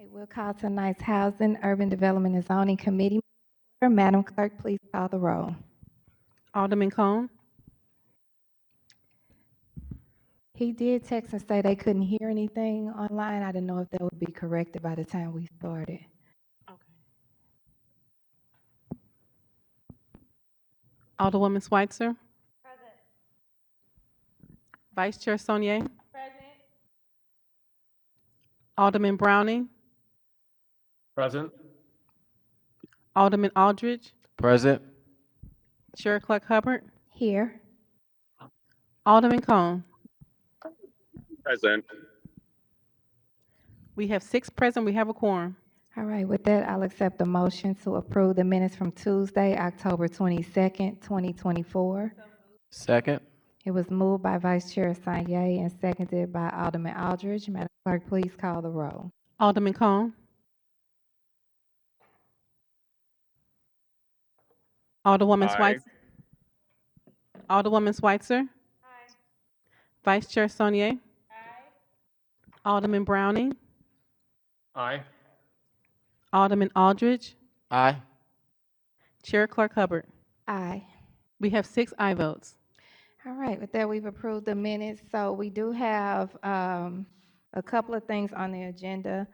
Okay, we'll call tonight's Housing, Urban Development and Zoning Committee. Madam Clerk, please call the roll. Alderman Cone. He did text and say they couldn't hear anything online. I didn't know if that would be corrected by the time we started. Alderwoman Schweitzer. Present. Vice Chair Sonier. Present. Alderman Browning. Present. Alderman Aldridge. Present. Chair Clerk Hubbard. Here. Alderman Cone. Present. We have 6 present. We have a quorum. All right, with that, I'll accept the motion to approve the minutes from Tuesday, October 22nd, 2024. Second. It was moved by Vice Chair Sanye and seconded by Alderman Aldridge. Madam Clerk, please call the roll. Alderman Cone. Alderwoman Aye. Schweitzer. Alderwoman Schweitzer. Aye. Vice Chair Sonier. Aye. Alderman Browning. Aye. Alderman Aldridge. Aye. Chair Clerk Hubbard. Aye. We have 6 aye votes. All right, with that, we've approved the minutes. So we do have a couple of things on the agenda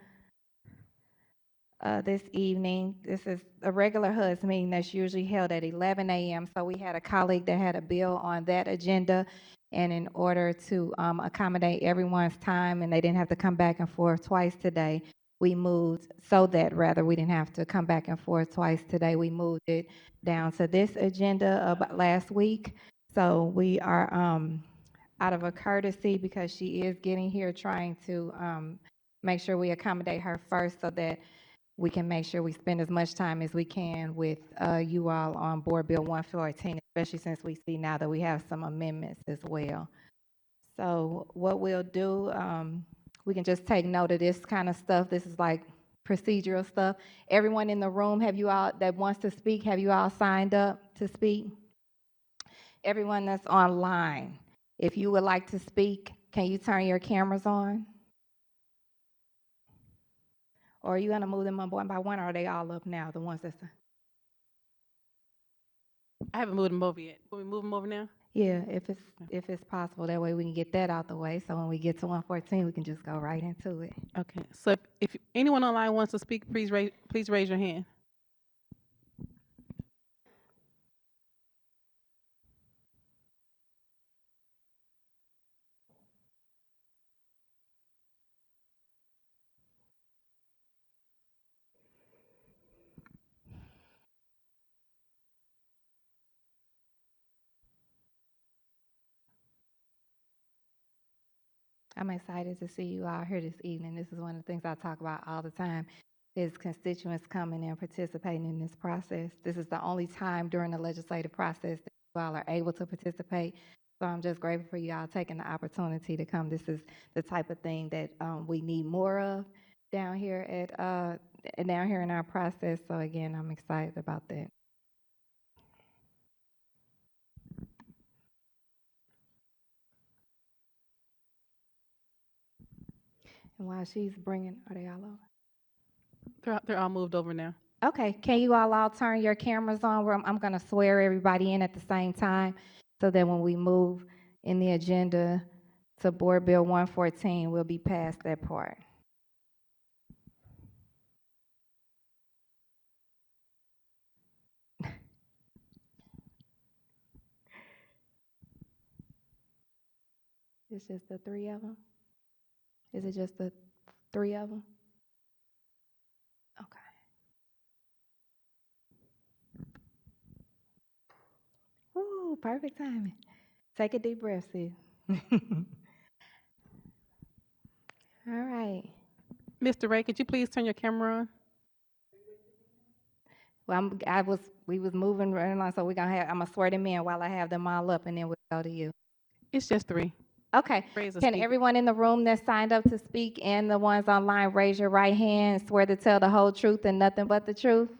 this evening. This is a regular HUD's meeting that's usually held at 11 a.m. So we had a colleague that had a bill on that agenda, and in order to accommodate everyone's time, and they didn't have to come back and forth twice today, we moved, so that rather we didn't have to come back and forth twice today, we moved it down to this agenda about last week. So we are, out of a courtesy, because she is getting here, trying to make sure we accommodate her first so that we can make sure we spend as much time as we can with you all on Board Bill 114, especially since we see now that we have some amendments as well. So what we'll do, we can just take note of this kind of stuff. This is like procedural stuff. Everyone in the room, have you all that wants to speak, have you all signed up to speak? Everyone that's online, if you would like to speak, can you turn your cameras on? Or are you gonna move them up one by one, or are they all up now, the ones that's, I haven't moved them over yet. Will we move them over now? yeah, if it's possible, that way we can get that out the way, so when we get to 114, we can just go right into it. Okay. So if anyone online wants to speak, please raise your hand. I'm excited to see you all here this evening. This is one of the things I talk about all the time, is constituents coming and participating in this process. This is the only time during the legislative process that you all are able to participate. So I'm just grateful for you all taking the opportunity to come. This is the type of thing that we need more of down here down here in our process. So again, I'm excited about that. And while she's bringing, are they all over? They're all moved over now. Okay, can you all turn your cameras on? Where I'm gonna swear everybody in at the same time, so that when we move in the agenda to Board Bill 114, we'll be past that part. It's just the 3 of them? Is it just the 3 of them? Okay. Ooh, perfect timing. Take a deep breath, sis. All right. Mr. Ray, could you please turn your camera on? Well, we was moving right along, so I'm gonna swear them in while I have them all up, and then we'll go to you. It's just 3. Okay. Raise a Can speaker. everyone in the room that signed up to speak and the ones online raise your right hand and swear to tell the whole truth and nothing but the truth?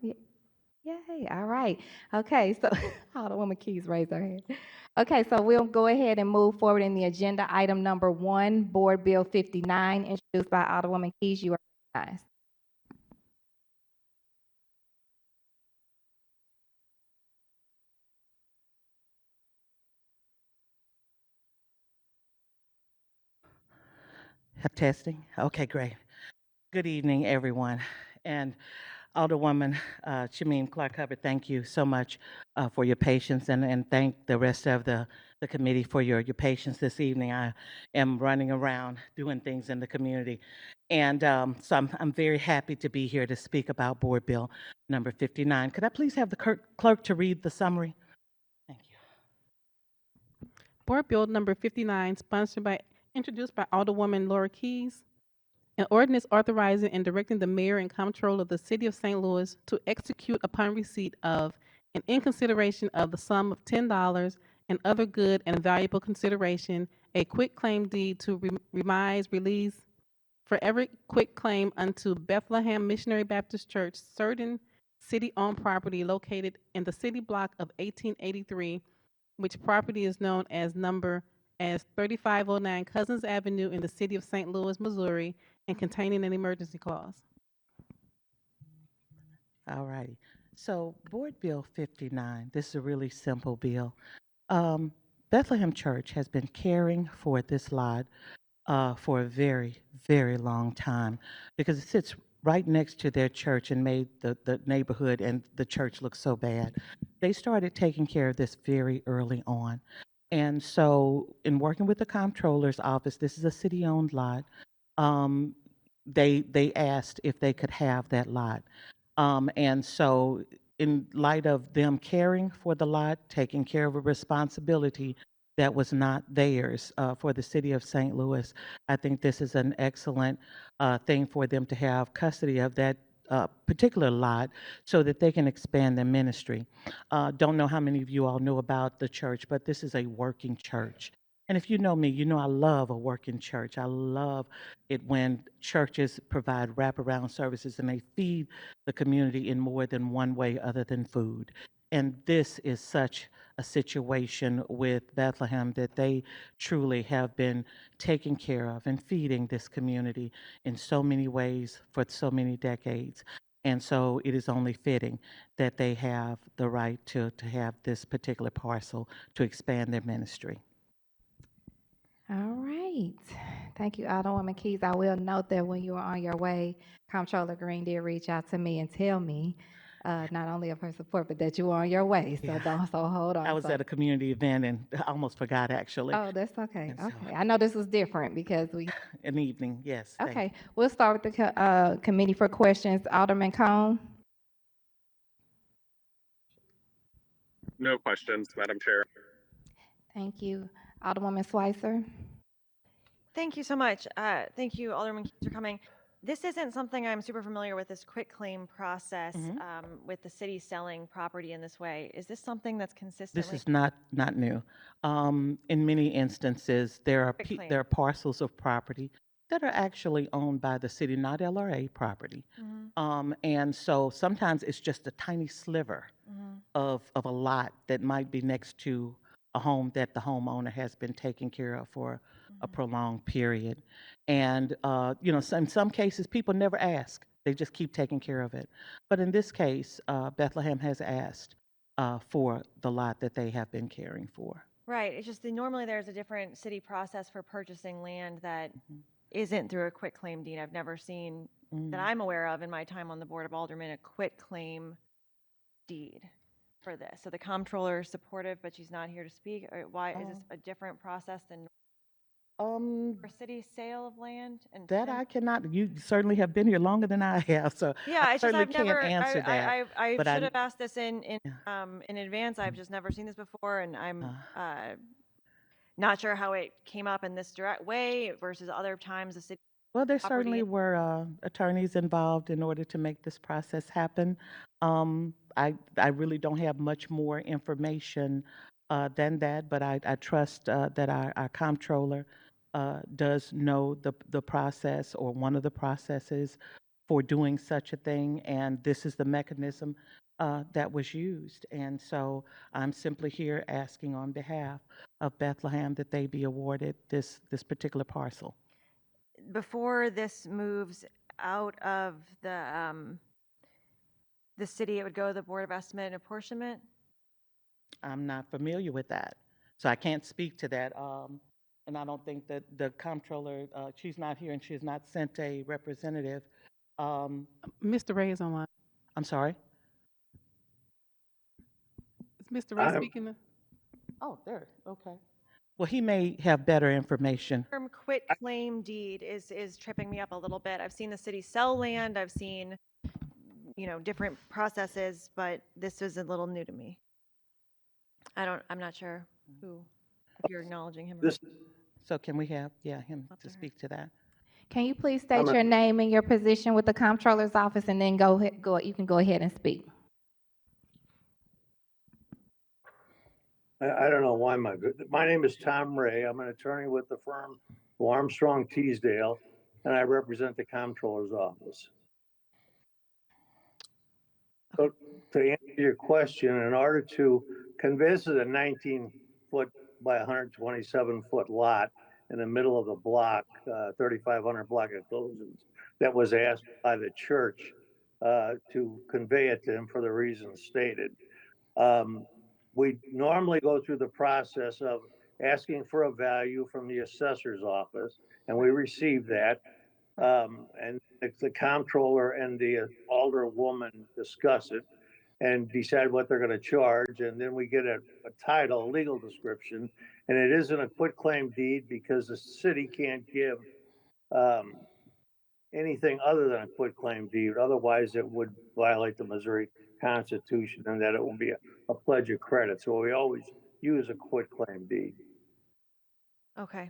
Yay, all right. Okay, so Alderwoman Keys raised her hand. Okay, so we'll go ahead and move forward in the agenda. Item number 1, Board Bill 59, introduced by Alderwoman Keys. You are recognized. Testing. Okay, great. Good evening, everyone. And Alderwoman Shameen Clark-Hubbard, thank you so much for your patience, and thank the rest of the committee for your patience this evening. I am running around doing things in the community. And so I'm very happy to be here to speak about Board Bill number 59. Could I please have the clerk to read the summary? Thank you. Board Bill number 59, introduced by Alderwoman Laura Keys. An ordinance authorizing and directing the mayor and comptroller of the city of St. Louis to execute upon receipt of and in consideration of the sum of $10 and other good and valuable consideration, a quit claim deed to remise, release for every quit claim unto Bethlehem Missionary Baptist Church, certain city-owned property located in the city block of 1883, which property is known as 3509 Cousins Avenue in the city of St. Louis, Missouri, and containing an emergency clause. All righty. So Board Bill 59, this is a really simple bill. Bethlehem Church has been caring for this lot for a very, very long time because it sits right next to their church and made the neighborhood and the church look so bad. They started taking care of this very early on. And so in working with the comptroller's office, this is a city-owned lot, um, they asked if they could have that lot. And so in light of them caring for the lot, taking care of a responsibility that was not theirs for the city of St. Louis, I think this is an excellent thing for them to have custody of that particular lot so that they can expand their ministry. Don't know how many of you all know about the church, but this is a working church. And if you know me, you know I love a working church. I love it when churches provide wraparound services and they feed the community in more than one way other than food. And this is such a situation with Bethlehem that they truly have been taking care of and feeding this community in so many ways for so many decades. And so it is only fitting that they have the right to have this particular parcel to expand their ministry. All right. Thank you, Alderwoman Keys. I will note that when you were on your way, Comptroller Green did reach out to me and tell me not only of her support, but that you were on your way. So Yeah. hold on. I was at a community event and I almost forgot actually. Oh, that's okay. And so- Okay. I know this was different because we, In the evening, yes. thank okay. We'll start with the committee for questions. Alderman Cone. No questions, Madam Chair. Thank you. Alderwoman Swicer. Thank you so much. Thank you, Alderman Keys, for coming. This isn't something I'm super familiar with, this quitclaim process with the city selling property in this way. Is this something that's consistently? This is not new. In many instances, there are Quitclaim. there are parcels of property that are actually owned by the city, not LRA property. And so sometimes it's just a tiny sliver of a lot that might be next to a home that the homeowner has been taking care of for a prolonged period. And, in some cases, people never ask. They just keep taking care of it. But in this case, Bethlehem has asked for the lot that they have been caring for. Right. It's just that normally there's a different city process for purchasing land that isn't through a quitclaim deed. I've never seen that I'm aware of in my time on the Board of Aldermen a quitclaim deed for this. So the comptroller is supportive, but she's not here to speak. Or why is this a different process than for city sale of land? And That I cannot. You certainly have been here longer than I have, so yeah, I it's just certainly I've can't never. answer that. I but should have asked this in Yeah. advance. I've just never seen this before, and I'm not sure how it came up in this direct way versus other times the city. Well, there property. certainly were attorneys involved in order to make this process happen. I really don't have much more information than that, but I trust that our comptroller does know the process or one of the processes for doing such a thing, and this is the mechanism that was used. And so I'm simply here asking on behalf of Bethlehem that they be awarded this particular parcel. Before this moves out of the city, it would go to the Board of Estimate and Apportionment? I'm not familiar with that, so I can't speak to that. And I don't think that the comptroller, she's not here and she has not sent a representative. Mr. Ray is online. I'm sorry? Is Mr. Ray speaking? Oh, there, okay. Well, he may have better information. Term quit claim deed is tripping me up a little bit. I've seen the city sell land, I've seen, different processes, but this is a little new to me. I'm not sure if you're acknowledging him. Or So can we have, him Up to there. speak to that? Can you please state your name and your position with the comptroller's office, and then you can go ahead and speak. I don't know why my name is Tom Ray. I'm an attorney with the firm Armstrong Teasdale, and I represent the comptroller's office. So to answer your question, in order to convince a 19-foot by 127-foot lot in the middle of the block, 3,500 block of Cozens, that was asked by the church to convey it to him for the reasons stated. We normally go through the process of asking for a value from the assessor's office, and we receive that. And the comptroller and the alderwoman discuss it and decide what they're going to charge. And then we get a title, a legal description, and it isn't a quitclaim deed because the city can't give anything other than a quitclaim deed. Otherwise, it would violate the Missouri Constitution, and that it will be a pledge of credit. So we always use a quitclaim deed. Okay.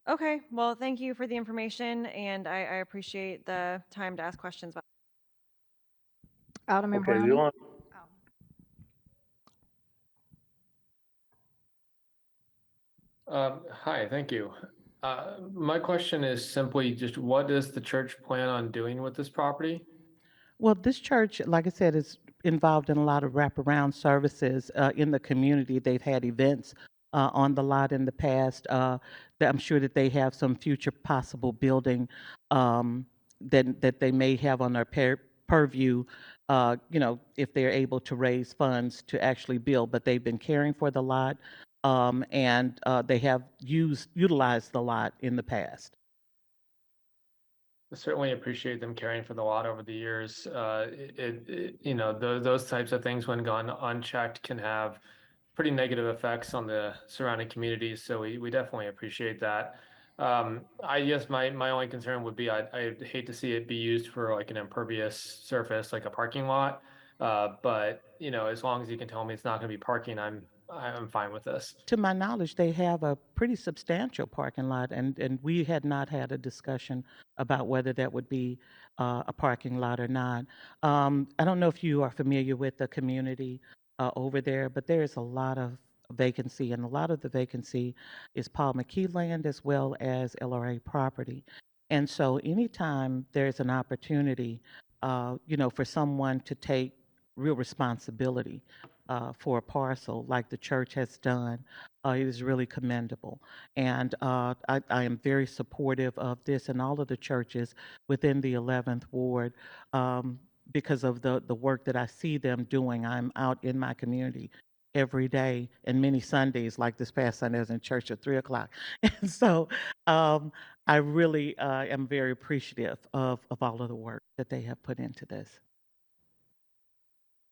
Okay, well, thank you for the information, and I appreciate the time to ask questions. Alderman Okay, Browning? the only, Hi, thank you. My question is simply just what does the church plan on doing with this property? Well, this church, like I said, is involved in a lot of wraparound services in the community. They've had events on the lot in the past. That I'm sure that they have some future possible building that they may have on their purview, if they're able to raise funds to actually build. But they've been caring for the lot, and they have utilized the lot in the past. I certainly appreciate them caring for the lot over the years. Those types of things when gone unchecked can have pretty negative effects on the surrounding communities. So we definitely appreciate that. I guess my only concern would be I'd hate to see it be used for like an impervious surface, like a parking lot. But as long as you can tell me it's not going to be parking, I'm fine with this. To my knowledge, they have a pretty substantial parking lot, and we had not had a discussion about whether that would be a parking lot or not. I don't know if you are familiar with the community over there, but there is a lot of vacancy, and a lot of the vacancy is Paul McKee land as well as LRA property. And so anytime there's an opportunity, for someone to take real responsibility for a parcel like the church has done, it is really commendable. And I am very supportive of this and all of the churches within the 11th Ward because of the work that I see them doing. I'm out in my community every day, and many Sundays, like this past Sunday, I was in church at 3 o'clock. And so I really am very appreciative of all of the work that they have put into this.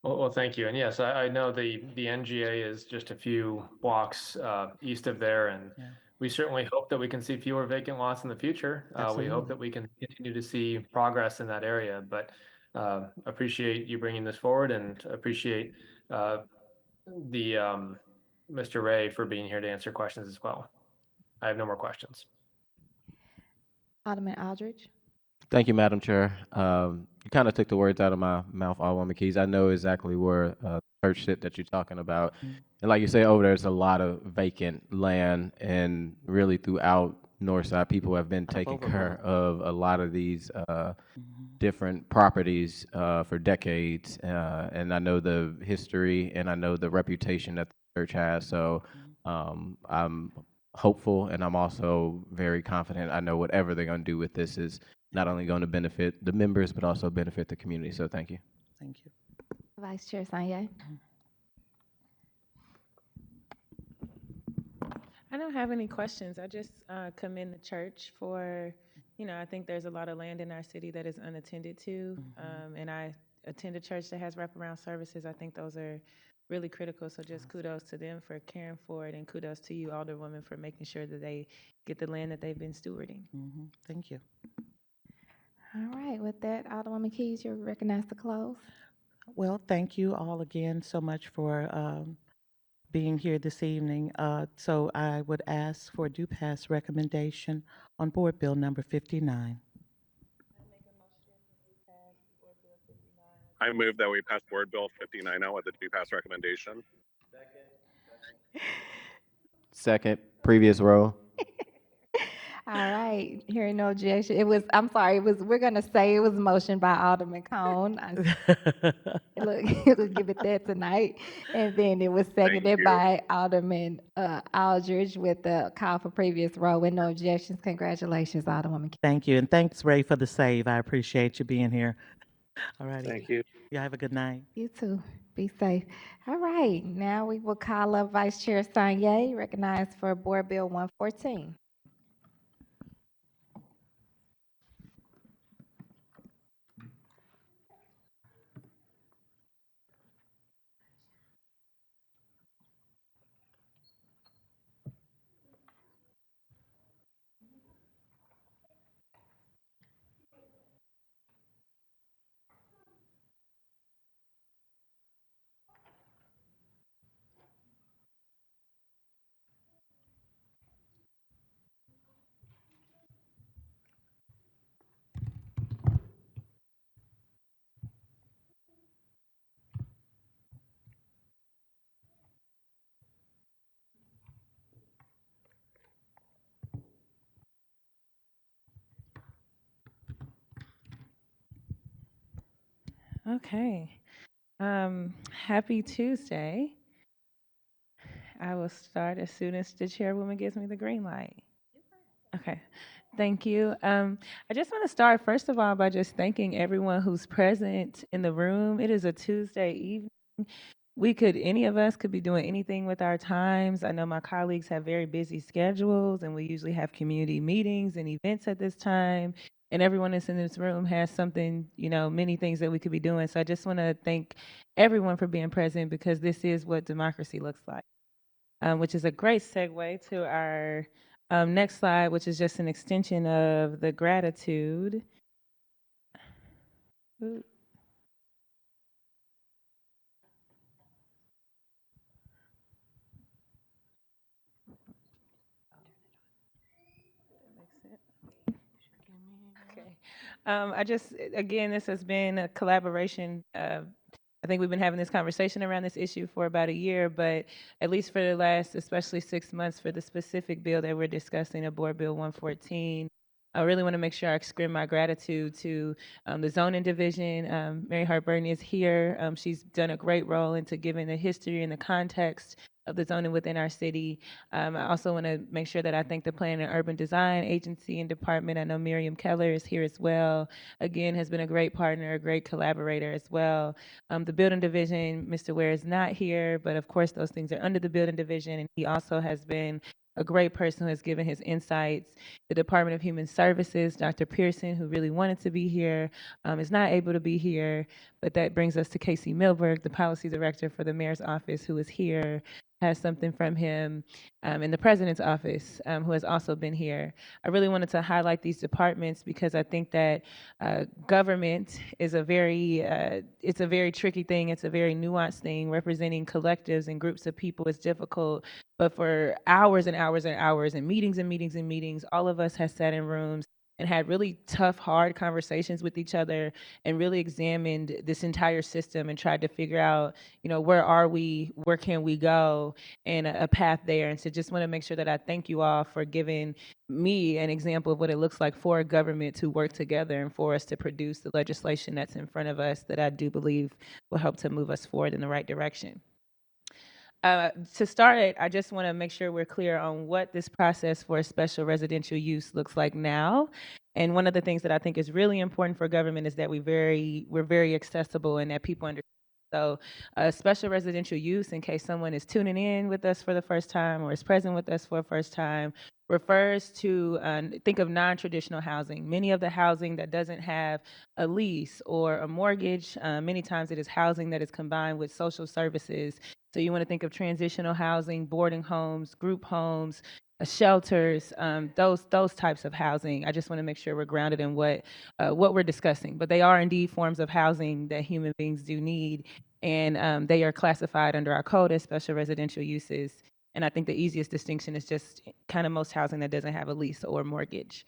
Well, thank you. And yes, I know the NGA is just a few blocks east of there, and Yeah. we certainly hope that we can see fewer vacant lots in the future. We Absolutely. hope that we can continue to see progress in that area, but appreciate you bringing this forward and appreciate Mr. Ray for being here to answer questions as well. I have no more questions. Alderman Aldridge? Thank you, Madam Chair. You kind of took the words out of my mouth, Alderwoman Keys. I know exactly where the church sit that you're talking about. And like you say, over there's a lot of vacant land, and really throughout Northside, people have been taking care of a lot of these different properties for decades, and I know the history and I know the reputation that the church has. So I'm hopeful, and I'm also very confident. I know whatever they're going to do with this is not only going to benefit the members, but also benefit the community. So thank you. Thank you. Vice Chair Sanye. I don't have any questions. I just commend the church for, I think there's a lot of land in our city that is unattended to. And I attend a church that has wraparound services. I think those are really critical. So just kudos to them for caring for it, and kudos to you, Alderwoman, for making sure that they get the land that they've been stewarding. Thank you. All right, with that, Alderwoman Keys, you're recognized to close. Well, thank you all again so much for being here this evening. So I would ask for a do pass recommendation on Board Bill number 59. I move that we pass Board Bill 59 out with a do-pass recommendation. Second, previous row. All right, hearing no objection. We're gonna say it was motion by Alderman Cone. We'll give it that tonight. And then it was seconded you. by Alderman Aldridge with the call for previous row with no objections. Congratulations, Alderwoman Keys. Thank you. And thanks, Ray, for the save. I appreciate you being here. All righty. Thank you. You have a good night. You too. Be safe. All right, now we will call up Vice Chair Sanye, recognized for Board Bill 114. Okay. Happy Tuesday. I will start as soon as the chairwoman gives me the green light. Okay. Thank you. I just want to start, first of all, by just thanking everyone who's present in the room. It is a Tuesday evening. Any of us could be doing anything with our times. I know my colleagues have very busy schedules, and we usually have community meetings and events at this time. And everyone that's in this room has something, many things that we could be doing. So I just want to thank everyone for being present, because this is what democracy looks like, which is a great segue to our next slide, which is just an extension of the gratitude. Ooh. Again, this has been a collaboration. I think we've been having this conversation around this issue for about a year, but at least for the last, especially 6 months, for the specific bill that we're discussing, Board Bill 114, I really want to make sure I extend my gratitude to the zoning division. Mary Hart Burton is here. She's done a great role into giving the history and the context of the zoning within our city. I also want to make sure that I thank the Planning and Urban Design Agency and Department. I know Miriam Keller is here as well. Again, has been a great partner, a great collaborator as well. The Building Division, Mr. Ware is not here, but of course those things are under the Building Division, and he also has been a great person who has given his insights. The Department of Human Services, Dr. Pearson, who really wanted to be here, is not able to be here, but that brings us to Casey Milberg, the Policy Director for the Mayor's Office, who is here, has something from him, in the President's Office, who has also been here. I really wanted to highlight these departments because I think that government is it's a very tricky thing. It's a very nuanced thing. Representing collectives and groups of people is difficult, but for hours and hours and hours and meetings and meetings and meetings, all of us have sat in rooms and had really tough, hard conversations with each other and really examined this entire system and tried to figure out, where are we, where can we go, and a path there. And so just want to make sure that I thank you all for giving me an example of what it looks like for a government to work together and for us to produce the legislation that's in front of us that I do believe will help to move us forward in the right direction. To start it, I just want to make sure we're clear on what this process for a special residential use looks like now. And one of the things that I think is really important for government is that we're very accessible and that people understand. So special residential use, in case someone is tuning in with us for the first time or is present with us for the first time, refers to, think of non-traditional housing. Many of the housing that doesn't have a lease or a mortgage, many times it is housing that is combined with social services. So you want to think of transitional housing, boarding homes, group homes, shelters, those types of housing. I just want to make sure we're grounded in what we're discussing. But they are indeed forms of housing that human beings do need, and they are classified under our code as special residential uses. And I think the easiest distinction is just kind of most housing that doesn't have a lease or mortgage.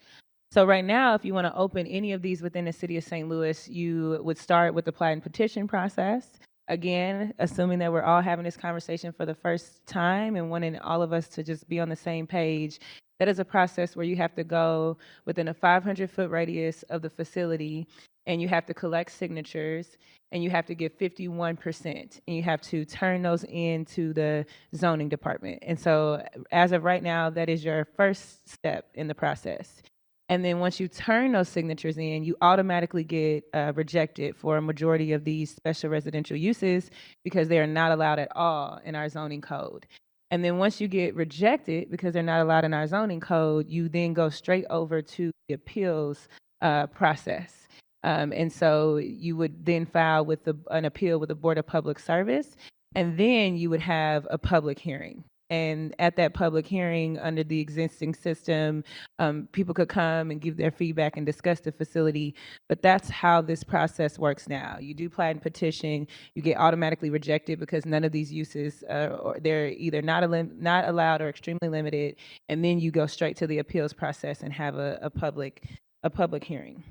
So right now, if you want to open any of these within the city of St. Louis, you would start with the apply and petition process. Again, assuming that we're all having this conversation for the first time and wanting all of us to just be on the same page, that is a process where you have to go within a 500-foot radius of the facility, and you have to collect signatures, and you have to get 51%, and you have to turn those into the zoning department. And so as of right now, that is your first step in the process. And then once you turn those signatures in, you automatically get rejected for a majority of these special residential uses because they are not allowed at all in our zoning code. And then once you get rejected because they're not allowed in our zoning code, you then go straight over to the appeals process. And so you would then file with an appeal with the Board of Public Service, and then you would have a public hearing. And at that public hearing, under the existing system, people could come and give their feedback and discuss the facility. But that's how this process works now. You do apply and petition, you get automatically rejected because none of these uses, they're either not allowed or extremely limited. And then you go straight to the appeals process and have a public hearing.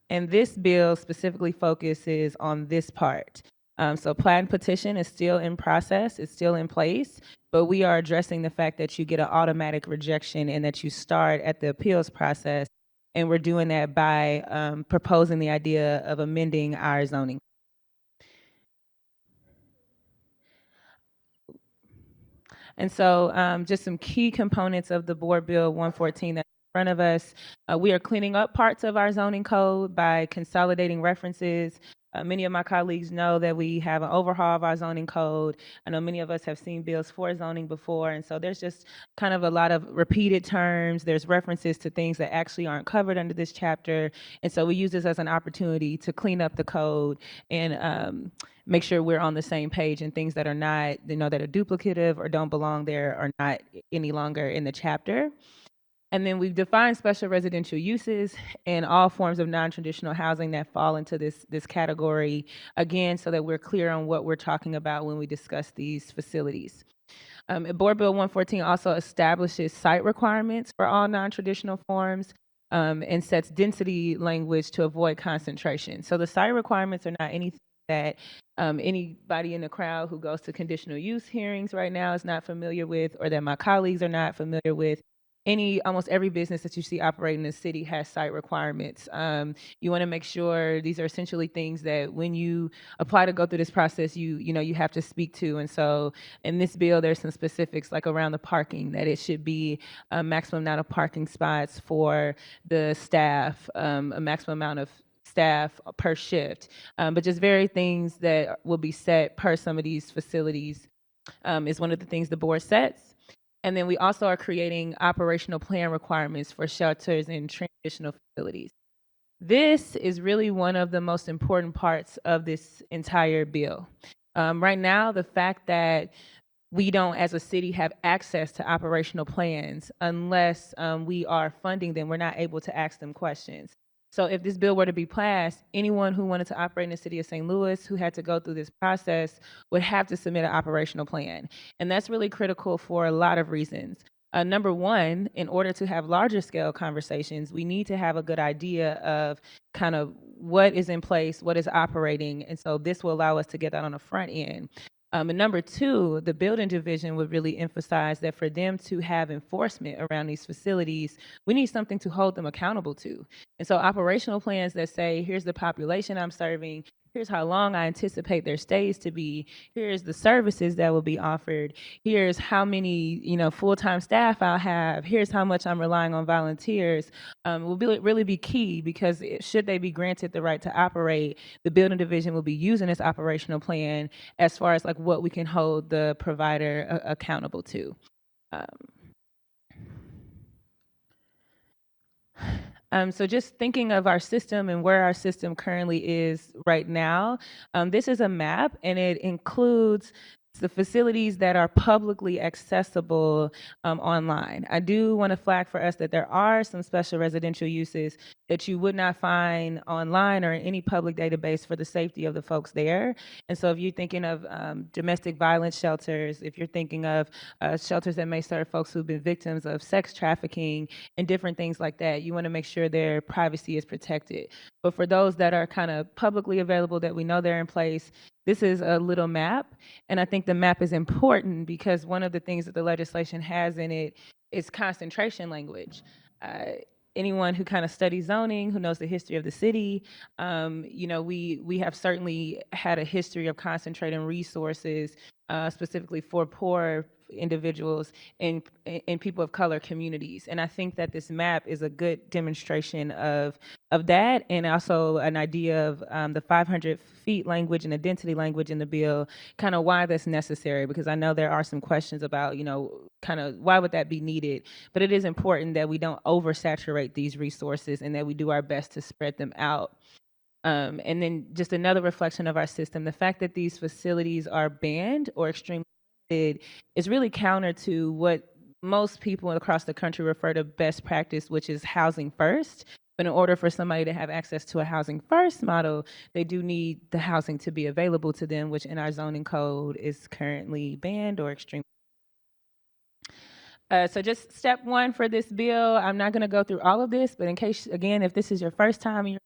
And this bill specifically focuses on this part. So apply and petition is still in process, it's still in place, but we are addressing the fact that you get an automatic rejection and that you start at the appeals process. And we're doing that by proposing the idea of amending our zoning. And so just some key components of the Board Bill 114 that's in front of us. We are cleaning up parts of our zoning code by consolidating references. Many of my colleagues know that we have an overhaul of our zoning code. I know many of us have seen bills for zoning before, and so there's just kind of a lot of repeated terms. There's references to things that actually aren't covered under this chapter, and so we use this as an opportunity to clean up the code and make sure we're on the same page, and things that are not, that are duplicative or don't belong there are not any longer in the chapter. And then we've defined special residential uses and all forms of non-traditional housing that fall into this category, again, so that we're clear on what we're talking about when we discuss these facilities. Board Bill 114 also establishes site requirements for all non-traditional forms and sets density language to avoid concentration. So the site requirements are not anything that anybody in the crowd who goes to conditional use hearings right now is not familiar with, or that my colleagues are not familiar with. Almost every business that you see operating in the city has site requirements. You want to make sure these are essentially things that when you apply to go through this process, you have to speak to. And so in this bill, there's some specifics like around the parking, that it should be a maximum amount of parking spots for the staff, a maximum amount of staff per shift, but just very things that will be set per some of these facilities is one of the things the board sets. And then we also are creating operational plan requirements for shelters and transitional facilities. This is really one of the most important parts of this entire bill. Right now, the fact that we don't, as a city, have access to operational plans unless we are funding them, we're not able to ask them questions. So if this bill were to be passed, anyone who wanted to operate in the city of St. Louis who had to go through this process would have to submit an operational plan. And that's really critical for a lot of reasons. Number one, in order to have larger scale conversations, we need to have a good idea of kind of what is in place, what is operating. And so this will allow us to get that on the front end. And number two, the building division would really emphasize that for them to have enforcement around these facilities, we need something to hold them accountable to. And so operational plans that say, here's the population I'm serving, here's how long I anticipate their stays to be, here's the services that will be offered, here's how many, full-time staff I'll have, here's how much I'm relying on volunteers, will really be key, because should they be granted the right to operate, the building division will be using this operational plan as far as like what we can hold the provider accountable to. So just thinking of our system and where our system currently is right now, this is a map, and it includes the facilities that are publicly accessible online. I do want to flag for us that there are some special residential uses that you would not find online or in any public database for the safety of the folks there. And so if you're thinking of domestic violence shelters, if you're thinking of shelters that may serve folks who've been victims of sex trafficking and different things like that, you want to make sure their privacy is protected. But for those that are kind of publicly available, that we know they're in place, this is a little map. And I think the map is important because one of the things that the legislation has in it is concentration language. Anyone who kind of studies zoning, who knows the history of the city, we have certainly had a history of concentrating resources specifically for poor individuals and people of color communities. And I think that this map is a good demonstration of that, and also an idea of the 500 feet language and identity language in the bill, kind of why that's necessary, because I know there are some questions about, kind of why would that be needed, but it is important that we don't oversaturate these resources and that we do our best to spread them out. And then just another reflection of our system, the fact that these facilities are banned or extremely limited is really counter to what most people across the country refer to best practice, which is housing first. But in order for somebody to have access to a housing first model, they do need the housing to be available to them, which in our zoning code is currently banned or extremely. So just step one for this bill, I'm not going to go through all of this, but in case, again, if this is your first time and you're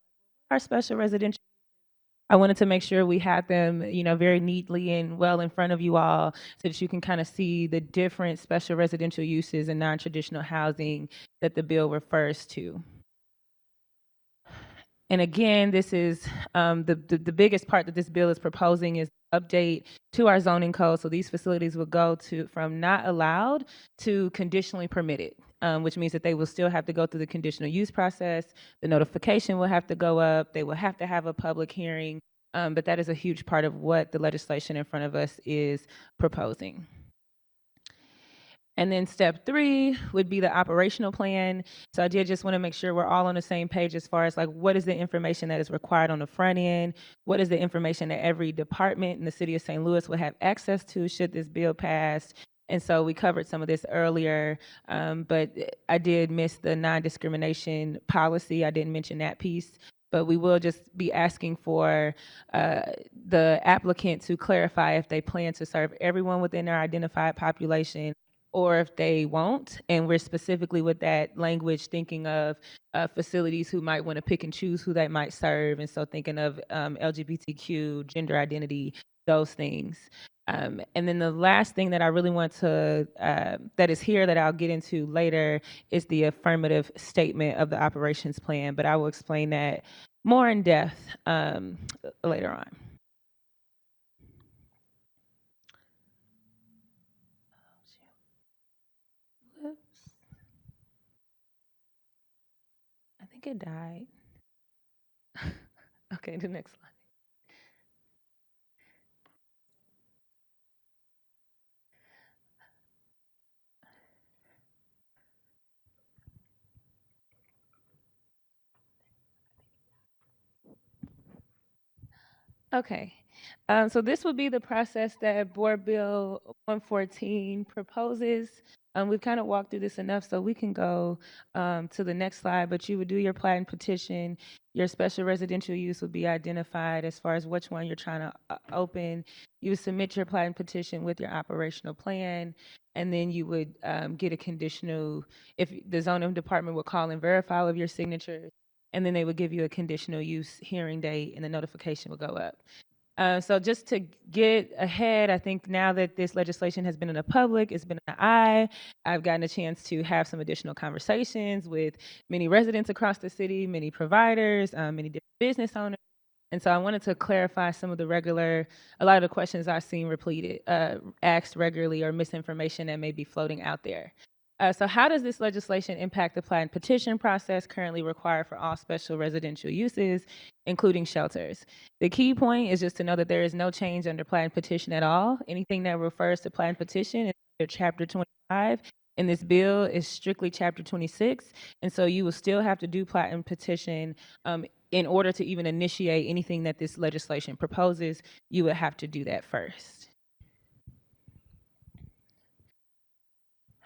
our special residential, I wanted to make sure we had them, very neatly and well in front of you all so that you can kind of see the different special residential uses and non-traditional housing that the bill refers to. And again, this is the biggest part that this bill is proposing is update to our zoning code. So these facilities will go from not allowed to conditionally permitted, which means that they will still have to go through the conditional use process. The notification will have to go up. They will have to have a public hearing. But that is a huge part of what the legislation in front of us is proposing. And then step 3 would be the operational plan. So I did just want to make sure we're all on the same page as far as like what is the information that is required on the front end, what is the information that every department in the city of St. Louis will have access to should this bill pass. And so we covered some of this earlier, but I did miss the non-discrimination policy. I didn't mention that piece. But we will just be asking for the applicant to clarify if they plan to serve everyone within their identified population or if they won't. And we're specifically with that language thinking of facilities who might want to pick and choose who they might serve. And so thinking of LGBTQ, gender identity, those things. And then the last thing that I really want to, that is here that I'll get into later is the affirmative statement of the operations plan, but I will explain that more in depth later on. Whoops. I think it died. Okay, the next slide. Okay. So this would be the process that Board Bill 114 proposes. We've kind of walked through this enough so we can go to the next slide, but you would do your plat and petition. Your special residential use would be identified as far as which one you're trying to open. You would submit your plat and petition with your operational plan, and then you would get a conditional, if the zoning department would call and verify all of your signatures, and then they would give you a conditional use hearing date, and the notification would go up. So just to get ahead, I think now that this legislation has been in the public, it's been in the eye, I've gotten a chance to have some additional conversations with many residents across the city, many providers, many different business owners. And so I wanted to clarify some of a lot of the questions I've seen asked regularly, or misinformation that may be floating out there. So how does this legislation impact the plat and petition process currently required for all special residential uses, including shelters? The key point is just to know that there is no change under plat and petition at all. Anything that refers to plat and petition is under Chapter 25, and this bill is strictly Chapter 26. And so you will still have to do plat and petition in order to even initiate anything that this legislation proposes. You would have to do that first.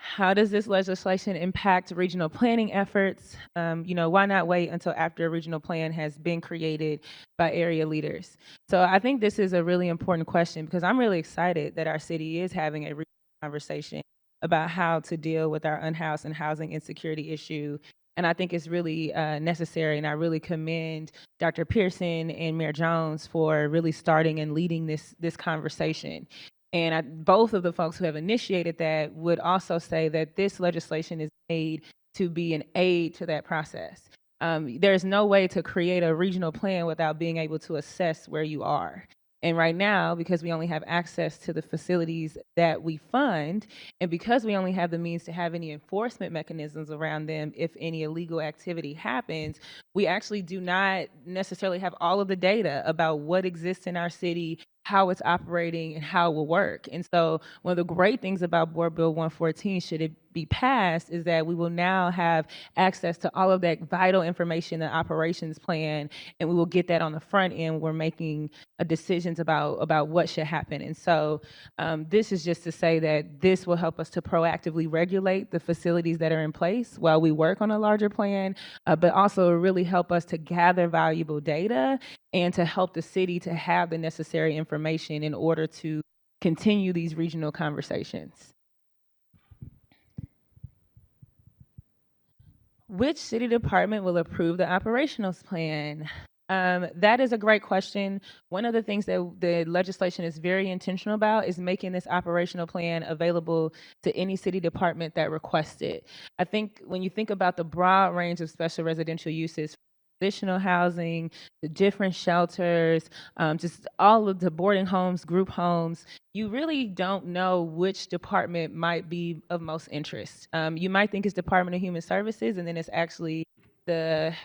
How does this legislation impact regional planning efforts? Why not wait until after a regional plan has been created by area leaders? So I think this is a really important question, because I'm really excited that our city is having a regional conversation about how to deal with our unhoused and housing insecurity issue. And I think it's really necessary, and I really commend Dr. Pearson and Mayor Jones for really starting and leading this conversation. And both of the folks who have initiated that would also say that this legislation is made to be an aid to that process. There's no way to create a regional plan without being able to assess where you are. And right now, because we only have access to the facilities that we fund, and because we only have the means to have any enforcement mechanisms around them if any illegal activity happens, we actually do not necessarily have all of the data about what exists in our city, how it's operating, and how it will work. And so one of the great things about Board Bill 114, should it be passed, is that we will now have access to all of that vital information, the operations plan, and we will get that on the front end. We're making decisions about what should happen. And so this is just to say that this will help us to proactively regulate the facilities that are in place while we work on a larger plan, but also really help us to gather valuable data and to help the city to have the necessary information in order to continue these regional conversations. Which city department will approve the operational plan? That is a great question. One of the things that the legislation is very intentional about is making this operational plan available to any city department that requests it. I think when you think about the broad range of special residential uses, transitional housing, the different shelters, just all of the boarding homes, group homes, you really don't know which department might be of most interest. You might think it's Department of Human Services, and then it's actually the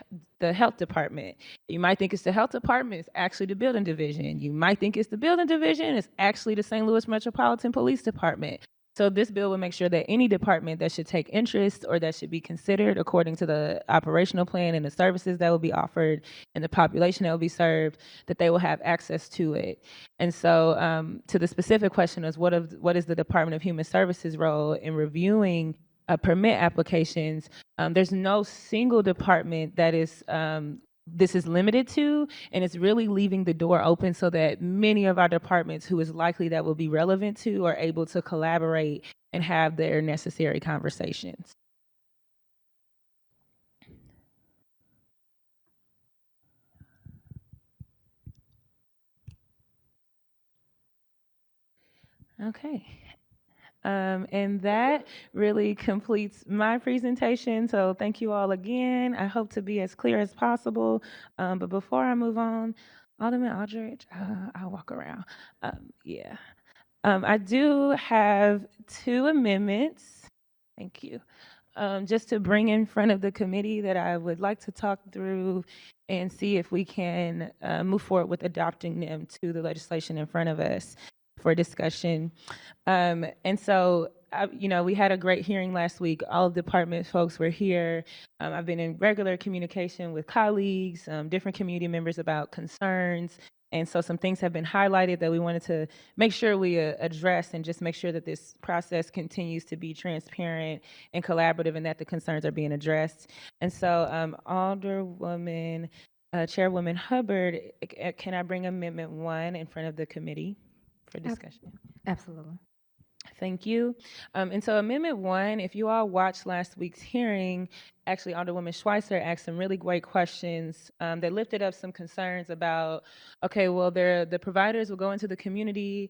health department. You might think it's the health department, it's actually the building division. You might think it's the building division, it's actually the St. Louis Metropolitan Police Department. So this bill will make sure that any department that should take interest or that should be considered according to the operational plan and the services that will be offered and the population that will be served, that they will have access to it. And so to the specific question is what is the Department of Human Services role in reviewing permit applications? There's no single department that is this is limited to, and it's really leaving the door open so that many of our departments who is likely that will be relevant to are able to collaborate and have their necessary conversations. Okay. And that really completes my presentation. So thank you all again. I hope to be as clear as possible. But before I move on, Alderman Aldridge, I'll walk around. I do have 2 amendments. Thank you. Just to bring in front of the committee that I would like to talk through and see if we can move forward with adopting them to the legislation in front of us for discussion. And so, we had a great hearing last week. All department folks were here. I've been in regular communication with colleagues, different community members about concerns. And so some things have been highlighted that we wanted to make sure we address and just make sure that this process continues to be transparent and collaborative and that the concerns are being addressed. And so Alderwoman, Chairwoman Hubbard, can I bring Amendment 1 in front of the committee for discussion? Absolutely. Thank you. And so Amendment 1, if you all watched last week's hearing, actually Alderwoman Schweitzer asked some really great questions that lifted up some concerns about, okay, well, the providers will go into the community,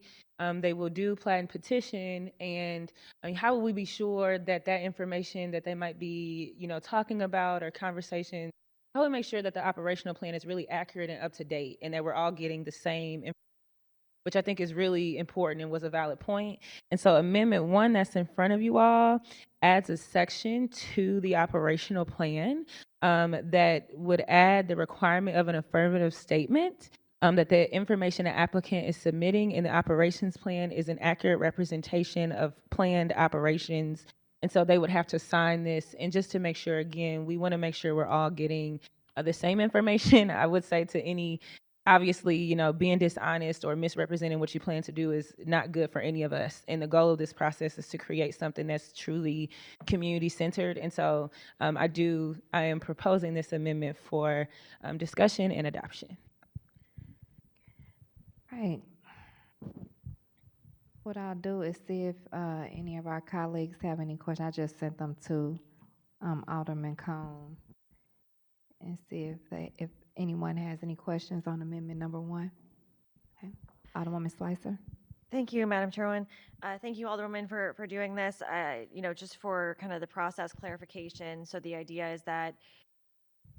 they will do plat and petition, and how will we be sure that that information that they might be, talking about or conversation, how will we make sure that the operational plan is really accurate and up to date and that we're all getting the same information, which I think is really important and was a valid point. And so Amendment 1 that's in front of you all adds a section to the operational plan that would add the requirement of an affirmative statement that the information the applicant is submitting in the operations plan is an accurate representation of planned operations. And so they would have to sign this. And just to make sure, again, we want to make sure we're all getting the same information. I would say to any, obviously, being dishonest or misrepresenting what you plan to do is not good for any of us. And the goal of this process is to create something that's truly community-centered. And so I am proposing this amendment for discussion and adoption. Right. What I'll do is see if any of our colleagues have any questions. I just sent them to Alderman Cone and see if anyone has any questions on Amendment number 1. Okay. Alderwoman Slicer. Thank you, Madam Chairwoman. Thank you, Alderwoman, for doing this. Just for kind of the process clarification. So the idea is that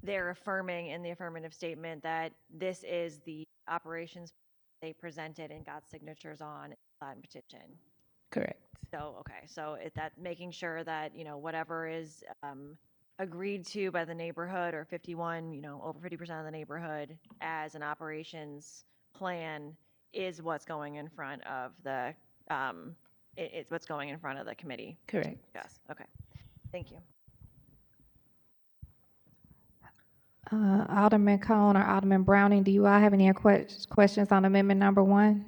they're affirming in the affirmative statement that this is the operations they presented and got signatures on in the Latin petition. Correct. So, okay, so that making sure that, whatever is agreed to by the neighborhood or 51, over 50% of the neighborhood as an operations plan is what's going in front of the, it's what's going in front of the committee. Correct. Yes, okay. Thank you. Alderman Cone or Alderman Browning, do you all have any questions on Amendment number 1?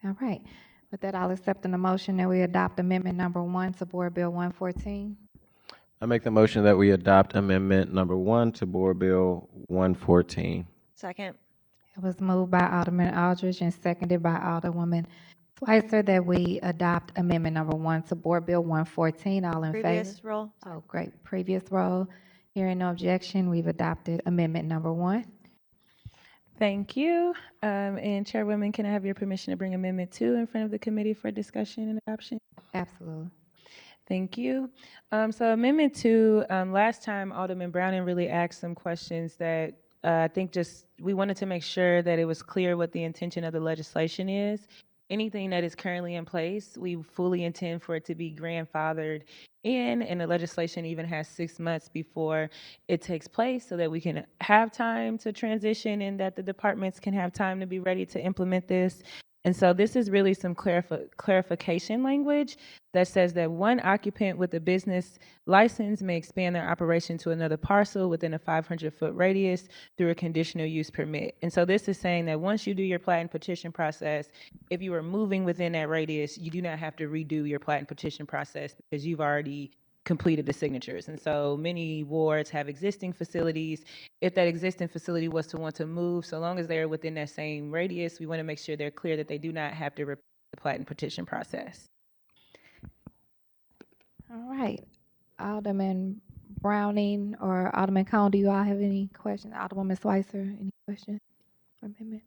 All right. With that, I'll accept the motion that we adopt Amendment number 1 to Board Bill 114. I make the motion that we adopt Amendment number 1 to Board Bill 114. Second. It was moved by Alderman Aldridge and seconded by Alderwoman Schweitzer that we adopt Amendment number 1 to Board Bill 114. All in favor? Previous roll. Oh, great. Previous roll. Hearing no objection, we've adopted Amendment number 1. Thank you. And Chairwoman, can I have your permission to bring Amendment 2 in front of the committee for discussion and adoption? Absolutely. Thank you. So Amendment 2, last time Alderman Browning really asked some questions that I think we wanted to make sure that it was clear what the intention of the legislation is. Anything that is currently in place, we fully intend for it to be grandfathered in, and the legislation even has 6 months before it takes place so that we can have time to transition and that the departments can have time to be ready to implement this. And so this is really some clarification language that says that one occupant with a business license may expand their operation to another parcel within a 500-foot radius through a conditional use permit. And so this is saying that once you do your plat and petition process, if you are moving within that radius, you do not have to redo your plat and petition process because you've already completed the signatures. And so many wards have existing facilities. If that existing facility was to want to move, so long as they're within that same radius, we want to make sure they're clear that they do not have to repeat the plat and petition process. All right. Alderman Browning or Alderman Cone, do you all have any questions? Alderwoman Schweitzer, any questions? Amendment?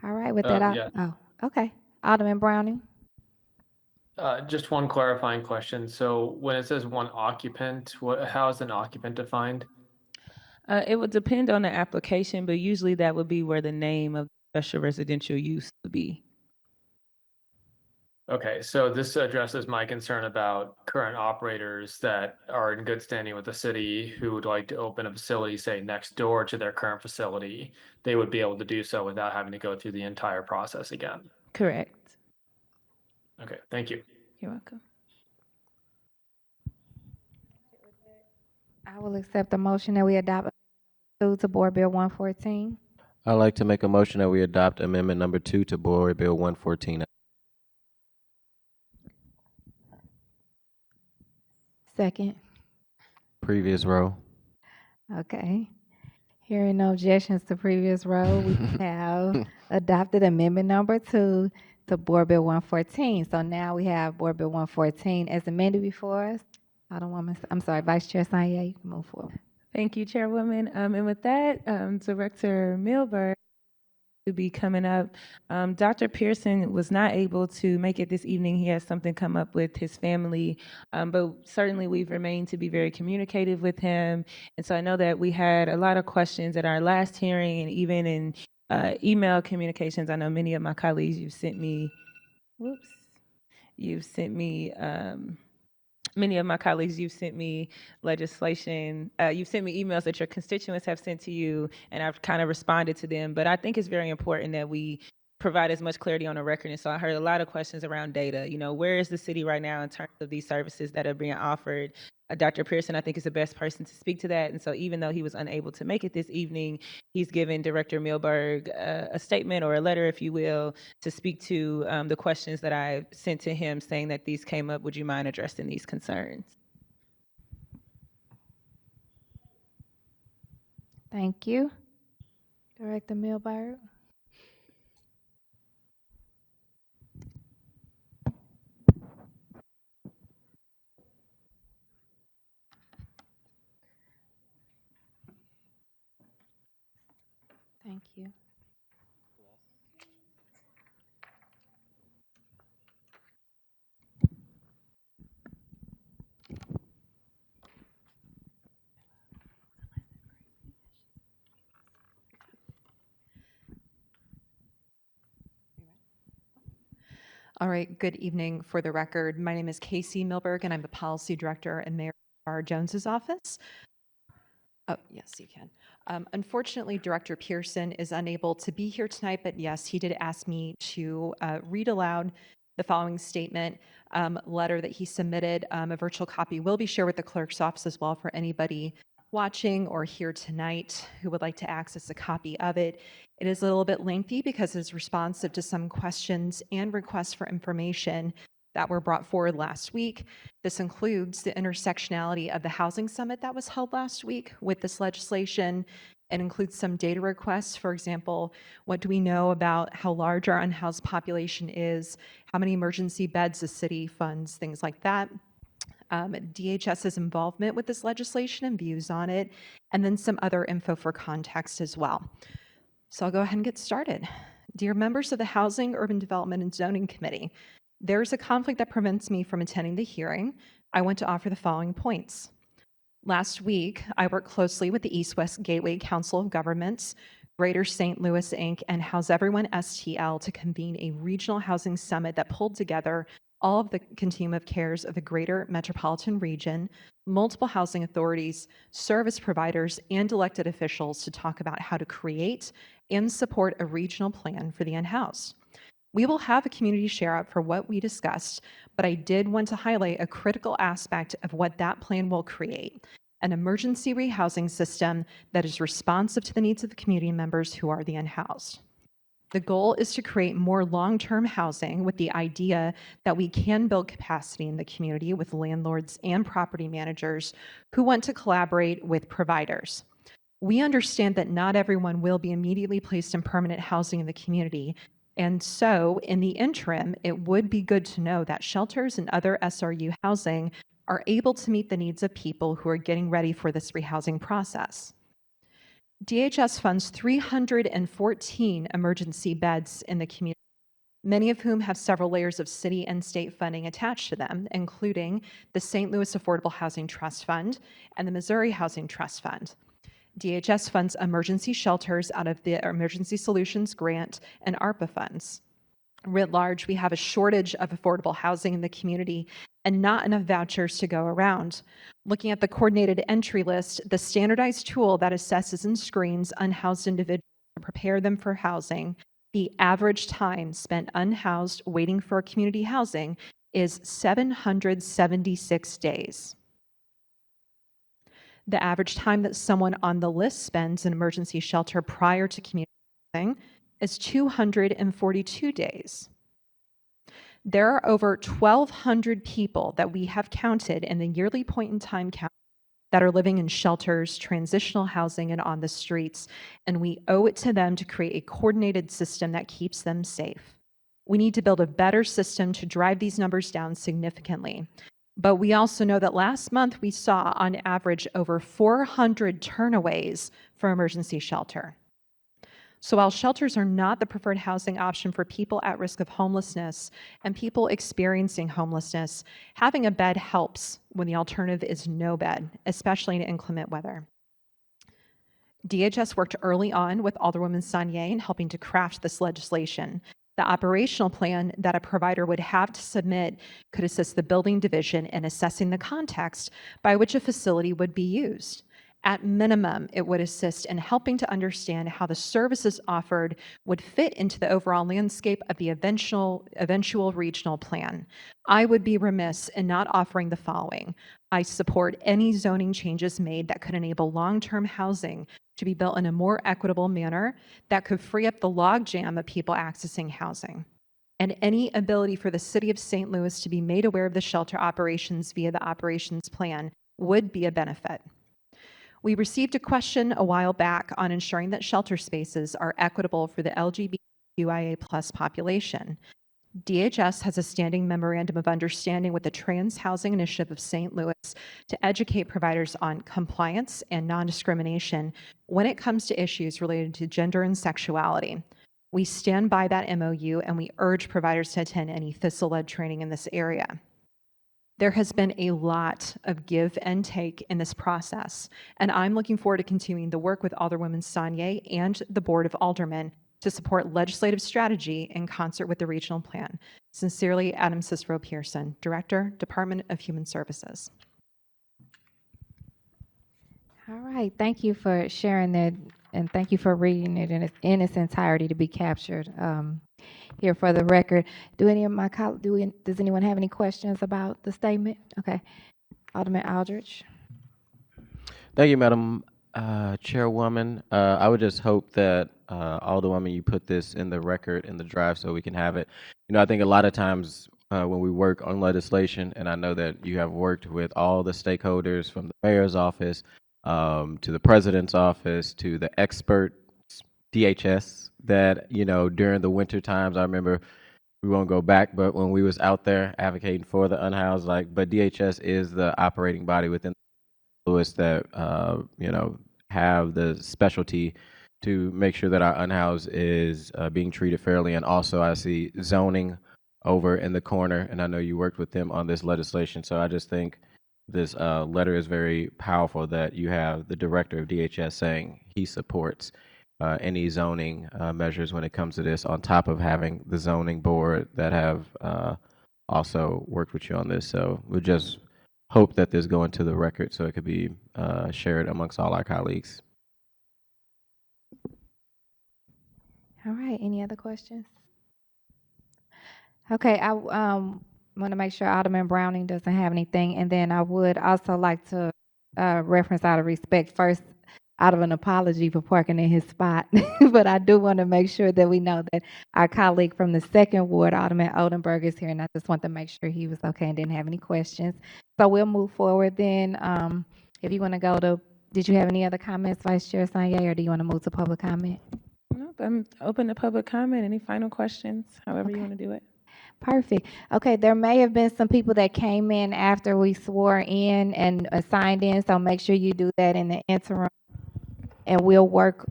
All right, with that, Yeah. oh, okay. Alderman Browning? Just one clarifying question. So when it says one occupant, how is an occupant defined? It would depend on the application, but usually that would be where the name of special residential use would be. Okay, so this addresses my concern about current operators that are in good standing with the city who would like to open a facility, say, next door to their current facility. They would be able to do so without having to go through the entire process again. Correct. Okay, thank you. You're welcome. I will accept the motion that we adopt To Board Bill 114. I'd like to make a motion that we adopt amendment number 2 to Board Bill 114. Second. Previous row. Okay. Hearing no objections to previous row, we have adopted amendment number 2 to Board Bill 114. So now we have Board Bill 114 as amended before us. I'm sorry, Vice Chair Sanya, you can move forward. Thank you, Chairwoman. And with that, Director Milberg will be coming up. Dr. Pearson was not able to make it this evening. He has something come up with his family, but certainly we've remained to be very communicative with him. And so I know that we had a lot of questions at our last hearing and even in email communications. I know many of my colleagues, you've sent me many of my colleagues, you've sent me legislation, you've sent me emails that your constituents have sent to you, and I've kind of responded to them. But I think it's very important that we provide as much clarity on the record. And so I heard a lot of questions around data. You know, where is the city right now in terms of these services that are being offered? Dr. Pearson, I think, is the best person to speak to that. And so even though he was unable to make it this evening, he's given Director Milberg a statement or a letter, if you will, to speak to the questions that I sent to him saying that these came up. Would you mind addressing these concerns? Thank you. Director Milberg. Thank you. All right, good evening. For the record, my name is Casey Milberg, and I'm the Policy Director in Mayor Barr Jones's office. Oh, yes, you can. Unfortunately, Director Pearson is unable to be here tonight, but yes, he did ask me to read aloud the following statement, letter that he submitted. A virtual copy will be shared with the clerk's office as well for anybody watching or here tonight who would like to access a copy of it. It is a little bit lengthy because it's responsive to some questions and requests for information that were brought forward last week. This includes the intersectionality of the housing summit that was held last week with this legislation. It includes some data requests. For example, what do we know about how large our unhoused population is, how many emergency beds the city funds, things like that. DHS's involvement with this legislation and views on it, and then some other info for context as well. So I'll go ahead and get started. Dear members of the Housing, Urban Development, and Zoning Committee, there is a conflict that prevents me from attending the hearing. I want to offer the following points. Last week, I worked closely with the East-West Gateway Council of Governments, Greater St. Louis, Inc., and House Everyone STL to convene a regional housing summit that pulled together all of the continuum of cares of the greater metropolitan region, multiple housing authorities, service providers, and elected officials to talk about how to create and support a regional plan for the unhoused. We will have a community share out for what we discussed, but I did want to highlight a critical aspect of what that plan will create: an emergency rehousing system that is responsive to the needs of the community members who are the unhoused. The goal is to create more long-term housing with the idea that we can build capacity in the community with landlords and property managers who want to collaborate with providers. We understand that not everyone will be immediately placed in permanent housing in the community, and so in the interim, it would be good to know that shelters and other SRU housing are able to meet the needs of people who are getting ready for this rehousing process. DHS funds 314 emergency beds in the community, many of whom have several layers of city and state funding attached to them, including the St. Louis Affordable Housing Trust Fund and the Missouri Housing Trust Fund. DHS funds emergency shelters out of the Emergency Solutions Grant and ARPA funds. Writ large, we have a shortage of affordable housing in the community and not enough vouchers to go around. Looking at the coordinated entry list, the standardized tool that assesses and screens unhoused individuals to prepare them for housing, the average time spent unhoused waiting for community housing is 776 days. The average time that someone on the list spends in emergency shelter prior to community housing is 242 days. There are over 1,200 people that we have counted in the yearly point in time count that are living in shelters, transitional housing, and on the streets, and we owe it to them to create a coordinated system that keeps them safe. We need to build a better system to drive these numbers down significantly. But we also know that last month we saw, on average, over 400 turnaways from emergency shelter. So while shelters are not the preferred housing option for people at risk of homelessness and people experiencing homelessness, having a bed helps when the alternative is no bed, especially in inclement weather. DHS worked early on with Alderwoman Sanier in helping to craft this legislation. The operational plan that a provider would have to submit could assist the building division in assessing the context by which a facility would be used. At minimum, it would assist in helping to understand how the services offered would fit into the overall landscape of the eventual regional plan. I would be remiss in not offering the following. I support any zoning changes made that could enable long-term housing to be built in a more equitable manner that could free up the logjam of people accessing housing. And any ability for the City of St. Louis to be made aware of the shelter operations via the operations plan would be a benefit. We received a question a while back on ensuring that shelter spaces are equitable for the LGBTQIA+ population. DHS has a standing memorandum of understanding with the Trans Housing Initiative of St. Louis to educate providers on compliance and non-discrimination when it comes to issues related to gender and sexuality. We stand by that MOU and we urge providers to attend any THISL-led training in this area. There has been a lot of give and take in this process, and I'm looking forward to continuing the work with Alderwoman Sanier and the Board of Aldermen to support legislative strategy in concert with the regional plan. Sincerely, Adam Cicero Pearson, Director, Department of Human Services. All right, thank you for sharing that, and thank you for reading it in its entirety to be captured here for the record. Does anyone have any questions about the statement? Okay, Alderman Aldridge. Thank you, Madam Chairwoman. I would just hope that Alderwoman, you put this in the record in the drive so we can have it. You know, I think a lot of times when we work on legislation, and I know that you have worked with all the stakeholders from the mayor's office to the president's office to the expert DHS, that, you know, during the winter times, I remember, we won't go back, but when we was out there advocating for the unhoused, but DHS is the operating body within Louis that, you know, have the specialty to make sure that our unhoused is being treated fairly. And also I see zoning over in the corner, and I know you worked with them on this legislation. So I just think this letter is very powerful that you have the director of DHS saying he supports any zoning measures when it comes to this, on top of having the zoning board that have also worked with you on this. So we just hope that this go into the record so it could be shared amongst all our colleagues. All right, any other questions? Okay, I want to make sure Alderman Browning doesn't have anything, and then I would also like to reference out of respect first, out of an apology for parking in his spot, but I do want to make sure that we know that our colleague from the second ward, Alderman Oldenburg, is here, and I just want to make sure he was okay and didn't have any questions. So we'll move forward then. If you want to go to, did you have any other comments, Vice Chair Sanier, or do you want to move to public comment? Nope, I'm open to public comment. Any final questions, however you want to do it. Perfect. Okay, there may have been some people that came in after we swore in and signed in, so make sure you do that in the interim. And we'll work,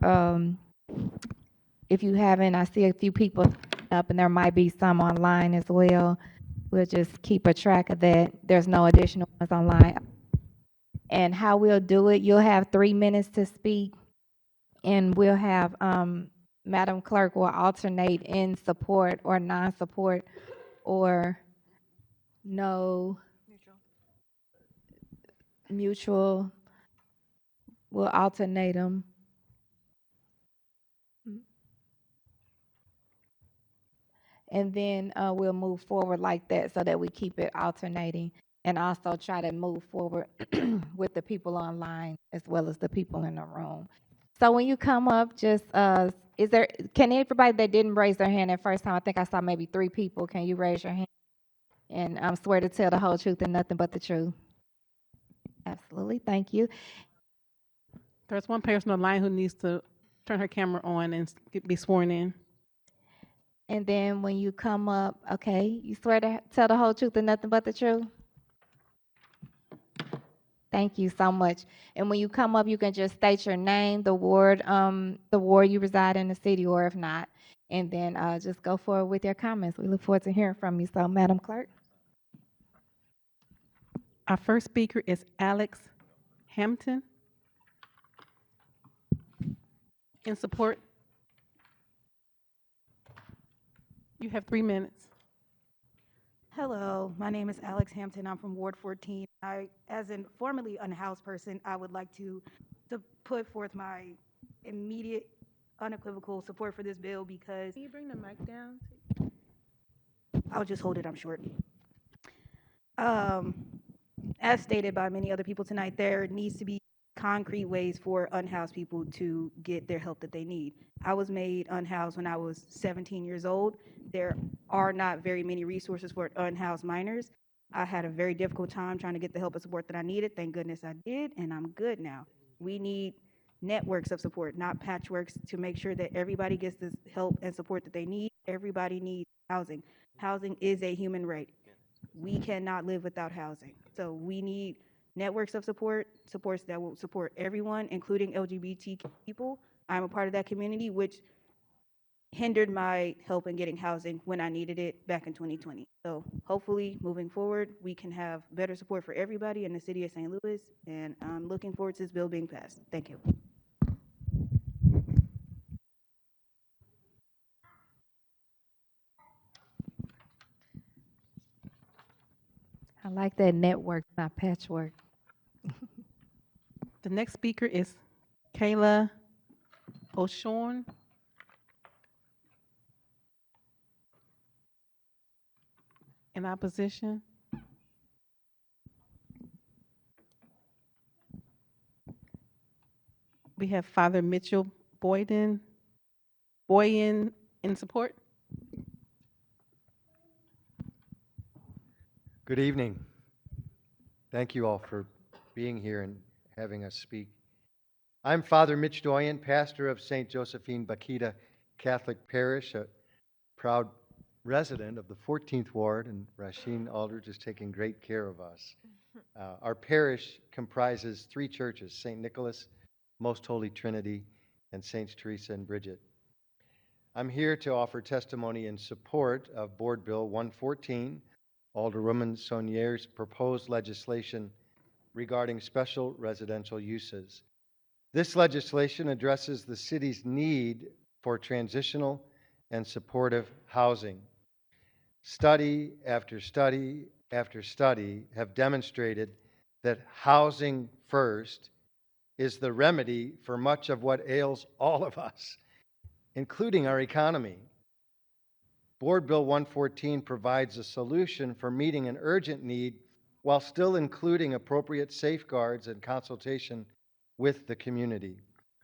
if you haven't, I see a few people up, and there might be some online as well. We'll just keep a track of that. There's no additional ones online. And how we'll do it, you'll have 3 minutes to speak, and we'll have Madam Clerk will alternate in support or non-support or no mutual. We'll alternate them. And then we'll move forward like that so that we keep it alternating. and also try to move forward with the people online as well as the people in the room. So when you come up, just, can everybody that didn't raise their hand at first time, I think I saw maybe 3 people, can you raise your hand? And swear to tell the whole truth and nothing but the truth. Absolutely, thank you. There's one person online who needs to turn her camera on and be sworn in. And then when you come up, okay, you swear to tell the whole truth and nothing but the truth? Thank you so much. And when you come up, you can just state your name, the ward you reside in the city, or if not, and then just go forward with your comments. We look forward to hearing from you. So, Madam Clerk. Our first speaker is Alex Hampton. In support, you have 3 minutes. Hello, my name is Alex Hampton. I'm from Ward 14. As a formerly unhoused person, I would like to put forth my immediate, unequivocal support for this bill because. Can you bring the mic down? I'll just hold it, I'm short. As stated by many other people tonight, there needs to be concrete ways for unhoused people to get their help that they need. I was made unhoused when I was 17 years old. There are not very many resources for unhoused minors. I had a very difficult time trying to get the help and support that I needed. Thank goodness I did, and I'm good now. We need networks of support, not patchworks, to make sure that everybody gets the help and support that they need. Everybody needs housing. Housing is a human right. We cannot live without housing. So we need networks of supports that will support everyone, including LGBT people. I'm a part of that community, which hindered my help in getting housing when I needed it back in 2020. So hopefully, moving forward, we can have better support for everybody in the city of St. Louis, and I'm looking forward to this bill being passed. Thank you. I like that network, not patchwork. The next speaker is Kayla O'Shorn. In opposition, we have Father Mitchell Boyden in support. Good evening. Thank you all for being here and having us speak. I'm Father Mitch Doyen, pastor of St. Josephine Bakita Catholic Parish, a proud resident of the 14th Ward, and Rasheen Aldridge is taking great care of us. Our parish comprises 3 churches, St. Nicholas, Most Holy Trinity, and Saints Teresa and Bridget. I'm here to offer testimony in support of Board Bill 114, Alderwoman Saunier's proposed legislation regarding special residential uses. This legislation addresses the city's need for transitional and supportive housing. Study after study after study have demonstrated that housing first is the remedy for much of what ails all of us, including our economy. Board Bill 114 provides a solution for meeting an urgent need while still including appropriate safeguards and consultation with the community.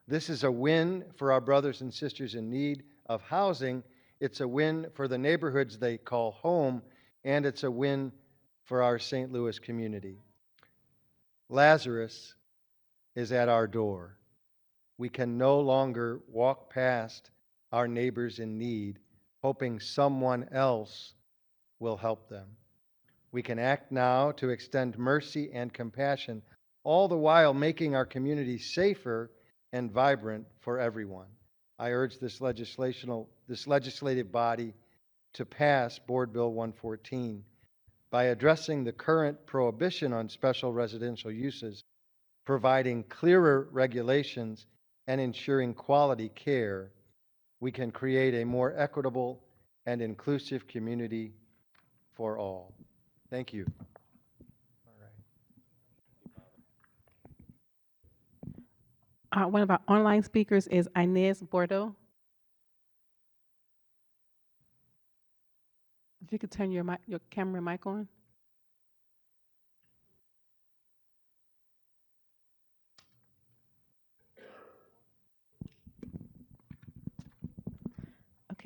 This is a win for our brothers and sisters in need of housing. It's a win for the neighborhoods they call home, and it's a win for our St. Louis community. Lazarus is at our door. We can no longer walk past our neighbors in need, hoping someone else will help them. We can act now to extend mercy and compassion, all the while making our community safer and vibrant for everyone. I urge this legislative body to pass Board Bill 114 by addressing the current prohibition on special residential uses, providing clearer regulations, and ensuring quality care. We can create a more equitable and inclusive community for all. Thank you. One of our online speakers is Inez Bordeaux. If you could turn your camera mic on.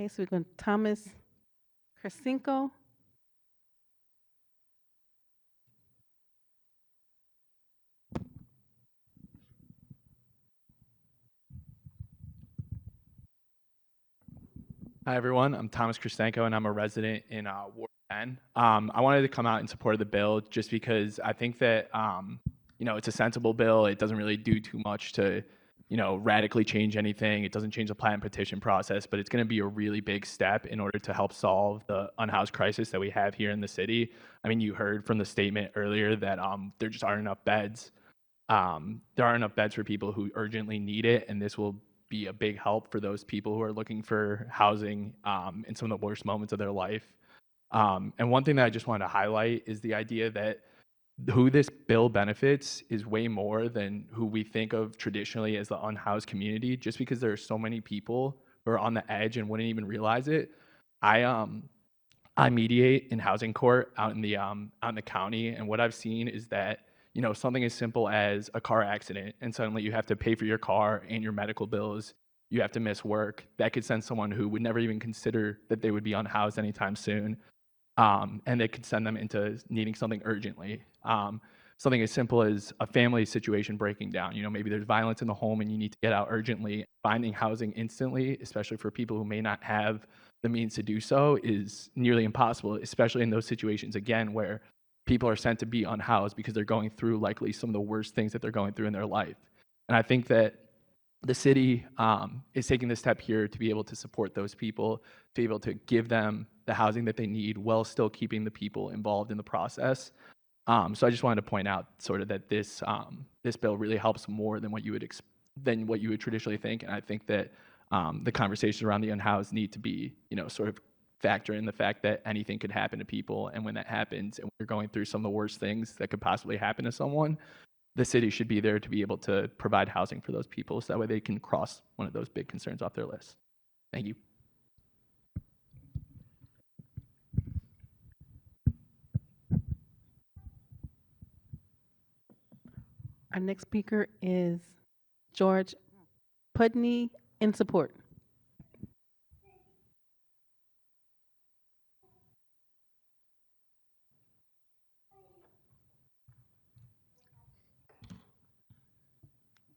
Okay, so we're going to Thomas Krasinko. Hi, everyone. I'm Thomas Kristenko, and I'm a resident in Ward 10. I wanted to come out in support of the bill just because I think that, it's a sensible bill. It doesn't really do too much to, radically change anything. It doesn't change the plat and petition process, but it's going to be a really big step in order to help solve the unhoused crisis that we have here in the city. I mean, you heard from the statement earlier that there just aren't enough beds. There aren't enough beds for people who urgently need it, and this will be a big help for those people who are looking for housing in some of the worst moments of their life. And one thing that I just wanted to highlight is the idea that who this bill benefits is way more than who we think of traditionally as the unhoused community, just because there are so many people who are on the edge and wouldn't even realize it. I mediate in housing court out in the county, and what I've seen is that something as simple as a car accident, and suddenly you have to pay for your car and your medical bills. You have to miss work. That could send someone who would never even consider that they would be unhoused anytime soon, and it could send them into needing something urgently. Something as simple as a family situation breaking down. Maybe there's violence in the home and you need to get out urgently. Finding housing instantly, especially for people who may not have the means to do so, is nearly impossible, especially in those situations, again, where people are sent to be unhoused because they're going through likely some of the worst things that they're going through in their life. And I think that the city is taking the step here to be able to support those people, to be able to give them the housing that they need while still keeping the people involved in the process. So I just wanted to point out sort of that this bill really helps more than what you would traditionally think. And I think that the conversations around the unhoused need to be, sort of factor in the fact that anything could happen to people, and when that happens and we're going through some of the worst things that could possibly happen to someone, the city should be there to be able to provide housing for those people so that way they can cross one of those big concerns off their list. Thank you. Our next speaker is George Putney in support.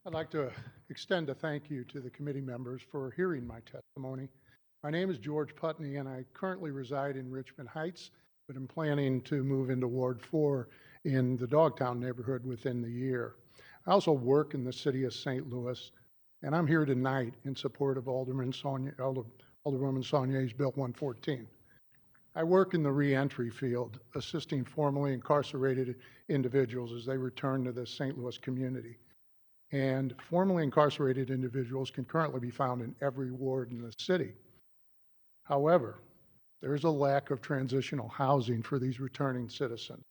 I'd like to extend a thank you to the committee members for hearing my testimony. My name is George Putney, and I currently reside in Richmond Heights, but I'm planning to move into Ward 4 in the Dogtown neighborhood within the year. I also work in the city of St. Louis, and I'm here tonight in support of Alderwoman Saulnier's Bill 114. I work in the reentry field, assisting formerly incarcerated individuals as they return to the St. Louis community. And formerly incarcerated individuals can currently be found in every ward in the city. However, there is a lack of transitional housing for these returning citizens.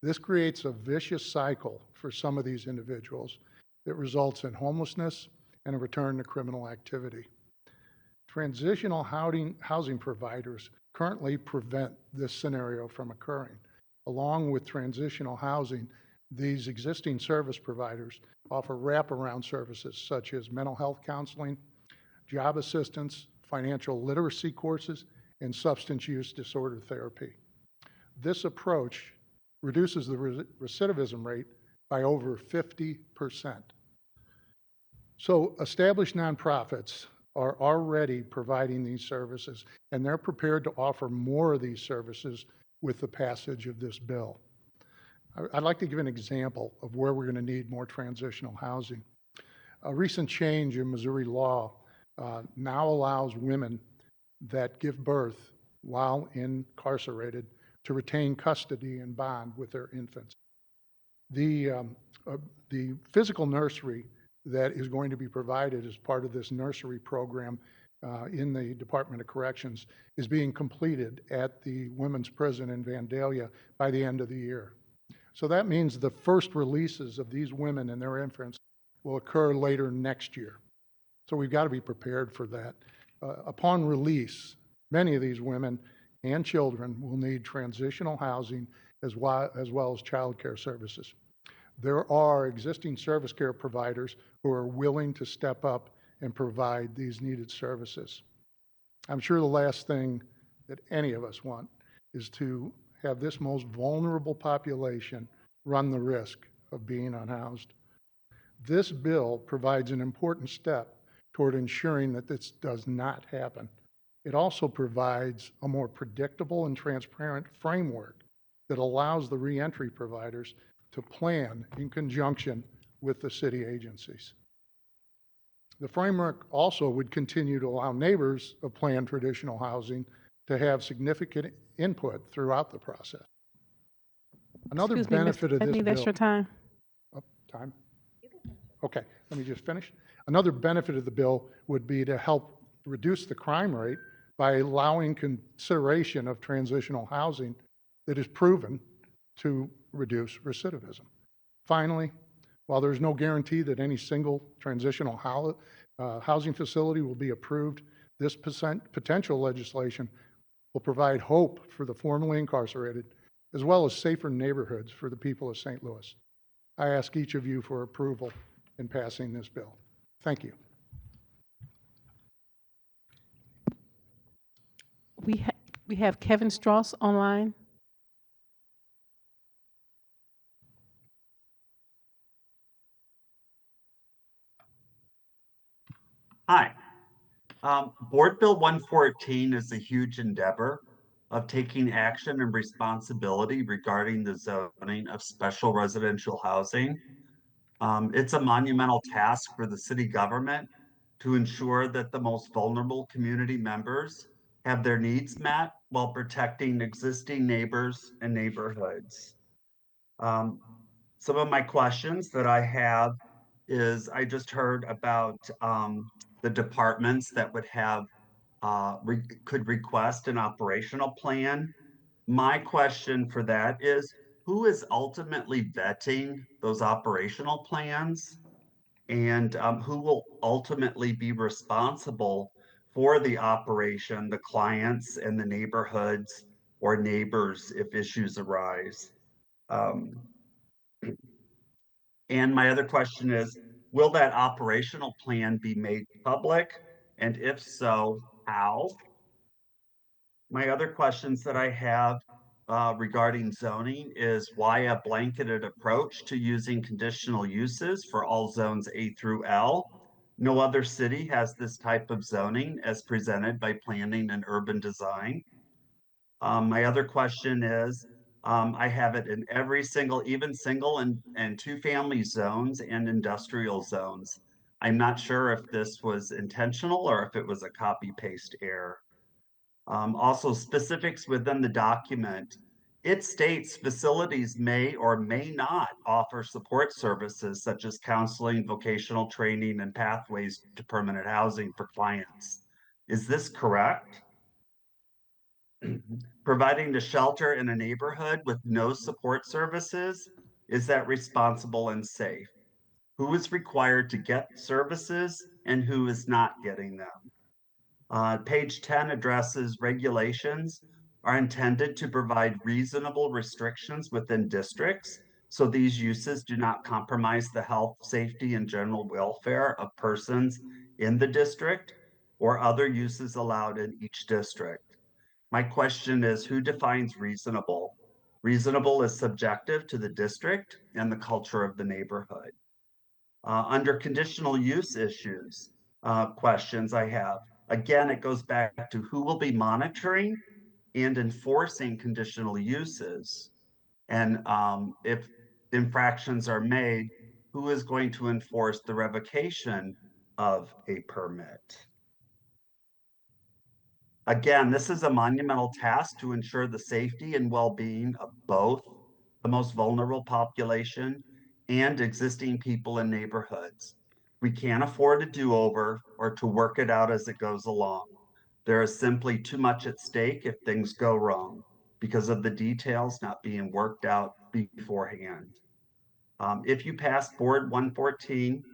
This creates a vicious cycle for some of these individuals that results in homelessness and a return to criminal activity. Transitional housing providers currently prevent this scenario from occurring. Along with transitional housing, these existing service providers offer wraparound services such as mental health counseling, job assistance, financial literacy courses, and substance use disorder therapy. This approach reduces the recidivism rate by over 50%. So established nonprofits are already providing these services, and they're prepared to offer more of these services with the passage of this bill. I'd like to give an example of where we're going to need more transitional housing. A recent change in Missouri law now allows women that give birth while incarcerated to retain custody and bond with their infants. The physical nursery that is going to be provided as part of this nursery program in the Department of Corrections is being completed at the women's prison in Vandalia by the end of the year. So that means the first releases of these women and their infants will occur later next year. So we've got to be prepared for that. Upon release, many of these women and children will need transitional housing as well as child care services. There are existing service care providers who are willing to step up and provide these needed services. I'm sure the last thing that any of us want is to have this most vulnerable population run the risk of being unhoused. This bill provides an important step toward ensuring that this does not happen. It also provides a more predictable and transparent framework that allows the reentry providers to plan in conjunction with the city agencies. The framework also would continue to allow neighbors of planned traditional housing to have significant input throughout the process. Another Excuse me, benefit of I this need bill. extra time. Oh, time? Okay, let me just finish. Another benefit of the bill would be to help reduce the crime rate by allowing consideration of transitional housing that is proven to reduce recidivism. Finally, while there's no guarantee that any single transitional housing facility will be approved, this potential legislation will provide hope for the formerly incarcerated, as well as safer neighborhoods for the people of St. Louis. I ask each of you for approval in passing this bill. Thank you. We have Kevin Strauss online. Hi. Board Bill 114 is a huge endeavor of taking action and responsibility regarding the zoning of special residential housing. It's a monumental task for the city government to ensure that the most vulnerable community members have their needs met while protecting existing neighbors and neighborhoods. Some of my questions that I have is I just heard about the departments that would have could request an operational plan. My question for that is, who is ultimately vetting those operational plans? And who will ultimately be responsible for the operation, the clients and the neighborhoods or neighbors if issues arise? And my other question is, will that operational plan be made public? And if so, how? My other questions that I have regarding zoning is why a blanketed approach to using conditional uses for all zones A through L? No other city has this type of zoning as presented by planning and urban design. My other question is, I have it in every single, even single and two-family zones and industrial zones. I'm not sure if this was intentional or if it was a copy-paste error. Also, specifics within the document. It states facilities may or may not offer support services such as counseling, vocational training, and pathways to permanent housing for clients. Is this correct? Providing the shelter in a neighborhood with no support services, is that responsible and safe? Who is required to get services and who is not getting them? Page 10 addresses regulations are intended to provide reasonable restrictions within districts so these uses do not compromise the health, safety, and general welfare of persons in the district or other uses allowed in each district. My question is, who defines reasonable? Reasonable is subjective to the district and the culture of the neighborhood. Under conditional use issues, questions I have, again, it goes back to who will be monitoring and enforcing conditional uses. And if infractions are made, who is going to enforce the revocation of a permit? Again, this is a monumental task to ensure the safety and well-being of both the most vulnerable population and existing people in neighborhoods. We can't afford a do-over or to work it out as it goes along. There is simply too much at stake if things go wrong because of the details not being worked out beforehand. If you pass Board 114,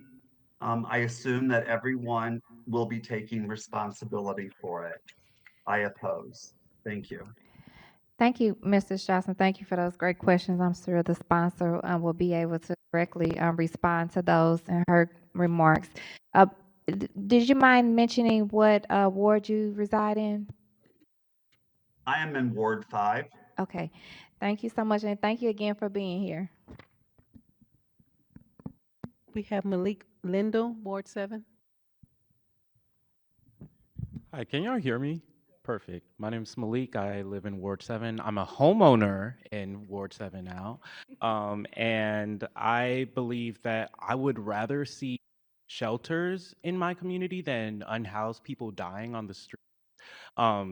I assume that everyone will be taking responsibility for it. I oppose. Thank you. Thank you, Mr. Strauss, and thank you for those great questions. I'm sure the sponsor will be able to directly respond to those in her remarks. Did you mind mentioning what ward you reside in? I am in Ward 5. Okay, thank you so much, and thank you again for being here. We have Malik Lindo, Ward 7. Hi, can y'all hear me? Perfect. My name's Malik. I live in Ward 7. I'm a homeowner in Ward 7 now. And I believe that I would rather see shelters in my community than unhoused people dying on the street.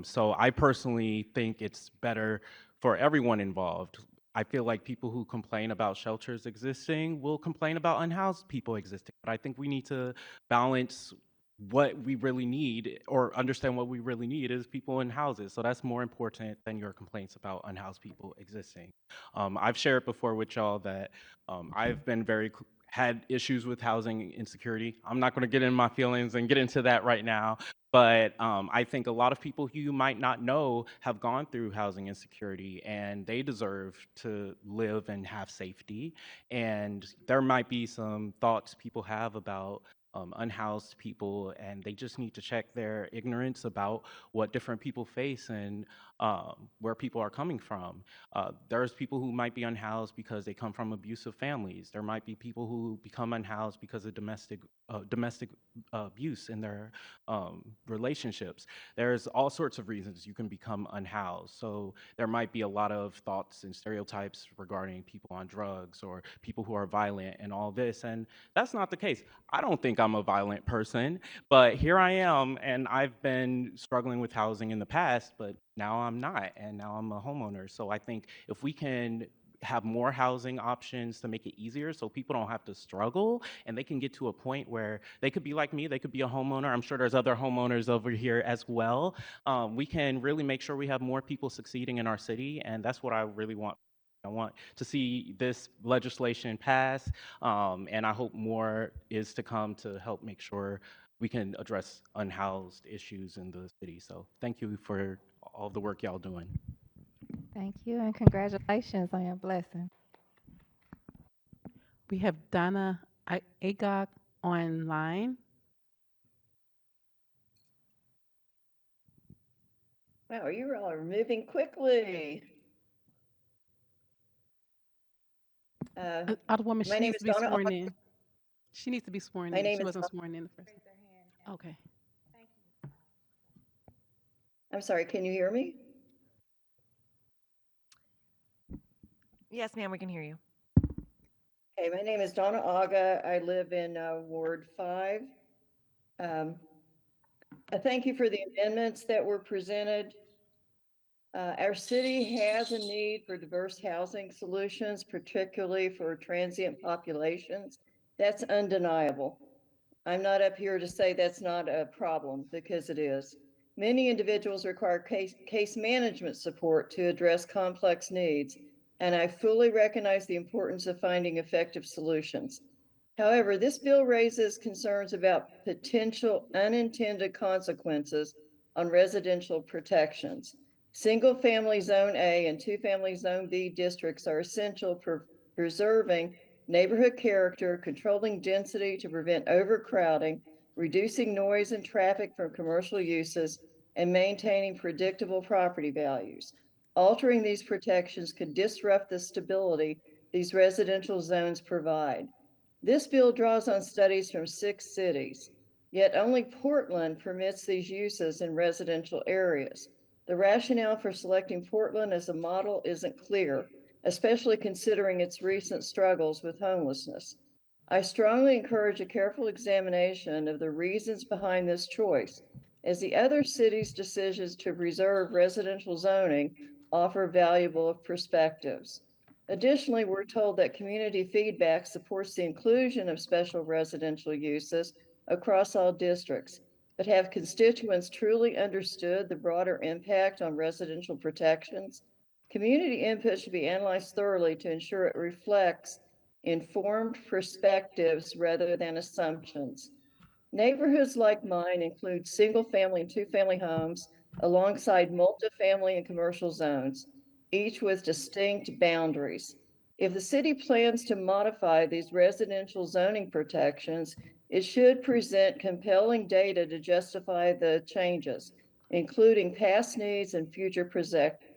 So I personally think it's better for everyone involved. I feel like people who complain about shelters existing will complain about unhoused people existing. But I think we need to balance what we really need or understand what we really need is people in houses. So that's more important than your complaints about unhoused people existing. I've shared before with y'all that I've been had issues with housing insecurity. I'm not going to get in my feelings and get into that right now, but I think a lot of people who you might not know have gone through housing insecurity and they deserve to live and have safety. And there might be some thoughts people have about unhoused people, and they just need to check their ignorance about what different people face and where people are coming from. There's people who might be unhoused because they come from abusive families. There might be people who become unhoused because of domestic abuse in their relationships. There's all sorts of reasons you can become unhoused. So there might be a lot of thoughts and stereotypes regarding people on drugs or people who are violent and all this, and that's not the case. I don't think I'm a violent person, but here I am, and I've been struggling with housing in the past, but now I'm not, and now I'm a homeowner. So I think if we can have more housing options to make it easier so people don't have to struggle and they can get to a point where they could be like me, they could be a homeowner. I'm sure there's other homeowners over here as well. We can really make sure we have more people succeeding in our city, and that's what I really want. I want to see this legislation pass, and I hope more is to come to help make sure we can address unhoused issues in the city. So thank you for all the work y'all doing. Thank you, and congratulations on your blessing. We have Donna Agag online. Wow, you all are moving quickly. Alderwoman, My she name needs is to be Donna. sworn in. She needs to be sworn My in. name She is wasn't Donna. sworn in the first. Okay. I'm sorry, can you hear me? Yes, ma'am, we can hear you. Okay, my name is Donna Aga. I live in Ward 5. I thank you for the amendments that were presented. Our city has a need for diverse housing solutions, particularly for transient populations. That's undeniable. I'm not up here to say that's not a problem, because it is. Many individuals require case management support to address complex needs, and I fully recognize the importance of finding effective solutions. However, this bill raises concerns about potential unintended consequences on residential protections. Single-family Zone A and two-family Zone B districts are essential for preserving neighborhood character, controlling density to prevent overcrowding, reducing noise and traffic from commercial uses, and maintaining predictable property values. Altering these protections could disrupt the stability these residential zones provide. This bill draws on studies from 6 cities, yet only Portland permits these uses in residential areas. The rationale for selecting Portland as a model isn't clear, especially considering its recent struggles with homelessness. I strongly encourage a careful examination of the reasons behind this choice, as the other cities' decisions to preserve residential zoning offer valuable perspectives. Additionally, we're told that community feedback supports the inclusion of special residential uses across all districts, but have constituents truly understood the broader impact on residential protections? Community input should be analyzed thoroughly to ensure it reflects informed perspectives rather than assumptions. Neighborhoods like mine include single-family and two-family homes alongside multifamily and commercial zones, each with distinct boundaries. If the city plans to modify these residential zoning protections, It should present compelling data to justify the changes, including past needs and future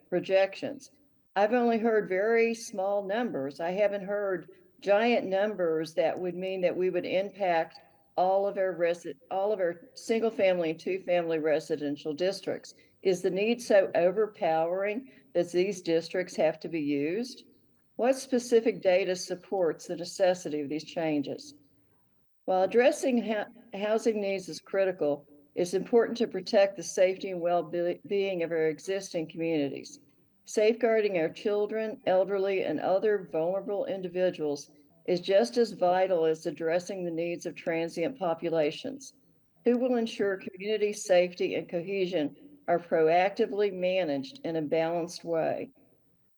projections. I've only heard very small numbers. I haven't heard giant numbers that would mean that we would impact all of our single family and two family residential districts. Is the need so overpowering that these districts have to be used? What specific data supports the necessity of these changes? While addressing housing needs is critical, it's important to protect the safety and well-being of our existing communities. Safeguarding our children, elderly, and other vulnerable individuals is just as vital as addressing the needs of transient populations. Who will ensure community safety and cohesion are proactively managed in a balanced way?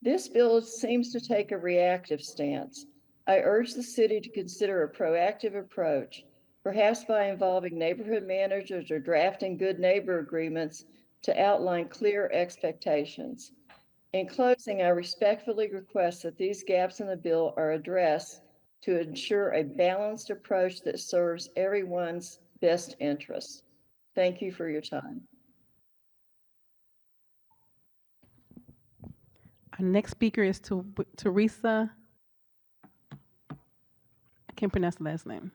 This bill seems to take a reactive stance. I urge the city to consider a proactive approach, perhaps by involving neighborhood managers or drafting good neighbor agreements to outline clear expectations. In closing, I respectfully request that these gaps in the bill are addressed to ensure a balanced approach that serves everyone's best interests. Thank you for your time. Our next speaker is Teresa. I can't pronounce the last name.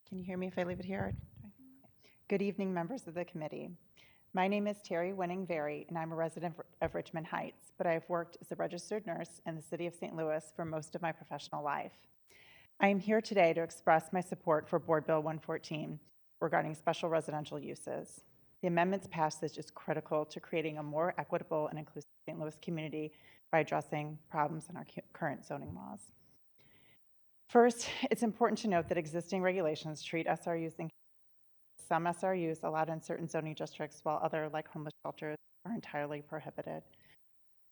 Can you hear me if I leave it here? Good evening, members of the committee. My name is Terry Winning-Very, and I'm a resident of Richmond Heights, but I've worked as a registered nurse in the city of St. Louis for most of my professional life. I am here today to express my support for Board Bill 114 regarding special residential uses. The amendment's passage is critical to creating a more equitable and inclusive St. Louis community by addressing problems in our current zoning laws. First, it's important to note that existing regulations treat SRUs in some SRUs allowed in certain zoning districts, while other, like homeless shelters, are entirely prohibited.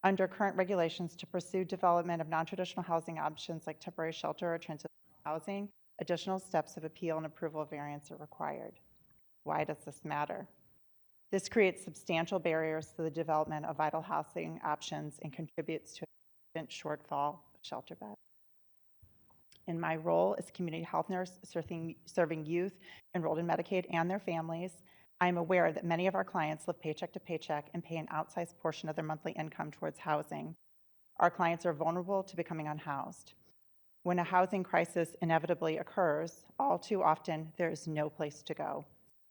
Under current regulations, to pursue development of non-traditional housing options like temporary shelter or transitional housing, additional steps of appeal and approval of variance are required. Why does this matter? This creates substantial barriers to the development of vital housing options and contributes to a significant shortfall of shelter beds. In my role as community health nurse serving youth enrolled in Medicaid and their families, I'm aware that many of our clients live paycheck to paycheck and pay an outsized portion of their monthly income towards housing. Our clients are vulnerable to becoming unhoused. When a housing crisis inevitably occurs, all too often there is no place to go.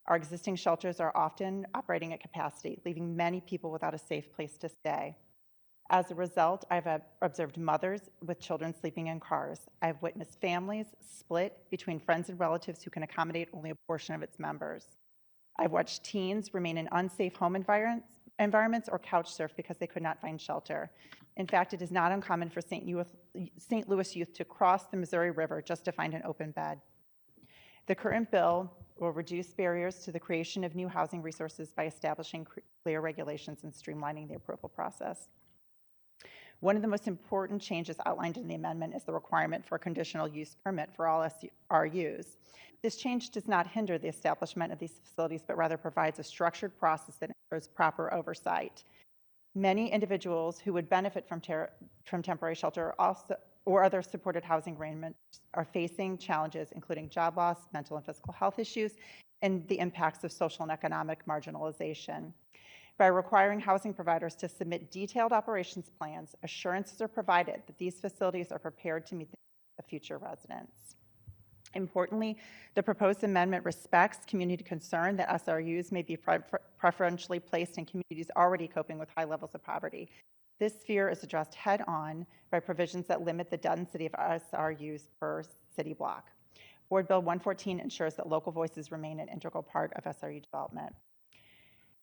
Our existing shelters are often operating at capacity, leaving many people without a safe place to stay. As a result, I've observed mothers with children sleeping in cars. I've witnessed families split between friends and relatives who can accommodate only a portion of its members. I've watched teens remain in unsafe home environments or couch surf because they could not find shelter. In fact, it is not uncommon for St. Louis youth to cross the Missouri River just to find an open bed. The current bill will reduce barriers to the creation of new housing resources by establishing clear regulations and streamlining the approval process. One of the most important changes outlined in the amendment is the requirement for a conditional use permit for all SRUs. This change does not hinder the establishment of these facilities, but rather provides a structured process that ensures proper oversight. Many individuals who would benefit from temporary shelter or other supported housing arrangements are facing challenges including job loss, mental and physical health issues, and the impacts of social and economic marginalization. By requiring housing providers to submit detailed operations plans, assurances are provided that these facilities are prepared to meet the needs of future residents. Importantly, the proposed amendment respects community concern that SRUs may be preferentially placed in communities already coping with high levels of poverty. This fear is addressed head-on by provisions that limit the density of SRUs per city block. Board Bill 114 ensures that local voices remain an integral part of SRU development.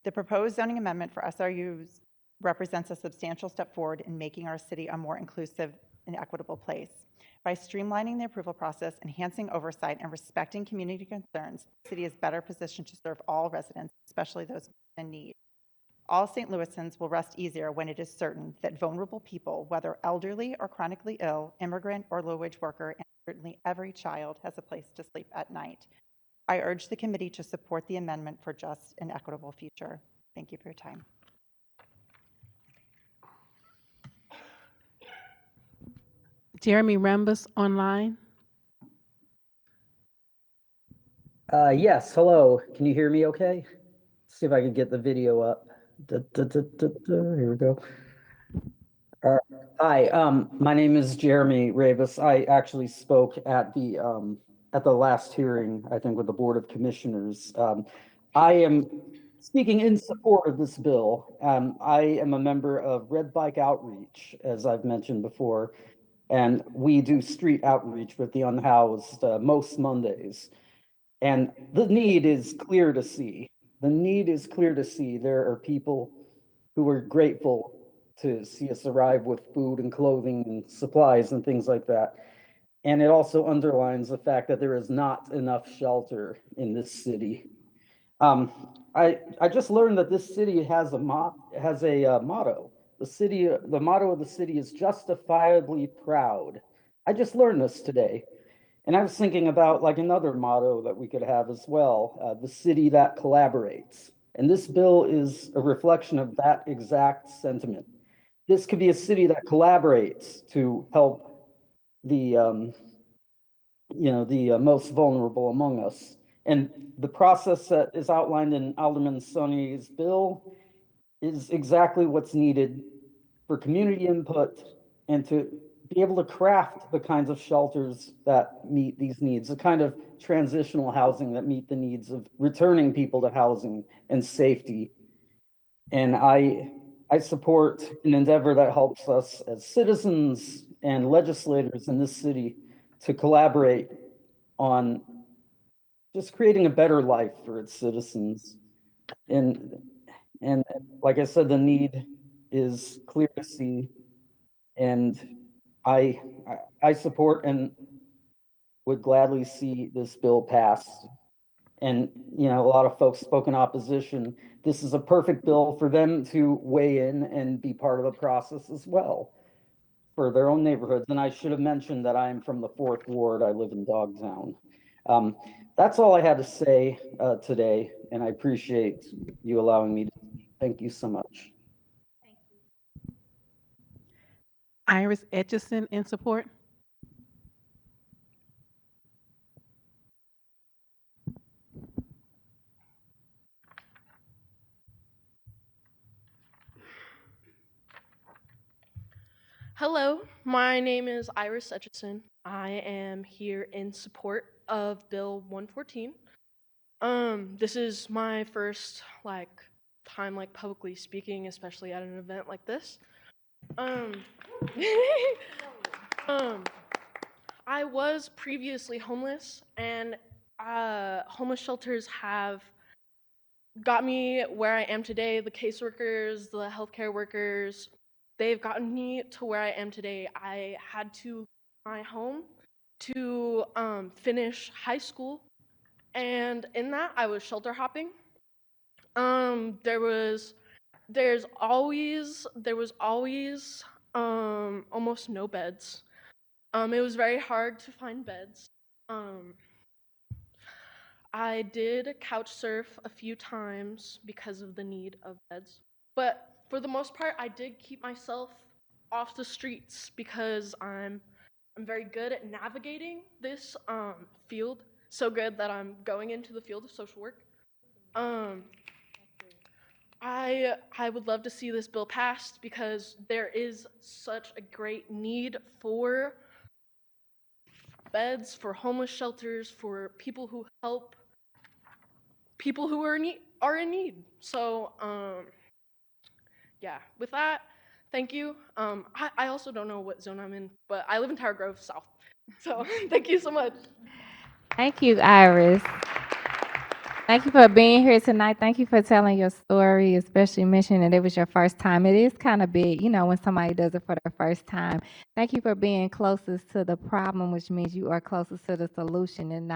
The proposed zoning amendment for SRUs represents a substantial step forward in making our city a more inclusive and equitable place. By streamlining the approval process, enhancing oversight, and respecting community concerns, the city is better positioned to serve all residents, especially those in need. All St. Louisans will rest easier when it is certain that vulnerable people, whether elderly or chronically ill, immigrant or low-wage worker, and certainly every child has a place to sleep at night. I urge the committee to support the amendment for just and equitable future. Thank you for your time. Jeremy Rambus online. Yes, hello. Can you hear me okay? See if I can get the video up. Here we go. Uh, Hi, my name is Jeremy Ravis. I actually spoke at the last hearing, I think, with the Board of Commissioners. I am speaking in support of this bill. I am a member of Red Bike Outreach, as I've mentioned before, and we do street outreach with the unhoused most Mondays. And the need is clear to see. The need is clear to see. There are people who are grateful to see us arrive with food and clothing and supplies and things like that. And it also underlines the fact that there is not enough shelter in this city. I just learned that this city has a motto. The motto of the city is justifiably proud. I just learned this today. And I was thinking about like another motto that we could have as well, the city that collaborates. And this bill is a reflection of that exact sentiment. This could be a city that collaborates to help the most vulnerable among us. And the process that is outlined in Alderman Sonny's bill is exactly what's needed for community input and to be able to craft the kinds of shelters that meet these needs, the kind of transitional housing that meet the needs of returning people to housing and safety. And I support an endeavor that helps us as citizens and legislators in this city to collaborate on just creating a better life for its citizens. And like I said, the need is clear to see. And I support and would gladly see this bill pass. And, a lot of folks spoke in opposition. This is a perfect bill for them to weigh in and be part of the process as well for their own neighborhoods. And I should have mentioned that I am from the 4th Ward. I live in Dogtown. That's all I had to say today, and I appreciate you allowing me to speak. Thank you so much. Iris Etchison in support. Hello, my name is Iris Etchison. I am here in support of Bill 114. This is my first time publicly speaking, especially at an event like this. I was previously homeless, and homeless shelters have got me where I am today. The caseworkers, the healthcare workers, they've gotten me to where I am today. I had to leave my home to finish high school, and in that I was shelter hopping. There was always almost no beds. It was very hard to find beds. I did couch surf a few times because of the need of beds. But for the most part, I did keep myself off the streets because I'm very good at navigating this field. So good that I'm going into the field of social work. I would love to see this bill passed because there is such a great need for beds, for homeless shelters, for people who help people who are in need. So, yeah, with that, thank you. I also don't know what zone I'm in, but I live in Tower Grove South. So, thank you so much. Thank you, Iris. Thank you for being here tonight. Thank you for telling your story, especially mentioning that it was your first time. It is kind of big, when somebody does it for the first time. Thank you for being closest to the problem, which means you are closest to the solution and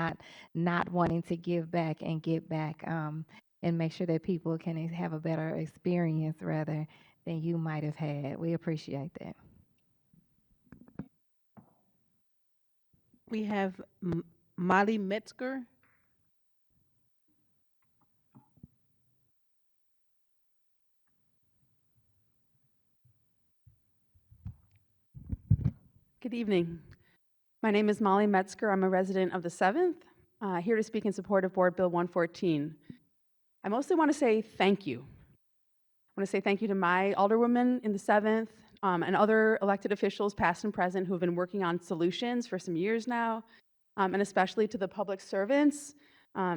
not wanting to give back and get back and make sure that people can have a better experience rather than you might have had. We appreciate that. We have Molly Metzger. Good evening. My name is Molly Metzger. I'm a resident of the 7th, here to speak in support of Board Bill 114. I mostly want to say thank you. I want to say thank you to my alderwoman in the 7th and other elected officials, past and present, who have been working on solutions for some years now, and especially to the public servants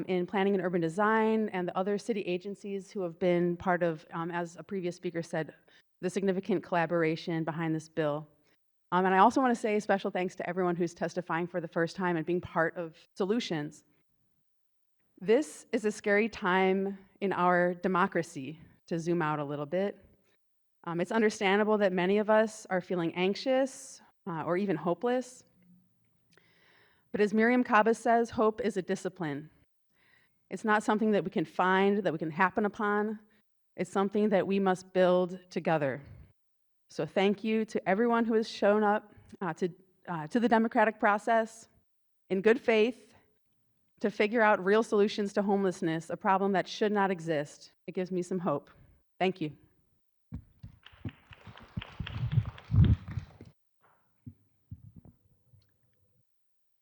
in planning and urban design and the other city agencies who have been part of, as a previous speaker said, the significant collaboration behind this bill. And I also want to say special thanks to everyone who's testifying for the first time and being part of solutions. This is a scary time in our democracy, to zoom out a little bit. It's understandable that many of us are feeling anxious or even hopeless. But as Miriam Kaba says, hope is a discipline. It's not something that we can find, that we can happen upon. It's something that we must build together. So thank you to everyone who has shown up to the democratic process in good faith to figure out real solutions to homelessness, a problem that should not exist. It gives me some hope. Thank you.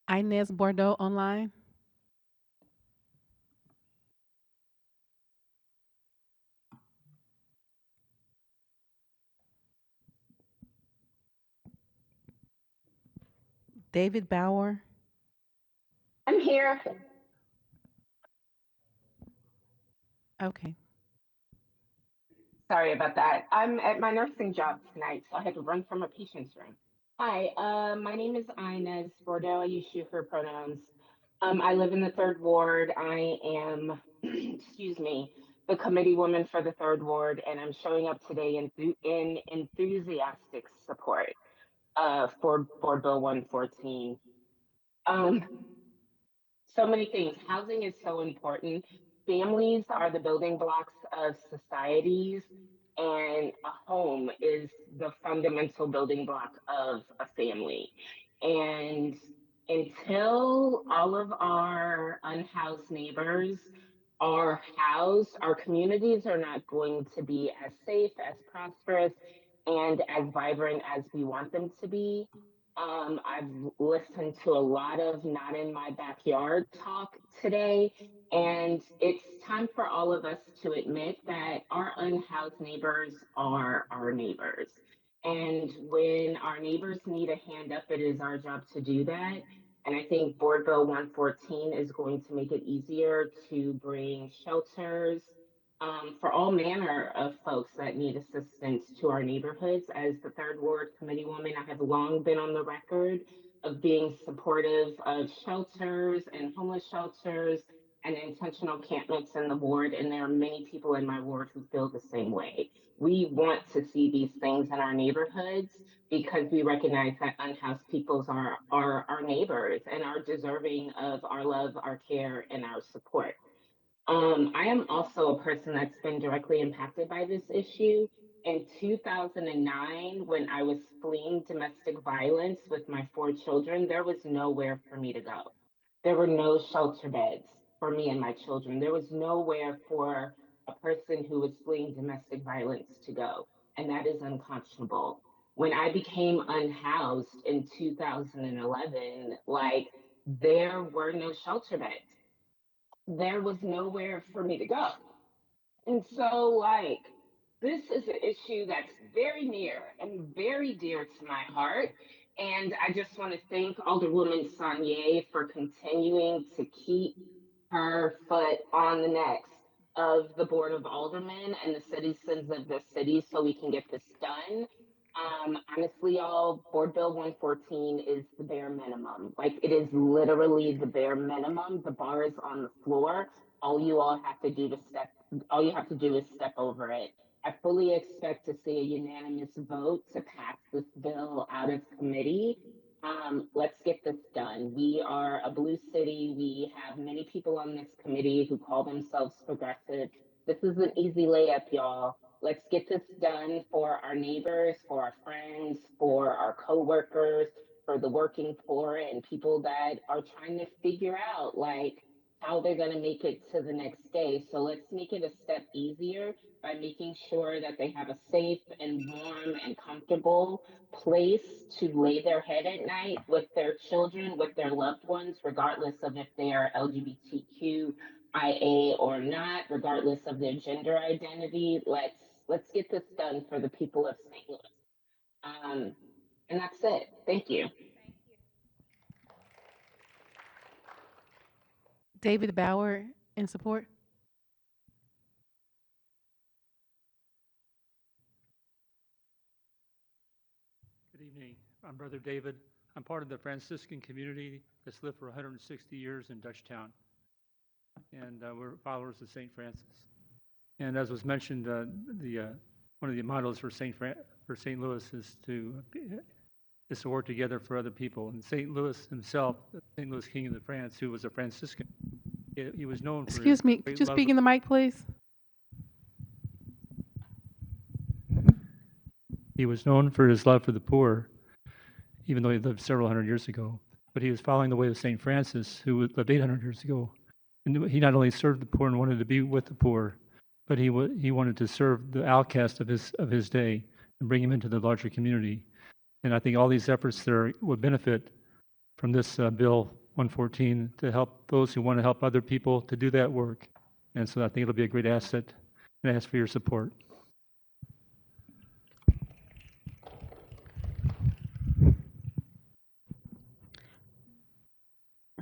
Inez Bordeaux online. David Bauer. I'm here. Okay. Sorry about that. I'm at my nursing job tonight, so I had to run from a patient's room. Hi, my name is Inez Bordeaux. I use she, her pronouns. I live in the 3rd Ward. I am, excuse me, the committee woman for the 3rd Ward, and I'm showing up today in enthusiastic support for Board Bill 114. So many things. Housing is so important. Families are the building blocks of societies, and a home is the fundamental building block of a family. And until all of our unhoused neighbors are housed, our communities are not going to be as safe, as prosperous, and as vibrant as we want them to be. I've listened to a lot of not in my backyard talk today, and it's time for all of us to admit that our unhoused neighbors are our neighbors. And when our neighbors need a hand up, it is our job to do that. And I think Board Bill 114 is going to make it easier to bring shelters, for all manner of folks that need assistance to our neighborhoods. As the 3rd Ward committee woman, I have long been on the record of being supportive of shelters and homeless shelters and intentional encampments in the ward, and there are many people in my ward who feel the same way. We want to see these things in our neighborhoods because we recognize that unhoused peoples are our neighbors and are deserving of our love, our care, and our support. I am also a person that's been directly impacted by this issue. In 2009, when I was fleeing domestic violence with my 4 children, there was nowhere for me to go. There were no shelter beds for me and my children. There was nowhere for a person who was fleeing domestic violence to go. And that is unconscionable. When I became unhoused in 2011, like, there were no shelter beds. There was nowhere for me to go. And so, like, this is an issue that's very near and very dear to my heart. And I just want to thank Alderwoman Saunier for continuing to keep her foot on the necks of the Board of Aldermen and the citizens of the city so we can get this done. Honestly, y'all, Board Bill 114 is the bare minimum. Like, it is literally the bare minimum. The bar is on the floor. All you have to do is step over it. I fully expect to see a unanimous vote to pass this bill out of committee. Let's get this done. We are a blue city. We have many people on this committee who call themselves progressive. This is an easy layup, y'all. Let's get this done for our neighbors, for our friends, for our coworkers, for the working poor and people that are trying to figure out, like, how they're going to make it to the next day. So let's make it a step easier by making sure that they have a safe and warm and comfortable place to lay their head at night with their children, with their loved ones, regardless of if they are LGBTQIA or not, regardless of their gender identity. Let's get this done for the people of St. Louis. And that's it. Thank you. David Bauer in support. Good evening. I'm Brother David. I'm part of the Franciscan community that's lived for 160 years in Dutchtown. And we're followers of St. Francis. And as was mentioned, one of the mottos for St. Louis is to work together for other people. And St. Louis himself, the St. Louis King of France, who was a Franciscan, he was known for Excuse his me, great could you love speak in the mic, please? He was known for his love for the poor, even though he lived several hundred years ago. But he was following the way of St. Francis, who lived 800 years ago. And he not only served the poor and wanted to be with the poor, but he wanted to serve the outcast of his day and bring him into the larger community. And I think all these efforts there would benefit from this Bill 114 to help those who want to help other people to do that work. And so I think it'll be a great asset, and I ask for your support.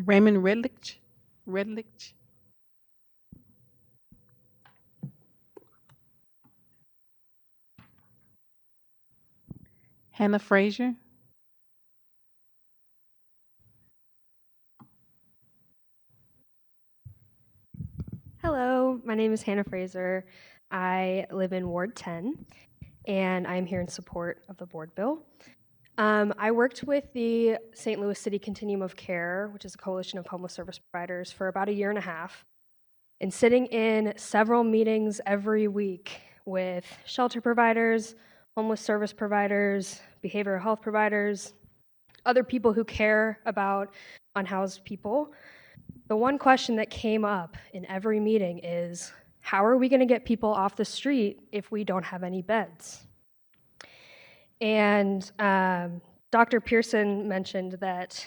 Raymond Redlich. Redlich. Hannah Frazier. Hello, my name is Hannah Fraser. I live in Ward 10, and I'm here in support of the board bill. I worked with the St. Louis City Continuum of Care, which is a coalition of homeless service providers, for about 1.5 years, and sitting in several meetings every week with shelter providers, homeless service providers, behavioral health providers, other people who care about unhoused people. The one question that came up in every meeting is, how are we going to get people off the street if we don't have any beds? And Dr. Pearson mentioned that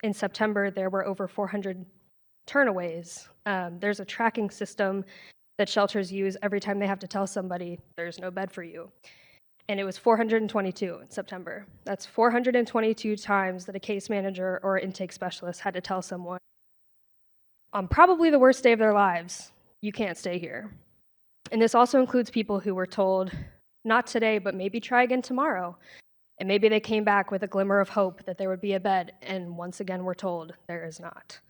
in September there were over 400 turnaways. There's a tracking system that shelters use every time they have to tell somebody there's no bed for you. And it was 422 in September. That's 422 times that a case manager or intake specialist had to tell someone, on probably the worst day of their lives, you can't stay here. And this also includes people who were told, not today, but maybe try again tomorrow. And maybe they came back with a glimmer of hope that there would be a bed, and once again were told there is not.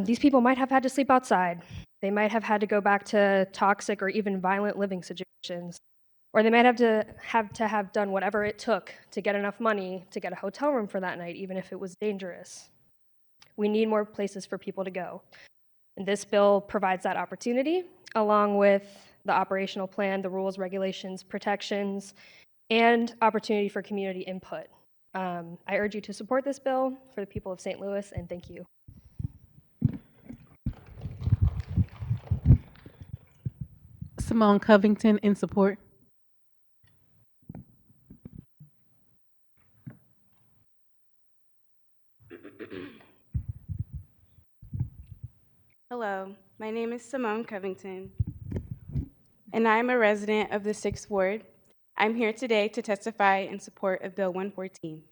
These people might have had to sleep outside. They might have had to go back to toxic or even violent living situations. Or they might have done whatever it took to get enough money to get a hotel room for that night, even if it was dangerous. We need more places for people to go. And this bill provides that opportunity, along with the operational plan, the rules, regulations, protections, and opportunity for community input. I urge you to support this bill for the people of St. Louis, and thank you. Simone Covington in support. Hello, my name is Simone Covington, and I am a resident of the 6th Ward. I'm here today to testify in support of Bill 114.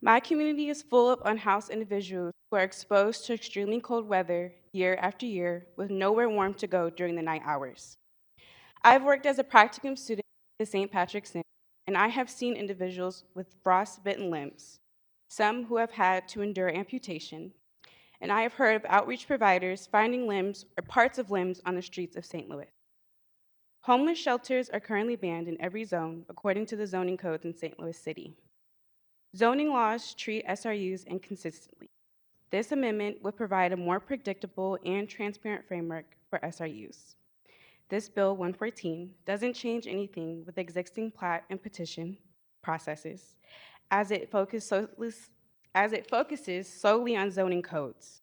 My community is full of unhoused individuals who are exposed to extremely cold weather year after year with nowhere warm to go during the night hours. I've worked as a practicum student at the St. Patrick's Inn, and I have seen individuals with frostbitten limbs, some who have had to endure amputation, and I have heard of outreach providers finding limbs or parts of limbs on the streets of St. Louis. Homeless shelters are currently banned in every zone according to the zoning codes in St. Louis City. Zoning laws treat SRUs inconsistently. This amendment would provide a more predictable and transparent framework for SRUs. This Bill 114 doesn't change anything with existing plat and petition processes, as it focuses as it focuses solely on zoning codes.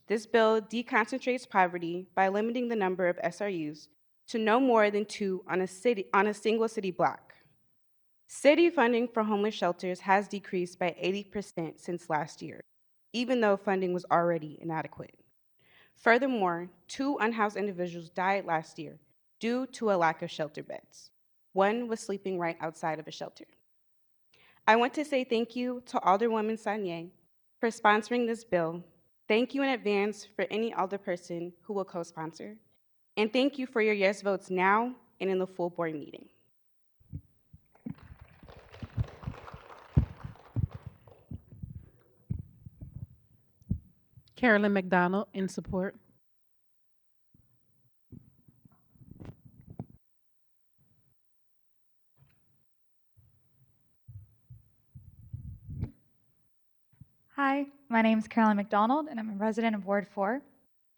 This bill deconcentrates poverty by limiting the number of SRUs to no more than 2 on a single city block. City funding for homeless shelters has decreased by 80% since last year, even though funding was already inadequate. Furthermore, 2 unhoused individuals died last year due to a lack of shelter beds. One was sleeping right outside of a shelter. I want to say thank you to Alderwoman Sanier for sponsoring this bill. Thank you in advance for any alderperson who will co-sponsor. And thank you for your yes votes now and in the full board meeting. Carolyn McDonald in support. Hi, my name is Carolyn McDonald, and I'm a resident of Ward 4,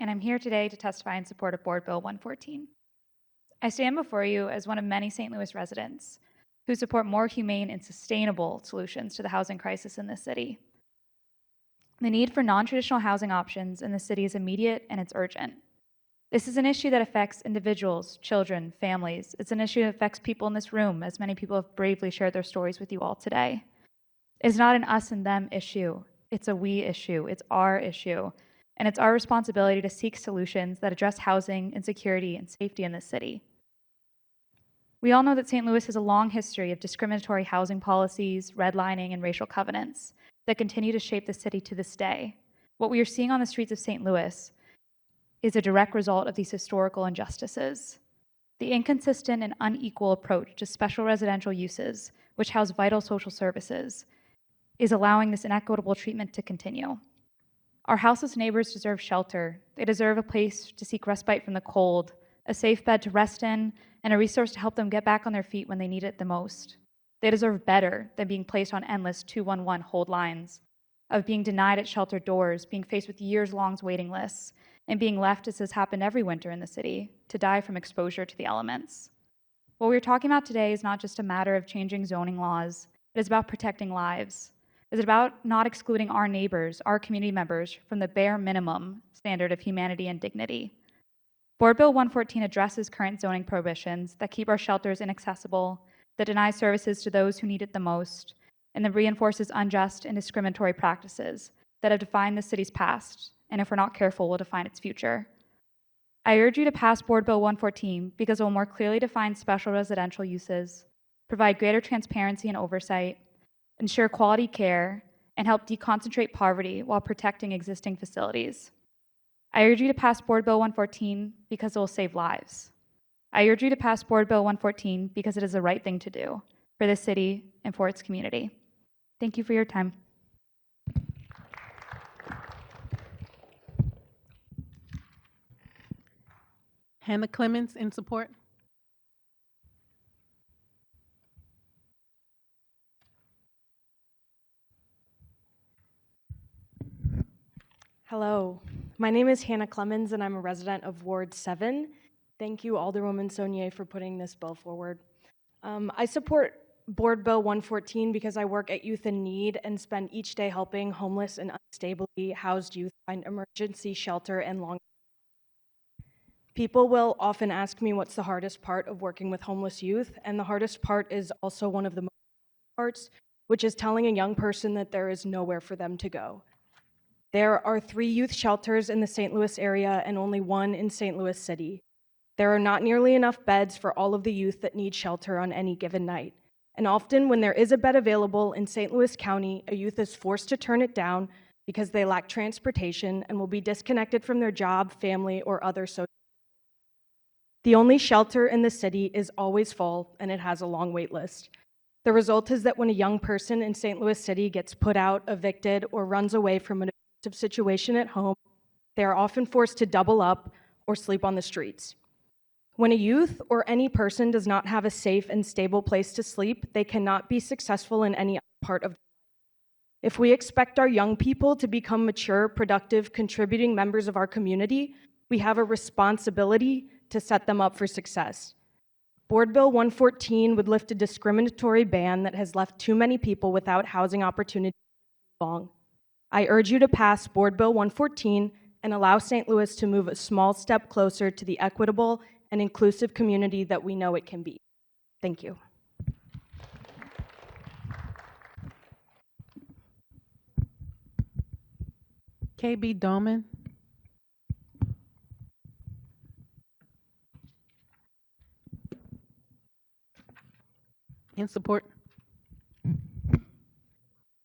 and I'm here today to testify in support of Board Bill 114. I stand before you as one of many St. Louis residents who support more humane and sustainable solutions to the housing crisis in this city. The need for non-traditional housing options in the city is immediate and it's urgent. This is an issue that affects individuals, children, families. It's an issue that affects people in this room, as many people have bravely shared their stories with you all today. It's not an us and them issue. It's a we issue. It's our issue. And it's our responsibility to seek solutions that address housing, insecurity, and safety in this city. We all know that St. Louis has a long history of discriminatory housing policies, redlining, and racial covenants that continue to shape the city to this day. What we are seeing on the streets of St. Louis is a direct result of these historical injustices. The inconsistent and unequal approach to special residential uses, which house vital social services, is allowing this inequitable treatment to continue. Our houseless neighbors deserve shelter. They deserve a place to seek respite from the cold, a safe bed to rest in, and a resource to help them get back on their feet when they need it the most. They deserve better than being placed on endless 211 hold lines, of being denied at shelter doors, being faced with years-long waiting lists, and being left, as has happened every winter in the city, to die from exposure to the elements. What we're talking about today is not just a matter of changing zoning laws. It is about protecting lives. It is about not excluding our neighbors, our community members, from the bare minimum standard of humanity and dignity. Board Bill 114 addresses current zoning prohibitions that keep our shelters inaccessible, that deny services to those who need it the most, and that reinforces unjust and discriminatory practices that have defined the city's past, and if we're not careful, will define its future. I urge you to pass Board Bill 114 because it will more clearly define special residential uses, provide greater transparency and oversight, ensure quality care, and help deconcentrate poverty while protecting existing facilities. I urge you to pass Board Bill 114 because it will save lives. I urge you to pass Board Bill 114 because it is the right thing to do for this city and for its community. Thank you for your time. Hannah Clemens in support. Hello, my name is Hannah Clemens and I'm a resident of Ward 7. Thank you, Alderwoman Saunier, for putting this bill forward. I support Board Bill 114 because I work at Youth in Need and spend each day helping homeless and unstably housed youth find emergency shelter and long. People will often ask me what's the hardest part of working with homeless youth, and the hardest part is also one of the most parts, which is telling a young person that there is nowhere for them to go. There are 3 youth shelters in the St. Louis area and only 1 in St. Louis City. There are not nearly enough beds for all of the youth that need shelter on any given night. And often when there is a bed available in St. Louis County, a youth is forced to turn it down because they lack transportation and will be disconnected from their job, family, or other social. The only shelter in the city is always full and it has a long wait list. The result is that when a young person in St. Louis City gets put out, evicted, or runs away from an abusive situation at home, they are often forced to double up or sleep on the streets. When a youth or any person does not have a safe and stable place to sleep, they cannot be successful in any other part of their life. If we expect our young people to become mature, productive, contributing members of our community, we have a responsibility to set them up for success. Board Bill 114 would lift a discriminatory ban that has left too many people without housing opportunities for too long. I urge you to pass Board Bill 114 and allow St. Louis to move a small step closer to the equitable and inclusive community that we know it can be. Thank you. KB Doman. In support.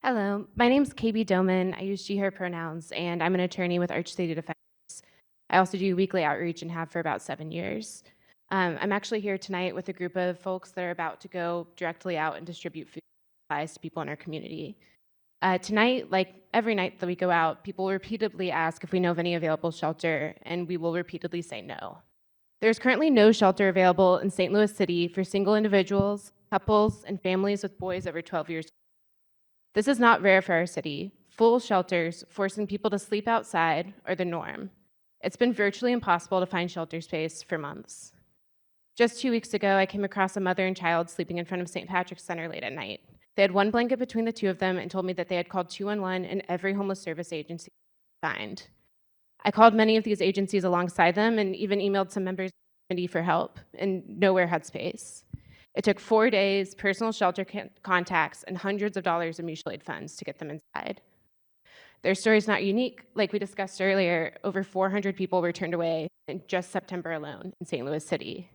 Hello, my name's KB Doman. I use she, her pronouns, and I'm an attorney with Arch City Defenders. I also do weekly outreach and have for about 7 years. I'm actually here tonight with a group of folks that are about to go directly out and distribute food supplies to people in our community. Tonight, like every night that we go out, people repeatedly ask if we know of any available shelter, and we will repeatedly say no. There's currently no shelter available in St. Louis City for single individuals, couples, and families with boys over 12 years old. This is not rare for our city. Full shelters forcing people to sleep outside are the norm. It's been virtually impossible to find shelter space for months. Just 2 weeks ago, I came across a mother and child sleeping in front of St. Patrick's Center late at night. They had one blanket between the two of them and told me that they had called 211 and every homeless service agency they could find. I called many of these agencies alongside them and even emailed some members of the committee for help, and nowhere had space. It took 4 days, personal shelter contacts, and hundreds of dollars of mutual aid funds to get them inside. Their story is not unique. Like we discussed earlier, over 400 people were turned away in just September alone in St. Louis City.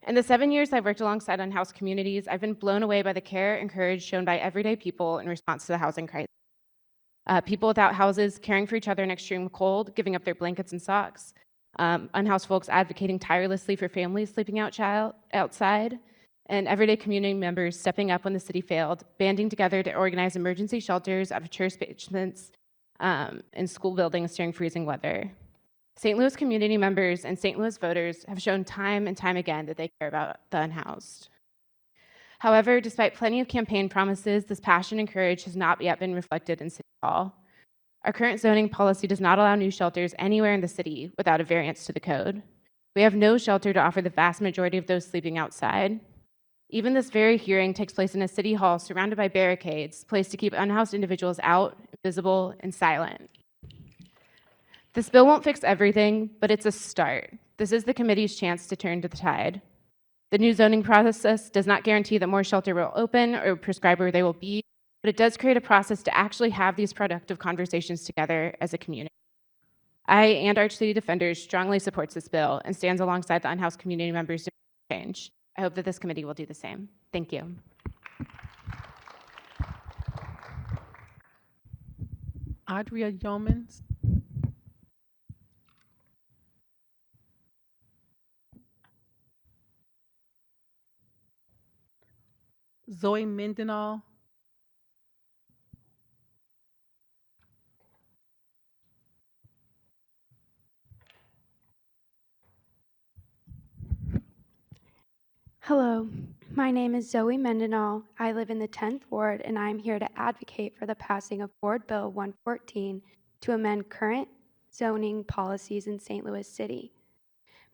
In the 7 years I've worked alongside unhoused communities, I've been blown away by the care and courage shown by everyday people in response to the housing crisis. People without houses caring for each other in extreme cold, giving up their blankets and socks. Unhoused folks advocating tirelessly for families sleeping outside. And everyday community members stepping up when the city failed, banding together to organize emergency shelters out of church basements and school buildings during freezing weather. St. Louis community members and St. Louis voters have shown time and time again that they care about the unhoused. However, despite plenty of campaign promises, this passion and courage has not yet been reflected in City Hall. Our current zoning policy does not allow new shelters anywhere in the city without a variance to the code. We have no shelter to offer the vast majority of those sleeping outside. Even this very hearing takes place in a city hall surrounded by barricades, placed to keep unhoused individuals out, invisible, and silent. This bill won't fix everything, but it's a start. This is the committee's chance to turn to the tide. The new zoning process does not guarantee that more shelter will open or prescribe where they will be, but it does create a process to actually have these productive conversations together as a community. I and Arch City Defenders strongly supports this bill and stands alongside the unhoused community members to change. I hope that this committee will do the same. Thank you. Adria Yeomans. Zoe Mendenhall. Hello, my name is Zoe Mendenhall. I live in the 10th Ward, and I'm here to advocate for the passing of Board Bill 114 to amend current zoning policies in St. Louis City.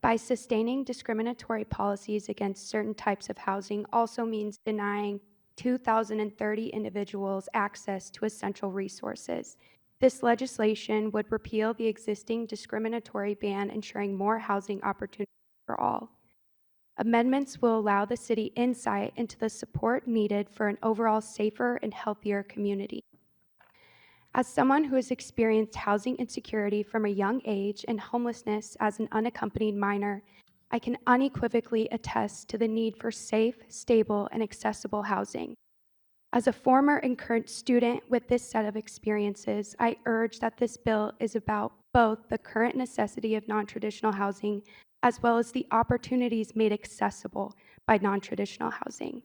By sustaining discriminatory policies against certain types of housing also means denying 2,030 individuals access to essential resources. This legislation would repeal the existing discriminatory ban, ensuring more housing opportunities for all. Amendments will allow the city insight into the support needed for an overall safer and healthier community. As someone who has experienced housing insecurity from a young age and homelessness as an unaccompanied minor, I can unequivocally attest to the need for safe, stable, and accessible housing. As a former and current student with this set of experiences, I urge that this bill is about both the current necessity of non-traditional housing as well as the opportunities made accessible by non-traditional housing.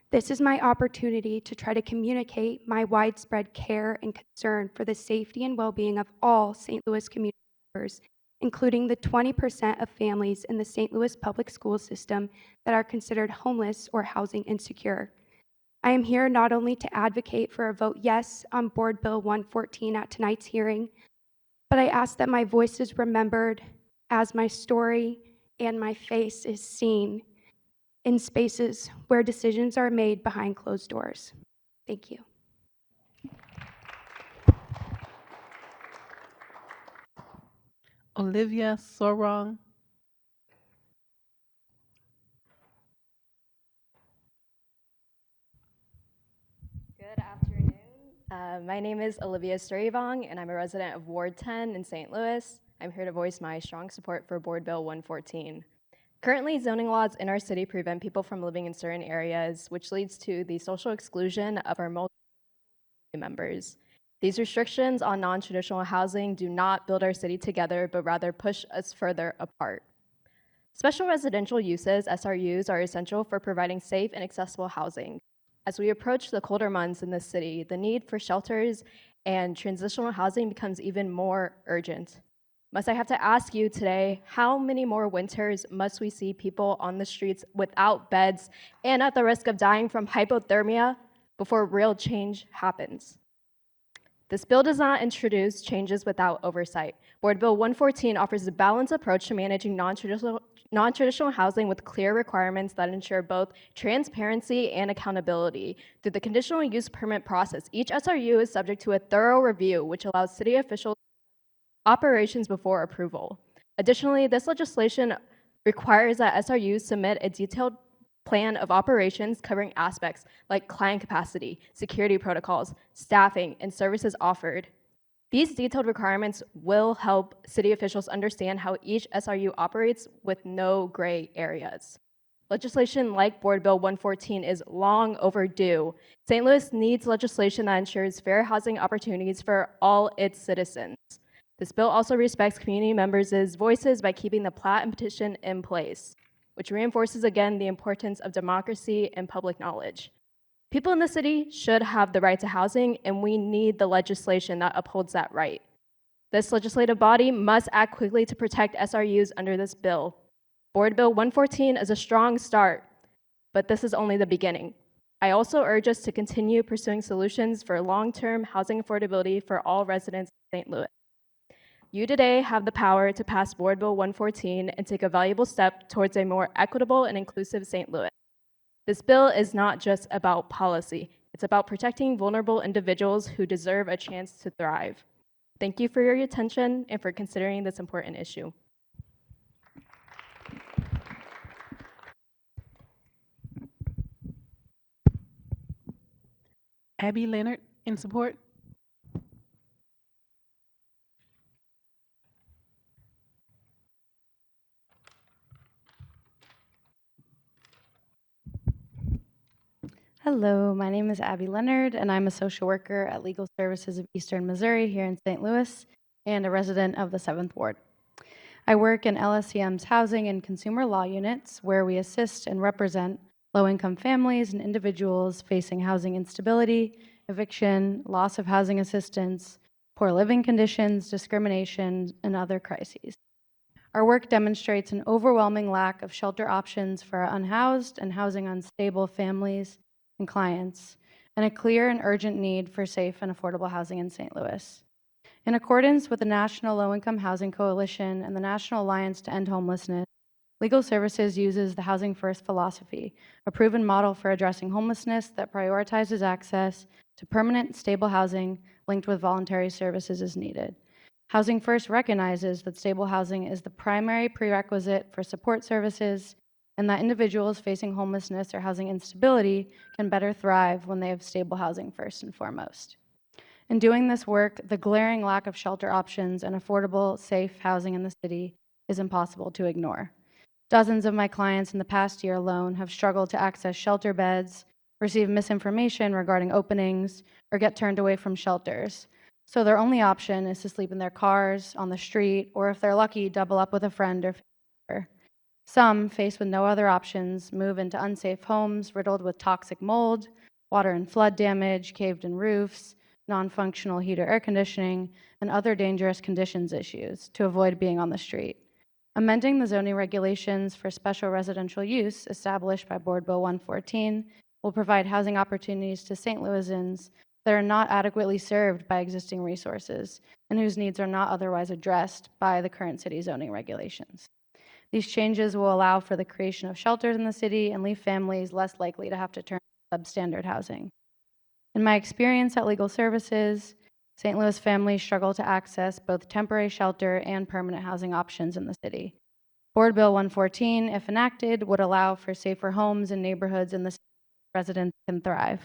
This is my opportunity to try to communicate my widespread care and concern for the safety and well-being of all St. Louis community members, including the 20% of families in the St. Louis public school system that are considered homeless or housing insecure. I am here not only to advocate for a vote yes on Board Bill 114 at tonight's hearing, but I ask that my voice is remembered as my story and my face is seen in spaces where decisions are made behind closed doors. Thank you. Olivia Sorong. Good afternoon. My name is Olivia Strayvong, and I'm a resident of Ward 10 in St. Louis. I'm here to voice my strong support for Board Bill 114. Currently, zoning laws in our city prevent people from living in certain areas, which leads to the social exclusion of our multiple members. These restrictions on non-traditional housing do not build our city together, but rather push us further apart. Special residential uses, SRUs, are essential for providing safe and accessible housing. As we approach the colder months in the city, the need for shelters and transitional housing becomes even more urgent. Must I have to ask you today, how many more winters must we see people on the streets without beds and at the risk of dying from hypothermia before real change happens? This bill does not introduce changes without oversight. Board Bill 114 offers a balanced approach to managing non-traditional housing with clear requirements that ensure both transparency and accountability. Through the conditional use permit process, each SRU is subject to a thorough review, which allows city officials operations before approval. Additionally, this legislation requires that SRUs submit a detailed plan of operations covering aspects like client capacity, security protocols, staffing, and services offered. These detailed requirements will help city officials understand how each SRU operates with no gray areas. Legislation like Board Bill 114 is long overdue. St. Louis needs legislation that ensures fair housing opportunities for all its citizens. This bill also respects community members' voices by keeping the plat and petition in place, which reinforces again the importance of democracy and public knowledge. People in the city should have the right to housing, and we need the legislation that upholds that right. This legislative body must act quickly to protect SRUs under this bill. Board Bill 114 is a strong start, but this is only the beginning. I also urge us to continue pursuing solutions for long-term housing affordability for all residents of St. Louis. You today have the power to pass Board Bill 114 and take a valuable step towards a more equitable and inclusive St. Louis. This bill is not just about policy. It's about protecting vulnerable individuals who deserve a chance to thrive. Thank you for your attention and for considering this important issue. Abby Leonard in support. Hello, my name is Abby Leonard, and I'm a social worker at Legal Services of Eastern Missouri here in St. Louis and a resident of the 7th Ward. I work in LSCM's housing and consumer law units, where we assist and represent low-income families and individuals facing housing instability, eviction, loss of housing assistance, poor living conditions, discrimination, and other crises. Our work demonstrates an overwhelming lack of shelter options for our unhoused and housing unstable families and clients, and a clear and urgent need for safe and affordable housing in St. Louis. In accordance with the National Low-Income Housing Coalition and the National Alliance to End Homelessness, Legal Services uses the Housing First philosophy, a proven model for addressing homelessness that prioritizes access to permanent, stable housing linked with voluntary services as needed. Housing First recognizes that stable housing is the primary prerequisite for support services, and that individuals facing homelessness or housing instability can better thrive when they have stable housing first and foremost. In doing this work, the glaring lack of shelter options and affordable, safe housing in the city is impossible to ignore. Dozens of my clients in the past year alone have struggled to access shelter beds, receive misinformation regarding openings, or get turned away from shelters. So their only option is to sleep in their cars, on the street, or if they're lucky, double up with a friend or family member. Some, faced with no other options, move into unsafe homes riddled with toxic mold, water and flood damage, caved-in roofs, non-functional heat or air conditioning, and other dangerous conditions issues to avoid being on the street. Amending the zoning regulations for special residential use established by Board Bill 114 will provide housing opportunities to St. Louisans that are not adequately served by existing resources and whose needs are not otherwise addressed by the current city zoning regulations. These changes will allow for the creation of shelters in the city and leave families less likely to have to turn to substandard housing. In my experience at Legal Services, St. Louis families struggle to access both temporary shelter and permanent housing options in the city. Board Bill 114, if enacted, would allow for safer homes and neighborhoods in the city where residents can thrive.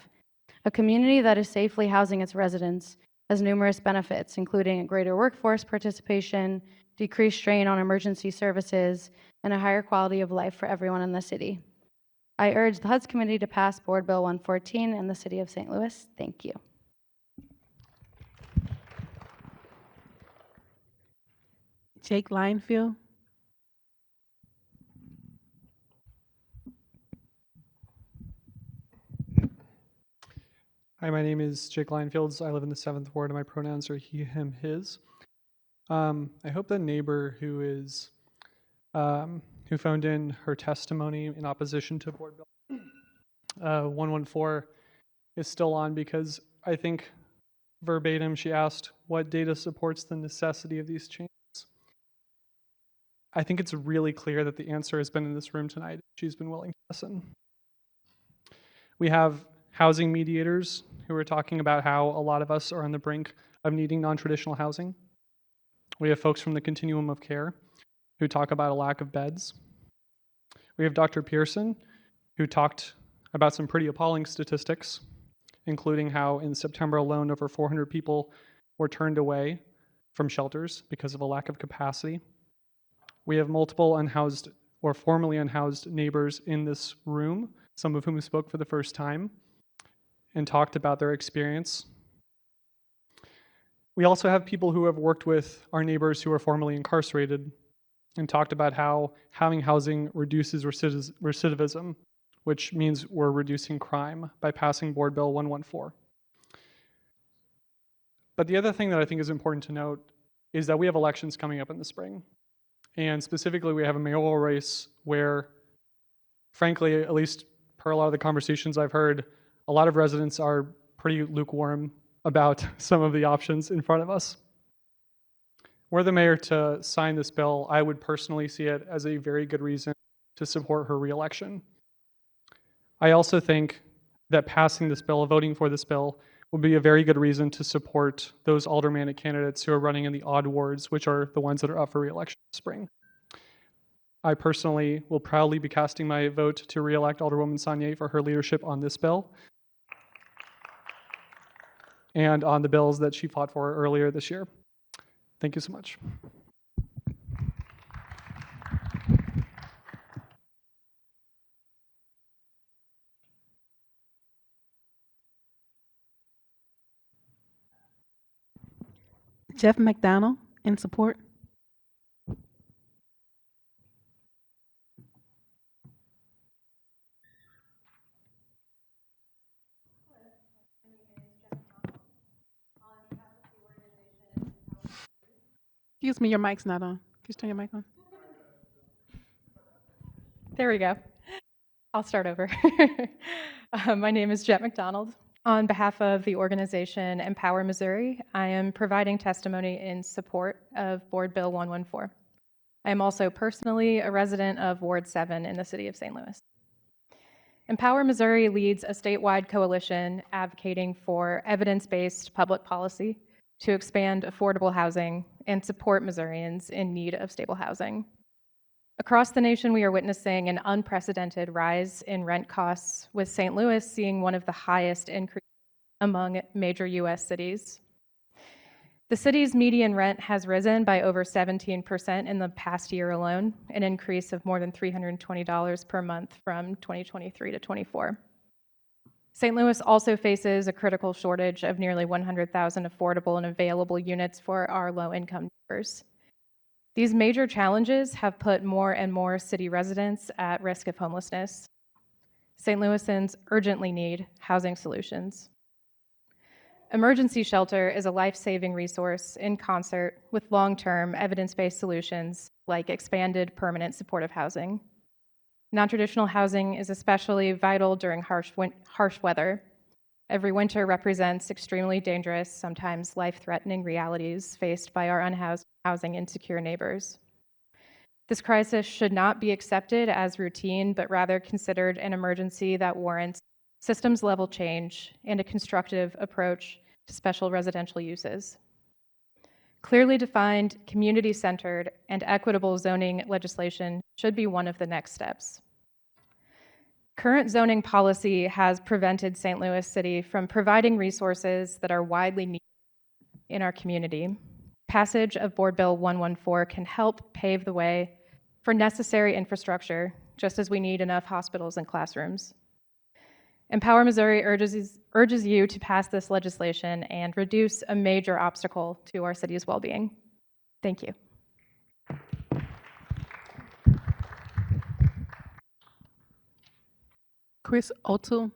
A community that is safely housing its residents has numerous benefits, including a greater workforce participation, decreased strain on emergency services, and a higher quality of life for everyone in the city. I urge the HUD's committee to pass Board Bill 114 in the city of St. Louis. Thank you. Jake Linefield. Hi, my name is Jake Linefields. I live in the 7th Ward, and my pronouns are he, him, his. I hope the neighbor who phoned in her testimony in opposition to Board Bill 114 is still on, because I think verbatim she asked what data supports the necessity of these changes. I think it's really clear that the answer has been in this room tonight. She's been willing to listen. We have housing mediators who are talking about how a lot of us are on the brink of needing non-traditional housing. We have folks from the continuum of care who talk about a lack of beds. We have Dr. Pearson, who talked about some pretty appalling statistics, including how in September alone, over 400 people were turned away from shelters because of a lack of capacity. We have multiple unhoused or formerly unhoused neighbors in this room, some of whom spoke for the first time and talked about their experience. We also have people who have worked with our neighbors who are formerly incarcerated and talked about how having housing reduces recidivism, which means we're reducing crime by passing Board Bill 114. But the other thing that I think is important to note is that we have elections coming up in the spring. And specifically, we have a mayoral race where, frankly, at least per a lot of the conversations I've heard, a lot of residents are pretty lukewarm about some of the options in front of us. Were the mayor to sign this bill, I would personally see it as a very good reason to support her reelection. I also think that passing this bill, voting for this bill, would be a very good reason to support those aldermanic candidates who are running in the odd wards, which are the ones that are up for reelection this spring. I personally will proudly be casting my vote to reelect Alderwoman Saunier for her leadership on this bill and on the bills that she fought for earlier this year. Thank you so much. Jeff McDonald in support. Excuse me, your mic's not on. Could you turn your mic on? There we go. I'll start over. My name is Jet McDonald. On behalf of the organization Empower Missouri, I am providing testimony in support of Board Bill 114. I am also personally a resident of Ward 7 in the city of St. Louis. Empower Missouri leads a statewide coalition advocating for evidence-based public policy to expand affordable housing and support Missourians in need of stable housing. Across the nation, we are witnessing an unprecedented rise in rent costs, with St. Louis seeing one of the highest increases among major U.S. cities. The city's median rent has risen by over 17% in the past year alone, an increase of more than $320 per month from 2023 to 24. St. Louis also faces a critical shortage of nearly 100,000 affordable and available units for our low-income neighbors. These major challenges have put more and more city residents at risk of homelessness. St. Louisans urgently need housing solutions. Emergency shelter is a life-saving resource in concert with long-term evidence-based solutions like expanded permanent supportive housing. Non-traditional housing is especially vital during harsh weather. Every winter represents extremely dangerous, sometimes life-threatening realities faced by our unhoused, housing insecure neighbors. This crisis should not be accepted as routine, but rather considered an emergency that warrants systems-level change and a constructive approach to special residential uses. Clearly defined, community-centered, and equitable zoning legislation should be one of the next steps. Current zoning policy has prevented St. Louis City from providing resources that are widely needed in our community. Passage of Board Bill 114 can help pave the way for necessary infrastructure, just as we need enough hospitals and classrooms. Empower Missouri urges you to pass this legislation and reduce a major obstacle to our city's well-being. Thank you. Chris Otolong.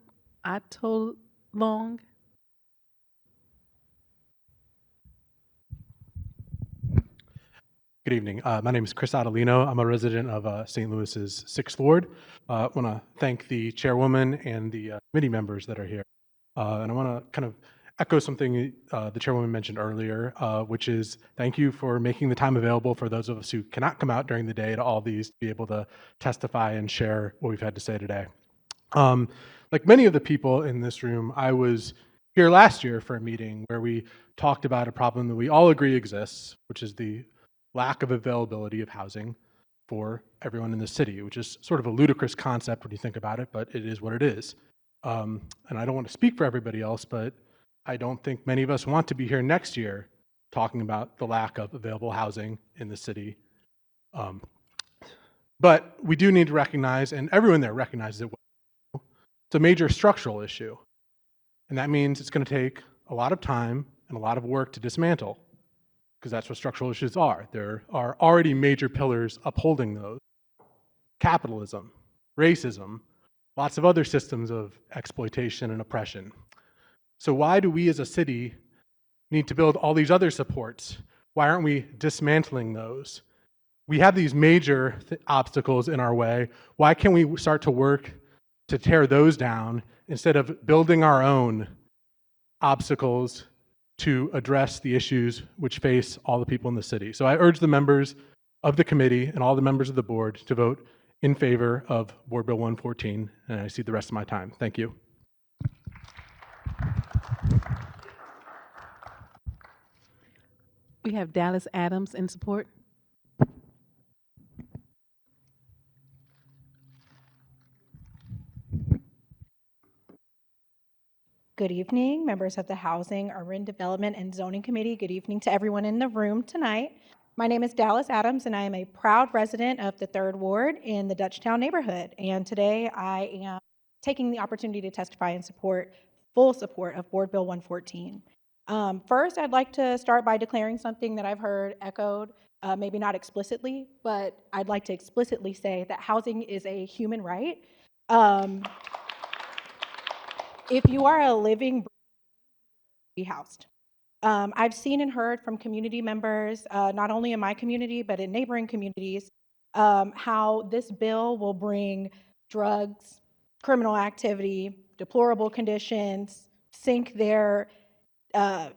Good evening. My name is Chris Adelino. I'm a resident of St. Louis's 6th Ward. I want to thank the chairwoman and the committee members that are here. And I want to kind of echo something the chairwoman mentioned earlier, which is thank you for making the time available for those of us who cannot come out during the day to all these to be able to testify and share what we've had to say today. Like many of the people in this room, I was here last year for a meeting where we talked about a problem that we all agree exists, which is the lack of availability of housing for everyone in the city, which is sort of a ludicrous concept when you think about it, but it is what it is. And I don't want to speak for everybody else, but I don't think many of us want to be here next year talking about the lack of available housing in the city. But we do need to recognize, and everyone there recognizes it, it's a major structural issue. And that means it's going to take a lot of time and a lot of work to dismantle, because that's what structural issues are. There are already major pillars upholding those. Capitalism, racism, lots of other systems of exploitation and oppression. So why do we as a city need to build all these other supports? Why aren't we dismantling those? We have these major obstacles in our way. Why can't we start to work to tear those down instead of building our own obstacles to address the issues which face all the people in the city? So I urge the members of the committee and all the members of the board to vote in favor of Board Bill 114, and I see the rest of my time. Thank you. We have Dallas Adams in support. Good evening, members of the Housing, Urban Development, and Zoning Committee. Good evening to everyone in the room tonight. My name is Dallas Adams, and I am a proud resident of the 3rd Ward in the Dutchtown neighborhood. And today I am taking the opportunity to testify in full support of Board Bill 114. First, I'd like to start by declaring something that I've heard echoed, maybe not explicitly, but I'd like to explicitly say that housing is a human right. If you are a living, be housed. I've seen and heard from community members, not only in my community, but in neighboring communities, how this bill will bring drugs, criminal activity, deplorable conditions, sink their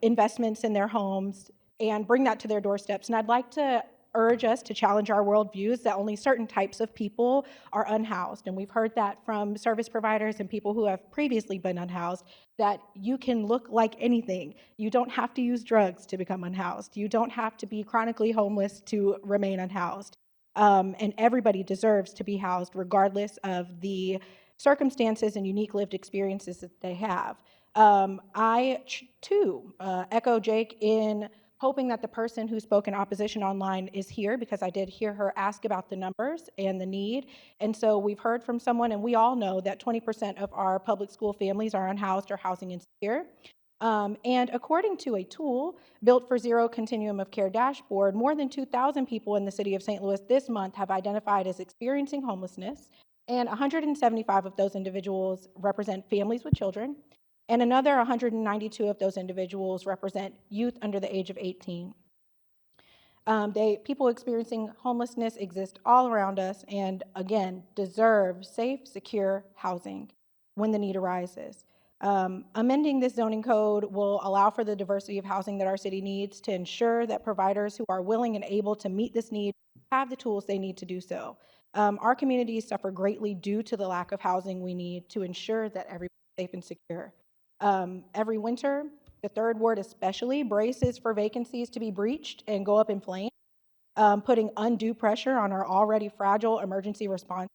investments in their homes, and bring that to their doorsteps. And I'd like to urge us to challenge our worldviews that only certain types of people are unhoused. And we've heard that from service providers and people who have previously been unhoused, that you can look like anything. You don't have to use drugs to become unhoused. You don't have to be chronically homeless to remain unhoused. And everybody deserves to be housed regardless of the circumstances and unique lived experiences that they have. I too echo Jake in hoping that the person who spoke in opposition online is here, because I did hear her ask about the numbers and the need. And so we've heard from someone, and we all know that 20% of our public school families are unhoused or housing insecure. And according to a tool built for Zero Continuum of Care dashboard, more than 2,000 people in the city of St. Louis this month have identified as experiencing homelessness, and 175 of those individuals represent families with children, and another 192 of those individuals represent youth under the age of 18. People experiencing homelessness exist all around us and, again, deserve safe, secure housing when the need arises. Amending this zoning code will allow for the diversity of housing that our city needs to ensure that providers who are willing and able to meet this need have the tools they need to do so. Our communities suffer greatly due to the lack of housing we need to ensure that everyone is safe and secure. Every winter, The third ward especially braces for vacancies to be breached and go up in flames, putting undue pressure on our already fragile emergency response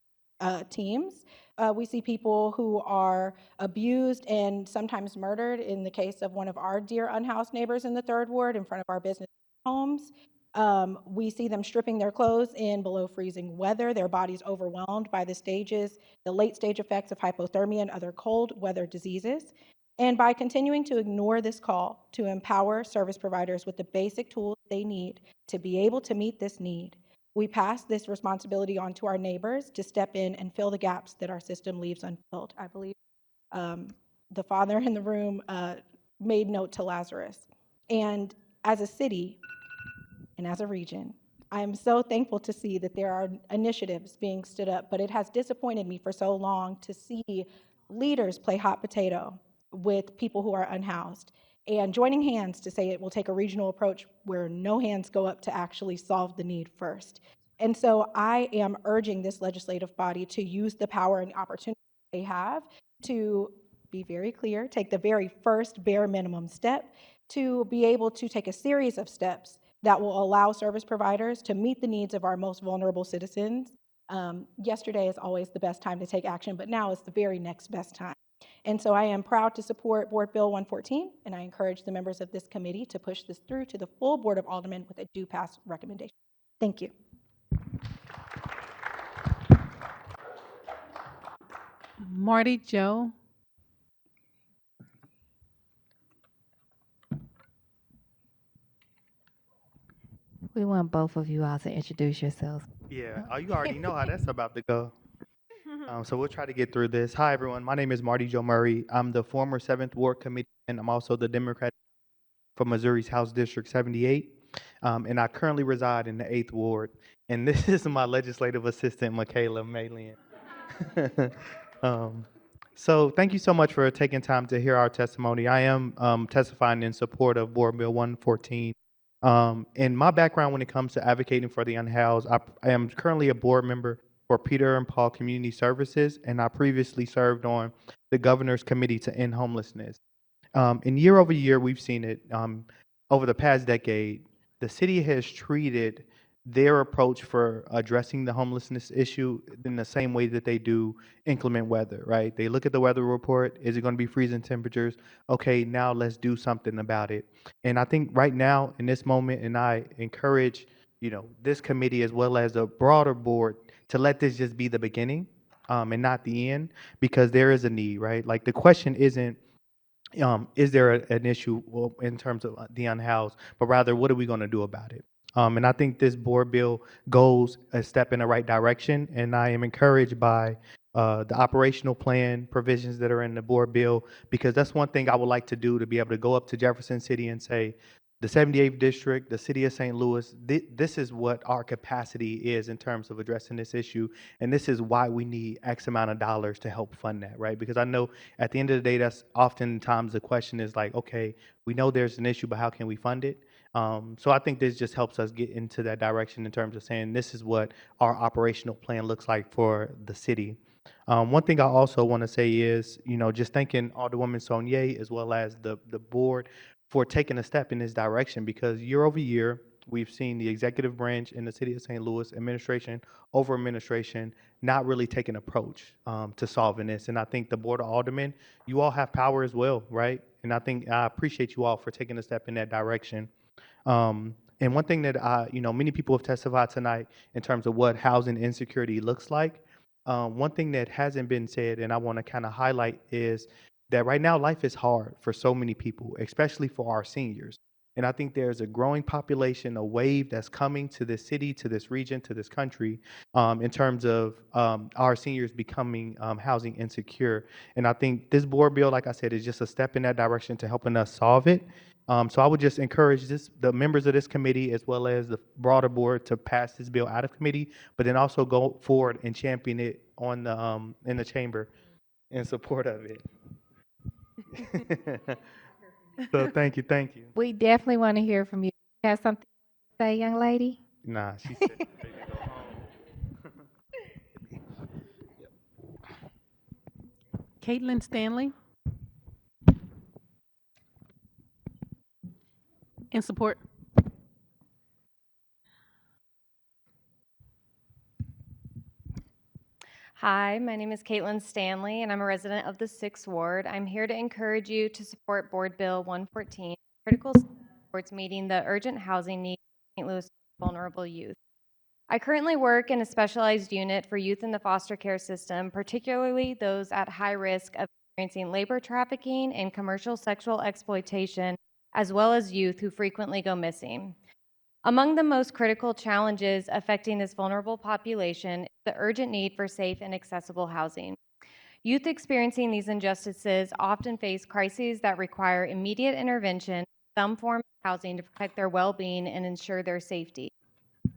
teams. We see people who are abused and sometimes murdered in the case of one of our dear unhoused neighbors in the third ward in front of our business homes. We see them stripping their clothes in below freezing weather, their bodies overwhelmed by the late stage effects of hypothermia and other cold weather diseases. And by continuing to ignore this call to empower service providers with the basic tools they need to be able to meet this need, we pass this responsibility on to our neighbors to step in and fill the gaps that our system leaves unfilled. I believe the father in the room made note to Lazarus. And as a city and as a region, I am so thankful to see that there are initiatives being stood up, but it has disappointed me for so long to see leaders play hot potato with people who are unhoused and joining hands to say it will take a regional approach where no hands go up to actually solve the need first. And so I am urging this legislative body to use the power and opportunity they have to be very clear, take the very first bare minimum step to be able to take a series of steps that will allow service providers to meet the needs of our most vulnerable citizens. Yesterday is always the best time to take action, but now is the very next best time. And so I am proud to support Board Bill 114, and I encourage the members of this committee to push this through to the full Board of Aldermen with a due pass recommendation. Thank you. Marty Joe. We want both of you all to introduce yourselves. Yeah, you already know how that's about to go. So we'll try to get through this. Hi, everyone. My name is Marty Joe Murray. I'm the former 7th Ward Committee, and I'm also the Democrat from Missouri's House District 78. And I currently reside in the 8th Ward. And this is my legislative assistant, Michaela Malian. So thank you so much for taking time to hear our testimony. I am testifying in support of Board Bill 114. And my background when it comes to advocating for the unhoused, I am currently a board member for Peter and Paul Community Services, and I previously served on the Governor's Committee to End Homelessness. And year over year, we've seen it. Over the past decade, the city has treated their approach for addressing the homelessness issue in the same way that they do inclement weather, right? They look at the weather report. Is it going to be freezing temperatures? Okay, now let's do something about it. And I think right now, in this moment, and I encourage, this committee as well as a broader board to let this just be the beginning and not the end, because there is a need, right? Like the question isn't, is there an issue in terms of the unhoused, but rather, what are we going to do about it? And I think this board bill goes a step in the right direction, and I am encouraged by the operational plan provisions that are in the board bill, because that's one thing I would like to do, to be able to go up to Jefferson City and say, the 78th District, the City of St. Louis, this is what our capacity is in terms of addressing this issue, and this is why we need X amount of dollars to help fund that, right? Because I know at the end of the day, that's oftentimes the question is like, okay, we know there's an issue, but how can we fund it? So I think this just helps us get into that direction in terms of saying this is what our operational plan looks like for the city. One thing I also want to say is, just thanking Alderwoman Saulnier as well as the board for taking a step in this direction, because year over year, we've seen the executive branch in the city of St. Louis, administration over administration, not really take an approach to solving this. And I think the Board of Aldermen, you all have power as well, right? And I appreciate you all for taking a step in that direction. And one thing that many people have testified tonight in terms of what housing insecurity looks like. One thing that hasn't been said, and I want to kind of highlight, is that right now life is hard for so many people, especially for our seniors. And I think there's a growing population, a wave that's coming to this city, to this region, to this country, in terms of our seniors becoming housing insecure. And I think this board bill, like I said, is just a step in that direction to helping us solve it. So I would just encourage the members of this committee as well as the broader board to pass this bill out of committee, but then also go forward and champion it on the in the chamber in support of it. So thank you. We definitely want to hear from you. You have something to say, young lady? Nah, she said ready to go home. Caitlin Stanley. In support. Hi, my name is Caitlin Stanley, and I'm a resident of the 6th Ward. I'm here to encourage you to support Board Bill 114, a critical step towards meeting the urgent housing needs of St. Louis vulnerable youth. I currently work in a specialized unit for youth in the foster care system, particularly those at high risk of experiencing labor trafficking and commercial sexual exploitation, as well as youth who frequently go missing. Among the most critical challenges affecting this vulnerable population is the urgent need for safe and accessible housing. Youth experiencing these injustices often face crises that require immediate intervention, some form of housing to protect their well-being and ensure their safety.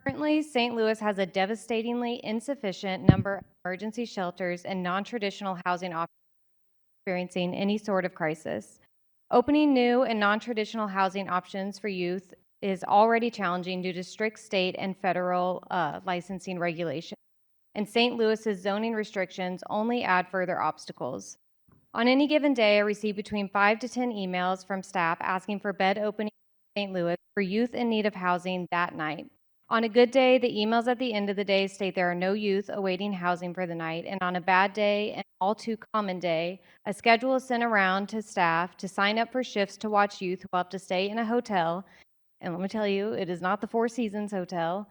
Currently, St. Louis has a devastatingly insufficient number of emergency shelters and non-traditional housing options experiencing any sort of crisis. Opening new and non-traditional housing options for youth is already challenging due to strict state and federal licensing regulations, and St. Louis's zoning restrictions only add further obstacles. On any given day, I receive between 5 to 10 emails from staff asking for bed openings in St. Louis for youth in need of housing that night. On a good day, the emails at the end of the day state there are no youth awaiting housing for the night, and on a bad day, an all too common day, a schedule is sent around to staff to sign up for shifts to watch youth who have to stay in a hotel. And let me tell you, it is not the Four Seasons Hotel,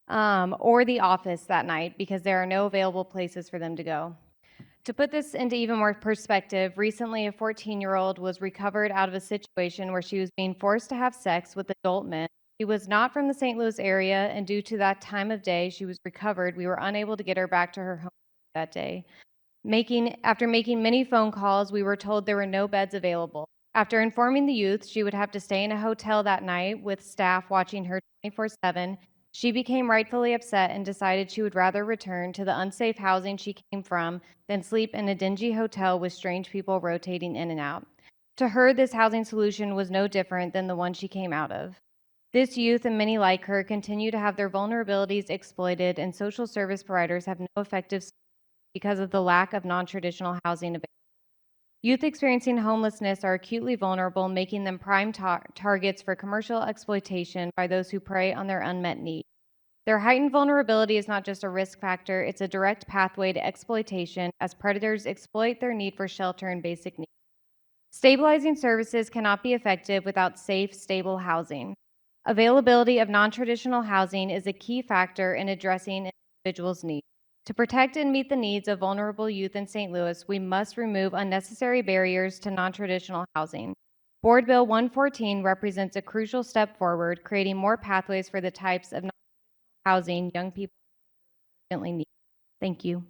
or the office that night because there are no available places for them to go. To put this into even more perspective, recently a 14-year-old was recovered out of a situation where she was being forced to have sex with adult men. She was not from the St. Louis area, and due to that time of day she was recovered, we were unable to get her back to her home that day. After making many phone calls, we were told there were no beds available. After informing the youth she would have to stay in a hotel that night with staff watching her 24/7, she became rightfully upset and decided she would rather return to the unsafe housing she came from than sleep in a dingy hotel with strange people rotating in and out. To her, this housing solution was no different than the one she came out of. This youth and many like her continue to have their vulnerabilities exploited, and social service providers have no effective solutions because of the lack of non-traditional housing available. Youth experiencing homelessness are acutely vulnerable, making them prime targets for commercial exploitation by those who prey on their unmet needs. Their heightened vulnerability is not just a risk factor, it's a direct pathway to exploitation as predators exploit their need for shelter and basic needs. Stabilizing services cannot be effective without safe, stable housing. Availability of non-traditional housing is a key factor in addressing an individual's needs. To protect and meet the needs of vulnerable youth in St. Louis, we must remove unnecessary barriers to non-traditional housing. Board Bill 114 represents a crucial step forward, creating more pathways for the types of non-traditional housing young people urgently need. Thank you.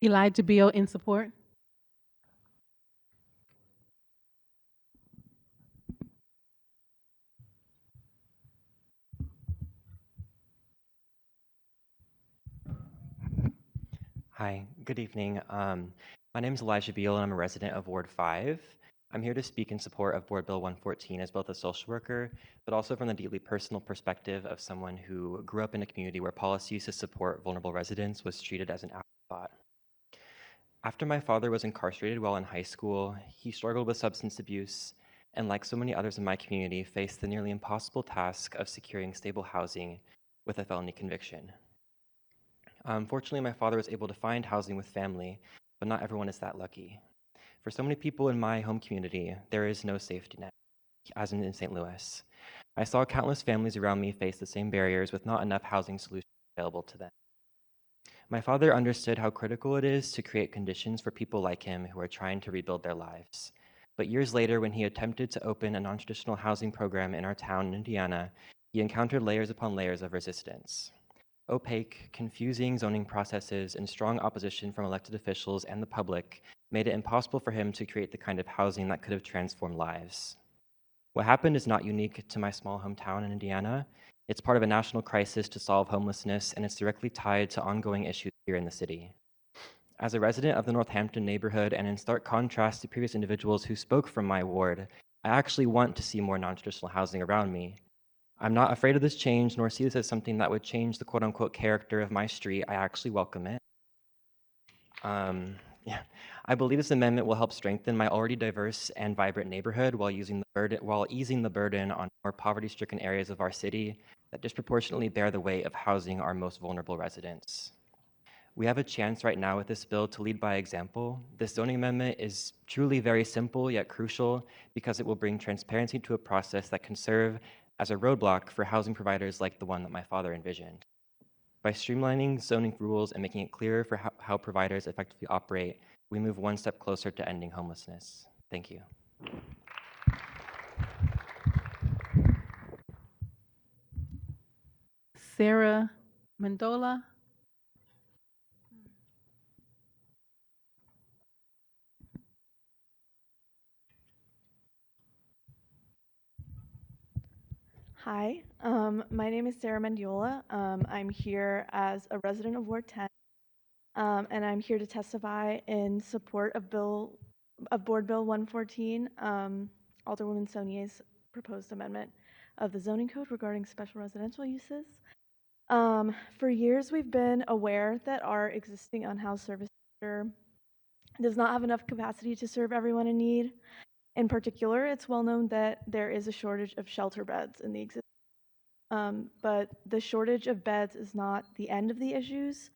Elijah Beal in support. Hi, good evening. My name is Elijah Beal, and I'm a resident of Ward 5. I'm here to speak in support of Board Bill 114 as both a social worker, but also from the deeply personal perspective of someone who grew up in a community where policies to support vulnerable residents was treated as an afterthought. After my father was incarcerated while in high school, he struggled with substance abuse, and like so many others in my community, faced the nearly impossible task of securing stable housing with a felony conviction. Fortunately, my father was able to find housing with family, but not everyone is that lucky. For so many people in my home community, there is no safety net, as in St. Louis. I saw countless families around me face the same barriers with not enough housing solutions available to them. My father understood how critical it is to create conditions for people like him who are trying to rebuild their lives. But years later, when he attempted to open a non-traditional housing program in our town in Indiana, he encountered layers upon layers of resistance. Opaque, confusing zoning processes and strong opposition from elected officials and the public made it impossible for him to create the kind of housing that could have transformed lives. What happened is not unique to my small hometown in Indiana. It's part of a national crisis to solve homelessness, and it's directly tied to ongoing issues here in the city. As a resident of the Northampton neighborhood, and in stark contrast to previous individuals who spoke from my ward, I actually want to see more non-traditional housing around me. I'm not afraid of this change, nor see this as something that would change the quote-unquote character of my street. I actually welcome it. Yeah, I believe this amendment will help strengthen my already diverse and vibrant neighborhood while easing the burden on more poverty-stricken areas of our city that disproportionately bear the weight of housing our most vulnerable residents. We have a chance right now with this bill to lead by example. This zoning amendment is truly very simple yet crucial because it will bring transparency to a process that can serve as a roadblock for housing providers like the one that my father envisioned. By streamlining zoning rules and making it clearer for how providers effectively operate, we move one step closer to ending homelessness. Thank you. Sarah Mendola. Hi, my name is Sarah Mendiola. I'm here as a resident of Ward 10, and I'm here to testify in support of Board Bill 114, Alderwoman Sonier's proposed amendment of the zoning code regarding special residential uses. For years, we've been aware that our existing unhoused service sector does not have enough capacity to serve everyone in need. In particular, it's well known that there is a shortage of shelter beds in the existing. But the shortage of beds is not the end of the issues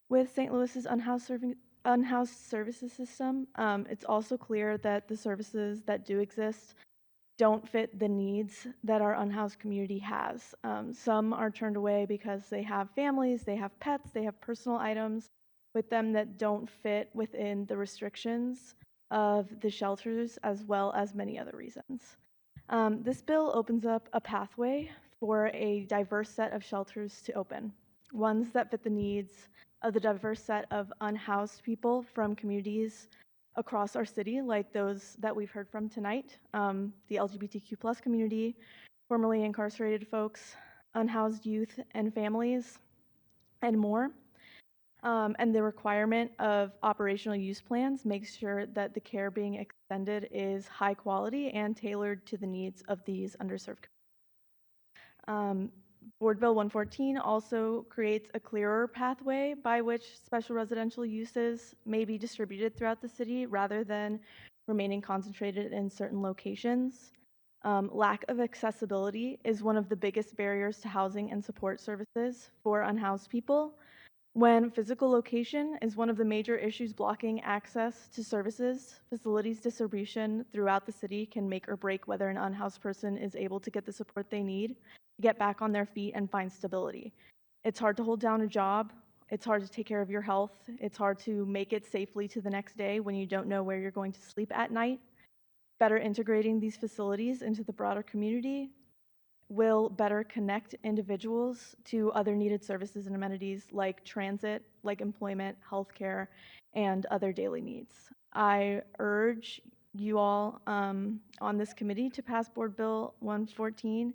with St. Louis's unhoused services system. It's also clear that the services that do exist don't fit the needs that our unhoused community has. Some are turned away because they have families, they have pets, they have personal items with them that don't fit within the restrictions of the shelters, as well as many other reasons. This bill opens up a pathway for a diverse set of shelters to open, ones that fit the needs of the diverse set of unhoused people from communities across our city, like those that we've heard from tonight, the LGBTQ+ community, formerly incarcerated folks, unhoused youth and families, and more. And the requirement of operational use plans makes sure that the care being extended is high quality and tailored to the needs of these underserved communities. Board Bill 114 also creates a clearer pathway by which special residential uses may be distributed throughout the city rather than remaining concentrated in certain locations. Lack of accessibility is one of the biggest barriers to housing and support services for unhoused people. When physical location is one of the major issues blocking access to services, facilities distribution throughout the city can make or break whether an unhoused person is able to get the support they need to get back on their feet and find stability. It's hard to hold down a job. It's hard to take care of your health. It's hard to make it safely to the next day when you don't know where you're going to sleep at night. Better integrating these facilities into the broader community will better connect individuals to other needed services and amenities like transit, like employment, healthcare, and other daily needs. I urge you all on this committee to pass Board Bill 114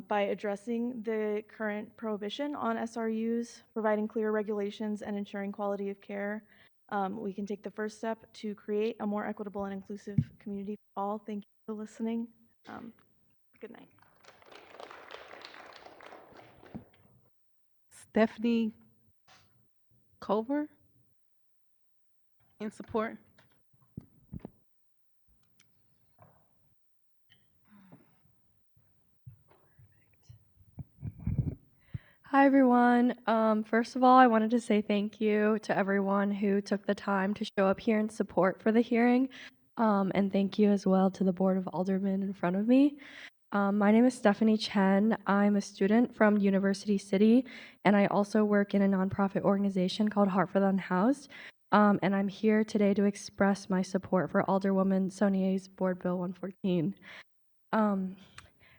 by addressing the current prohibition on SRUs, providing clear regulations, and ensuring quality of care. We can take the first step to create a more equitable and inclusive community for all. Thank you for listening. Good night. Stephanie Culver in support. Hi, everyone. First of all, I wanted to say thank you to everyone who took the time to show up here in support for the hearing. And thank you as well to the Board of Aldermen in front of me. My name is Stephanie Chen. I'm a student from University City, and I also work in a nonprofit organization called Heart for the Unhoused. And I'm here today to express my support for Alderwoman Sonier's Board Bill 114.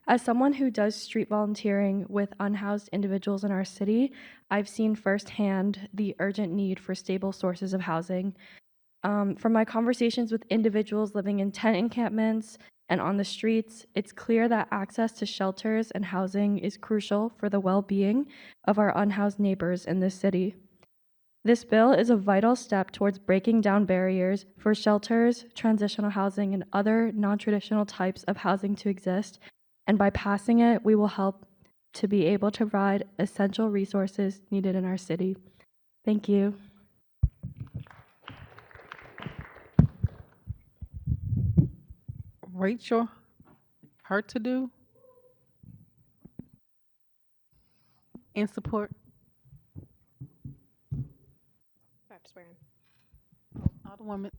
As someone who does street volunteering with unhoused individuals in our city, I've seen firsthand the urgent need for stable sources of housing. From my conversations with individuals living in tent encampments and on the streets, it's clear that access to shelters and housing is crucial for the well-being of our unhoused neighbors in this city. This bill is a vital step towards breaking down barriers for shelters, transitional housing, and other non-traditional types of housing to exist. And by passing it, we will help to be able to provide essential resources needed in our city. Thank you. Rachel Hurtado in support. Alderwoman.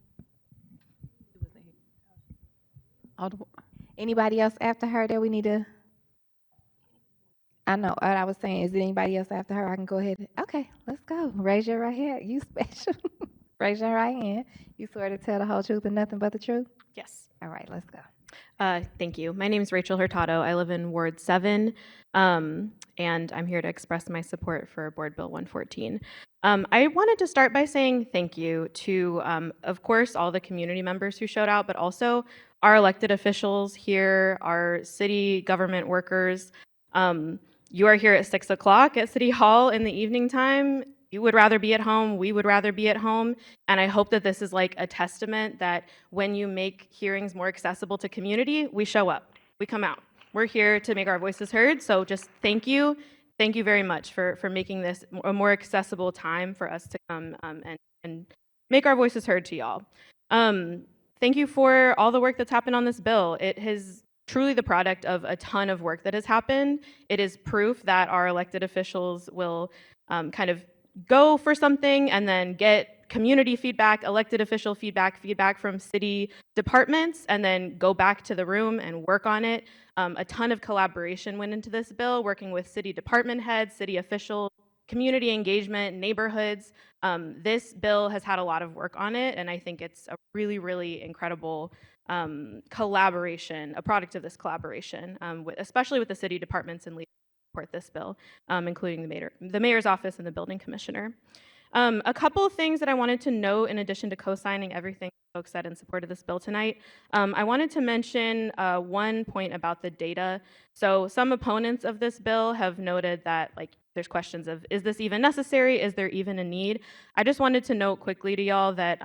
Anybody else after her that we need to? I know. What I was saying, is there anybody else after her? I can go ahead. Okay, let's go. Raise your right hand. You special. Raise your right hand. You swear to tell the whole truth and nothing but the truth? Yes. All right, let's go. Thank you. My name is Rachel Hurtado. I live in Ward 7, and I'm here to express my support for Board Bill 114. I wanted to start by saying thank you to, of course, all the community members who showed out, but also our elected officials here, our city government workers. You are here at 6 o'clock at City Hall in the evening time. You would rather be at home. We would rather be at home. And I hope that this is like a testament that when you make hearings more accessible to community, we show up, we come out. We're here to make our voices heard. So just thank you. Thank you very much for making this a more accessible time for us to come and make our voices heard to y'all. Thank you for all the work that's happened on this bill. It has truly the product of a ton of work that has happened. It is proof that our elected officials will kind of go for something and then get community feedback, elected official feedback, feedback from city departments, and then go back to the room and work on it. A ton of collaboration went into this bill, working with city department heads, city officials, community engagement, neighborhoods. This bill has had a lot of work on it, and I think it's a really, really incredible collaboration, a product of this collaboration, especially with the city departments and leaders who support this bill, including the mayor's office and the building commissioner. A couple of things that I wanted to note in addition to co-signing everything folks said in support of this bill tonight. I wanted to mention one point about the data. So some opponents of this bill have noted that there's questions of, is this even necessary? Is there even a need? I just wanted to note quickly to y'all that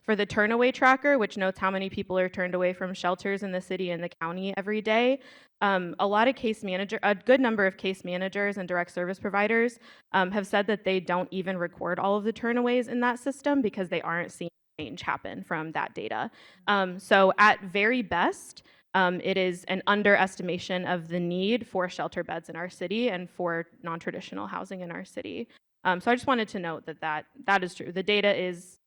for the turnaway tracker, which notes how many people are turned away from shelters in the city and the county every day, a good number of case managers and direct service providers have said that they don't even record all of the turnaways in that system because they aren't seeing change happen from that data. So at very best, it is an underestimation of the need for shelter beds in our city and for non-traditional housing in our city. So I just wanted to note that is true. The data is,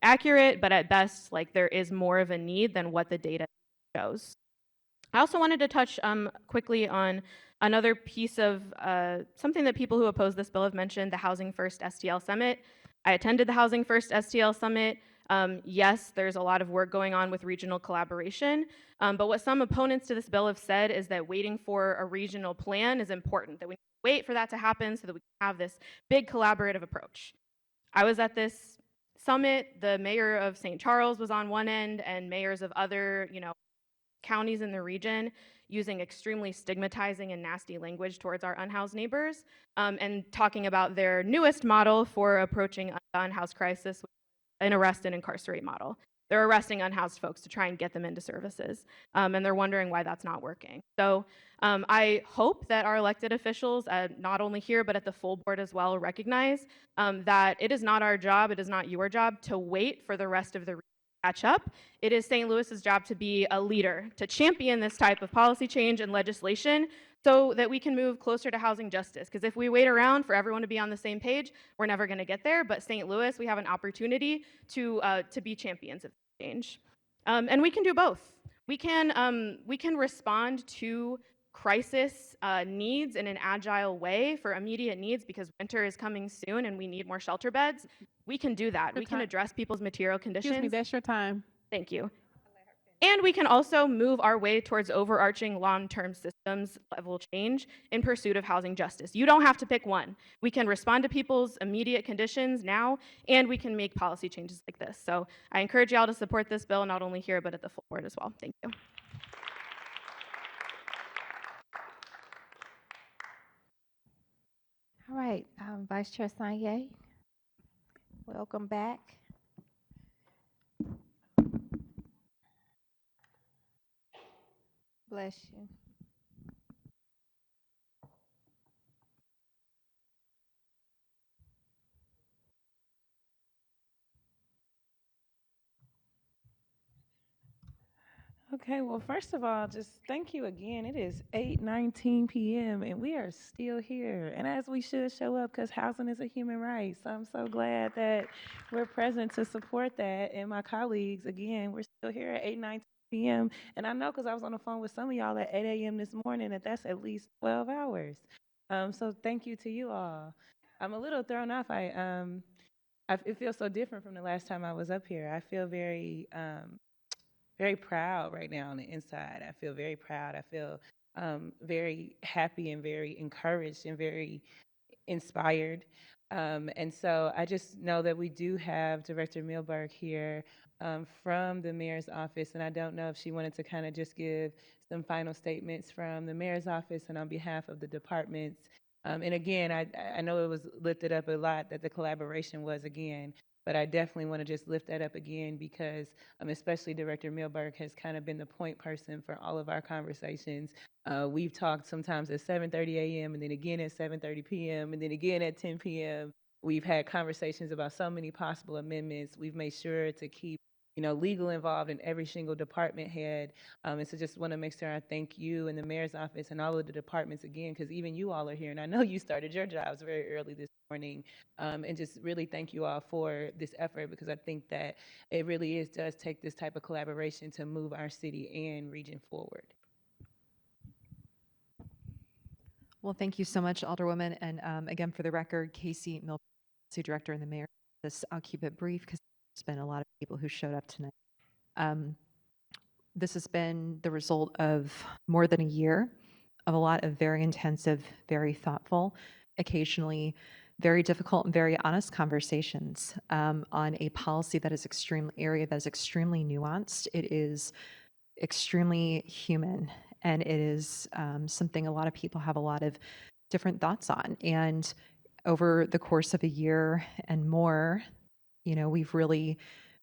accurate, but at best, there is more of a need than what the data shows. I also wanted to touch quickly on another piece of something that people who oppose this bill have mentioned, the Housing First STL Summit. I attended the Housing First STL Summit. Yes, there's a lot of work going on with regional collaboration, but what some opponents to this bill have said is that waiting for a regional plan is important, that we wait for that to happen so that we can have this big collaborative approach. I was at this summit. The mayor of St. Charles was on one end, and mayors of other, counties in the region using extremely stigmatizing and nasty language towards our unhoused neighbors, and talking about their newest model for approaching the unhoused crisis, an arrest and incarcerate model. They're arresting unhoused folks to try and get them into services, and they're wondering why that's not working. So I hope that our elected officials, not only here but at the full board as well, recognize that it is not our job, it is not your job to wait for the rest of the catch up. It is St. Louis's job to be a leader, to champion this type of policy change and legislation so that we can move closer to housing justice. Because if we wait around for everyone to be on the same page, we're never going to get there. But St. Louis, we have an opportunity to be champions of change. And we can do both. We can respond to crisis needs in an agile way for immediate needs because winter is coming soon and we need more shelter beds. We can do that. We can address people's material conditions. Excuse me, that's your time. Thank you. And we can also move our way towards overarching long-term systems level change in pursuit of housing justice. You don't have to pick one. We can respond to people's immediate conditions now, and we can make policy changes like this. So I encourage y'all to support this bill, not only here, but at the full board as well. Thank you. All right, Vice Chair Sanye, welcome back. Bless you. Okay, well, first of all, just thank you again. It is 8:19 p.m. and we are still here. And as we should show up because housing is a human right. So I'm so glad that we're present to support that. And my colleagues, again, we're still here at 8:19 p.m. And I know because I was on the phone with some of y'all at 8 a.m. this morning that that's at least 12 hours. So thank you to you all. I'm a little thrown off. It feels so different from the last time I was up here. I feel very proud right now on the inside. I feel very proud. I feel very happy and very encouraged and very inspired. And so I just know that we do have Director Milberg here from the mayor's office. And I don't know if she wanted to kind of just give some final statements from the mayor's office and on behalf of the departments. And again, I know it was lifted up a lot that the collaboration was again, but I definitely want to just lift that up again because especially Director Milberg has kind of been the point person for all of our conversations. We've talked sometimes at 7:30 a.m. and then again at 7:30 p.m. and then again at 10 p.m. We've had conversations about so many possible amendments. We've made sure to keep legal involved in every single department head. And so just want to make sure I thank you and the mayor's office and all of the departments again, because even you all are here. And I know you started your jobs very early this morning. And just really thank you all for this effort, because I think that it really does take this type of collaboration to move our city and region forward. Well, thank you so much, Alderwoman. And again, for the record, Casey Milberg, Policy Director in the Mayor's Office. I'll keep it brief because there's been a lot of people who showed up tonight. This has been the result of more than a year of a lot of very intensive, very thoughtful, occasionally very difficult and very honest conversations on a policy that is extremely nuanced. It is extremely human, and it is something a lot of people have a lot of different thoughts on. And over the course of a year and more, we've really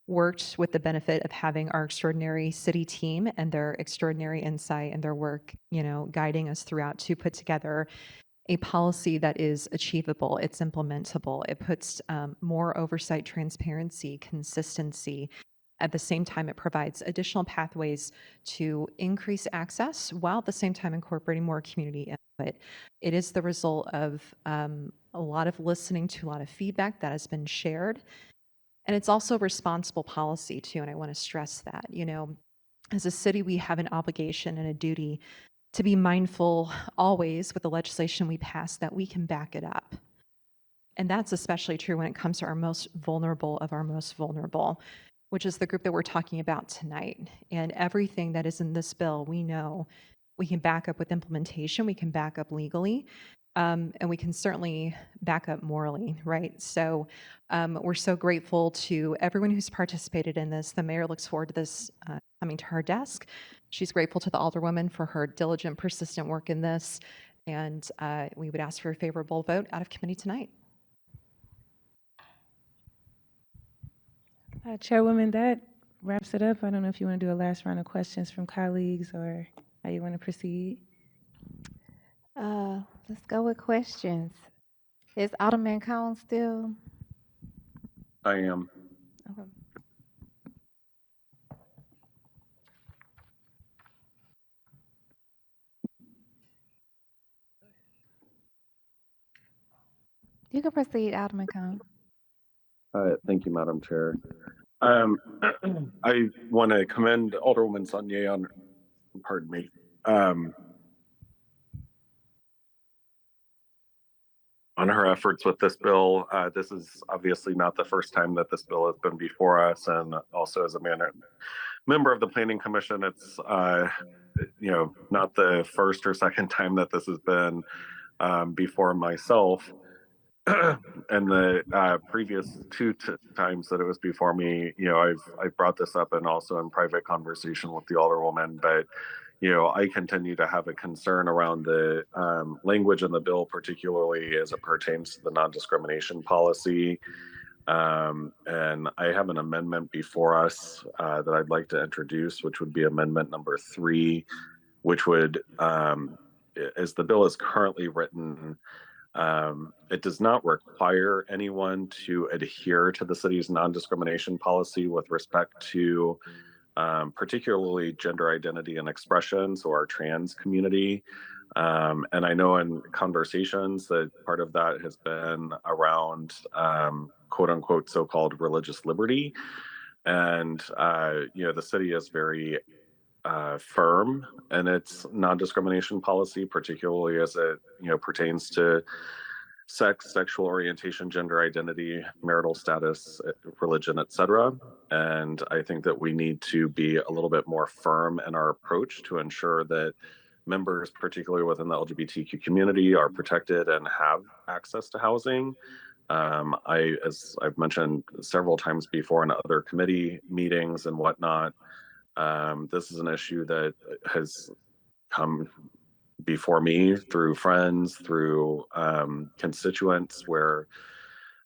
worked with the benefit of having our extraordinary city team and their extraordinary insight and their work, guiding us throughout to put together a policy that is achievable, it's implementable, it puts more oversight, transparency, consistency. At the same time, it provides additional pathways to increase access while at the same time incorporating more community input. It is the result of a lot of listening to a lot of feedback that has been shared. And it's also responsible policy too, and I want to stress that. As a city, we have an obligation and a duty to be mindful always with the legislation we pass that we can back it up. And that's especially true when it comes to our most vulnerable of our most vulnerable, which is the group that we're talking about tonight. And everything that is in this bill, we know we can back up with implementation, we can back up legally, and we can certainly back up morally, right? So we're so grateful to everyone who's participated in this. The mayor looks forward to this coming to her desk. She's grateful to the Alderwoman for her diligent, persistent work in this. And we would ask for a favorable vote out of committee tonight. Chairwoman, that wraps it up. I don't know if you want to do a last round of questions from colleagues or how you want to proceed. Let's go with questions. Is Alderman Cone still? I am. Okay. You can proceed, Alderman Cone. Thank you, Madam Chair. I want to commend Alderwoman Saunier on, pardon me, on her efforts with this bill. This is obviously not the first time that this bill has been before us, and also as a member of the Planning Commission, it's not the first or second time that this has been before myself. And the previous two times that it was before me, I've brought this up and also in private conversation with the Alderwoman, but I continue to have a concern around the language in the bill, particularly as it pertains to the non-discrimination policy. And I have an amendment before us that I'd like to introduce, which would be amendment number 3, which would, as the bill is currently written, it does not require anyone to adhere to the city's non-discrimination policy with respect to particularly gender identity and expression, so our trans community. And I know in conversations that part of that has been around quote unquote so-called religious liberty. And, the city is very firm in its non-discrimination policy, particularly as it, pertains to sex, sexual orientation, gender identity, marital status, religion, etc. And I think that we need to be a little bit more firm in our approach to ensure that members, particularly within the LGBTQ community, are protected and have access to housing. As I've mentioned several times before in other committee meetings and whatnot, this is an issue that has come before me through friends, through constituents, where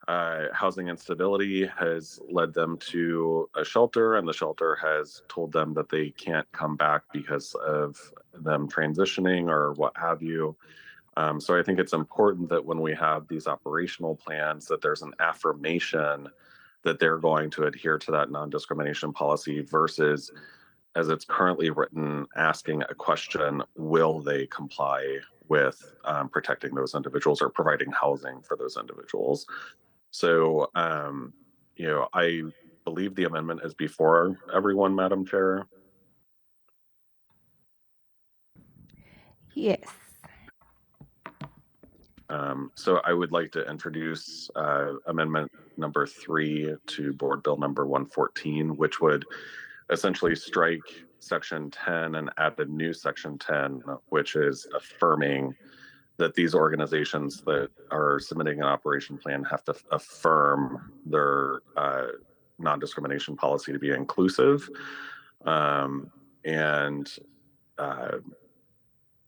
housing instability has led them to a shelter, and the shelter has told them that they can't come back because of them transitioning or what have you. So I think it's important that when we have these operational plans, that there's an affirmation that they're going to adhere to that non-discrimination policy versus, as it's currently written, asking a question, will they comply with protecting those individuals or providing housing for those individuals? So, I believe the amendment is before everyone, Madam Chair. Yes. So I would like to introduce amendment number 3 to Board Bill number 114, which would essentially strike section 10 and add a new section 10, which is affirming that these organizations that are submitting an operation plan have to affirm their non-discrimination policy to be inclusive, and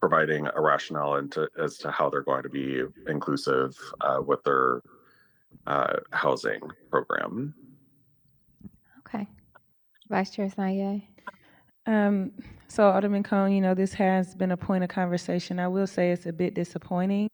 providing a rationale as to how they're going to be inclusive with their housing program. Okay. Vice Chair Sanye. So Alderman Cone, this has been a point of conversation. I will say it's a bit disappointing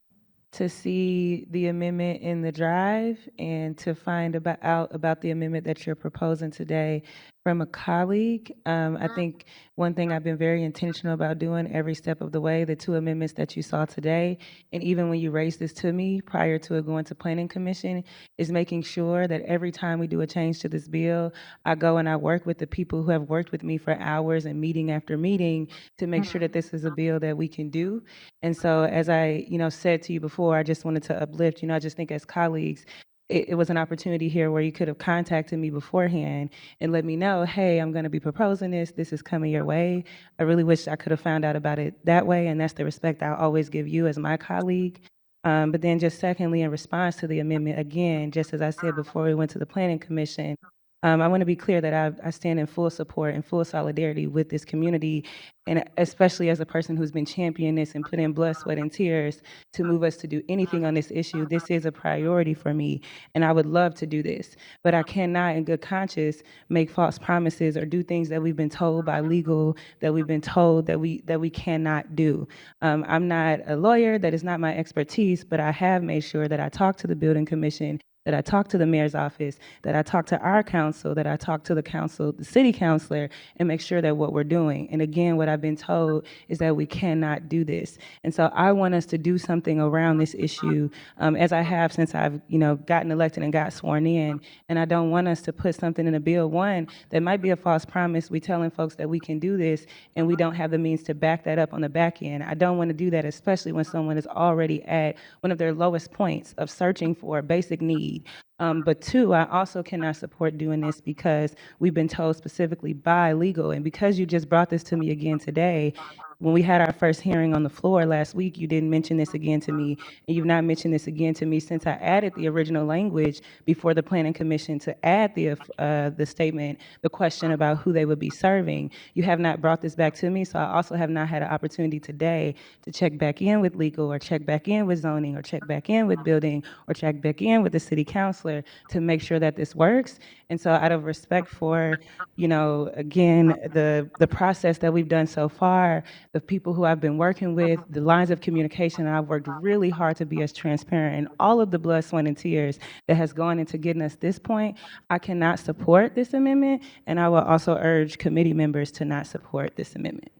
to see the amendment in the drive and to find out about the amendment that you're proposing today from a colleague. I think one thing I've been very intentional about doing every step of the way, the 2 amendments that you saw today, and even when you raised this to me prior to it going to Planning Commission, is making sure that every time we do a change to this bill, I go and I work with the people who have worked with me for hours and meeting after meeting to make sure that this is a bill that we can do. And so as I, said to you before, I just wanted to uplift, I just think as colleagues, it was an opportunity here where you could have contacted me beforehand and let me know, hey, I'm going to be proposing this. This is coming your way. I really wish I could have found out about it that way, and that's the respect I always give you as my colleague. But then just secondly, in response to the amendment, again, just as I said before we went to the Planning Commission, I want to be clear that I stand in full support and full solidarity with this community, and especially as a person who's been championing this and put in blood, sweat, and tears to move us to do anything on this issue. This is a priority for me, and I would love to do this. But I cannot, in good conscience, make false promises or do things that we've been told by legal, that we've been told that we cannot do. I'm not a lawyer. That is not my expertise, but I have made sure that I talk to the Building Commission, that I talk to the mayor's office, that I talk to our council, that I talk to the council, the city councilor, and make sure that what we're doing. And again, what I've been told is that we cannot do this. And so I want us to do something around this issue, as I have since I've, gotten elected and got sworn in. And I don't want us to put something in a bill, one, that might be a false promise. We telling folks that we can do this, and we don't have the means to back that up on the back end. I don't want to do that, especially when someone is already at one of their lowest points of searching for a basic need. But 2, I also cannot support doing this because we've been told specifically by legal, and because you just brought this to me again today, when we had our first hearing on the floor last week, you didn't mention this again to me, and you've not mentioned this again to me since I added the original language before the Planning Commission to add the statement, the question about who they would be serving. You have not brought this back to me, so I also have not had an opportunity today to check back in with legal, or check back in with zoning, or check back in with building, or check back in with the city councilor to make sure that this works. And so out of respect for, again, the process that we've done so far, the people who I've been working with, the lines of communication, I've worked really hard to be as transparent, and all of the blood, sweat, and tears that has gone into getting us this point, I cannot support this amendment, and I will also urge committee members to not support this amendment.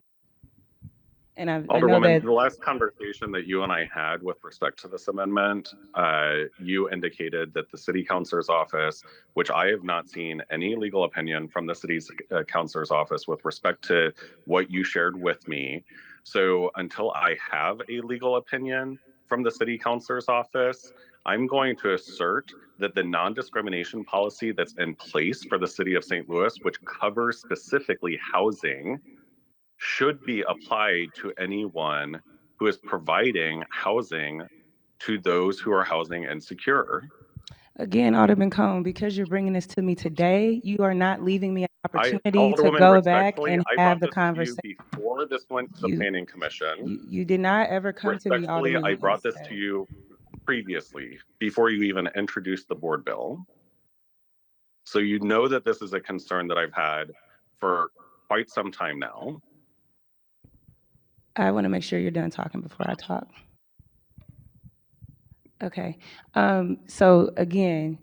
And I know Alderwoman, that the last conversation that you and I had with respect to this amendment, you indicated that the city councilor's office, which I have not seen any legal opinion from the city's councilor's office with respect to what you shared with me. So until I have a legal opinion from the city councilor's office, I'm going to assert that the non-discrimination policy that's in place for the city of St. Louis, which covers specifically housing, should be applied to anyone who is providing housing to those who are housing insecure. Again, Alderman Cone, because you're bringing this to me today, you are not leaving me an opportunity to Alderwoman, go back respectfully, and I have brought the this to you conversation. before this went to the Planning Commission. You did not ever come to me, Respectfully, Alderman. I brought and this say- to you previously, before you even introduced the board bill. So you know that this is a concern that I've had for quite some time now. I want to make sure you're done talking before I talk. Okay. So again,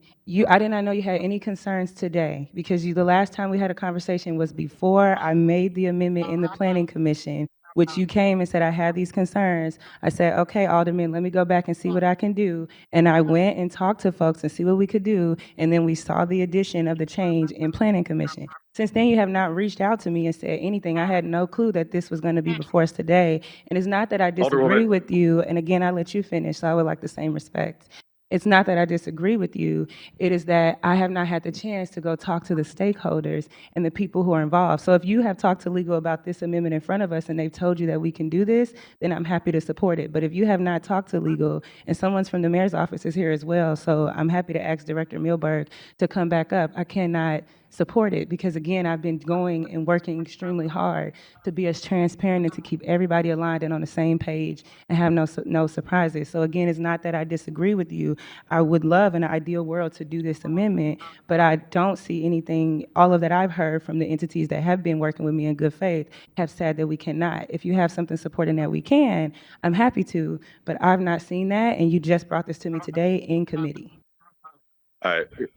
I did not know you had any concerns today because the last time we had a conversation was before I made the amendment in the Planning Commission, which you came and said I had these concerns. I said, okay, Alderman, let me go back and see what I can do. And I went and talked to folks and see what we could do. And then we saw the addition of the change in Planning Commission. Since then, you have not reached out to me and said anything. I had no clue that this was going to be before us today. And it's not that I disagree Alderwoman. with you. And again, I let you finish, so I would like the same respect. It's not that I disagree with you. It is that I have not had the chance to go talk to the stakeholders and the people who are involved. So if you have talked to legal about this amendment in front of us and they've told you that we can do this, then I'm happy to support it. But if you have not talked to legal, and someone's from the mayor's office is here as well, so I'm happy to ask Director Milberg to come back up. I cannot support it because again, I've been going and working extremely hard to be as transparent and to keep everybody aligned and on the same page and have no surprises. So again, it's not that I disagree with you. I would love in an ideal world to do this amendment, but I don't see anything, all of that I've heard from the entities that have been working with me in good faith have said that we cannot. If you have something supporting that we can, I'm happy to, but I've not seen that, and you just brought this to me today in committee.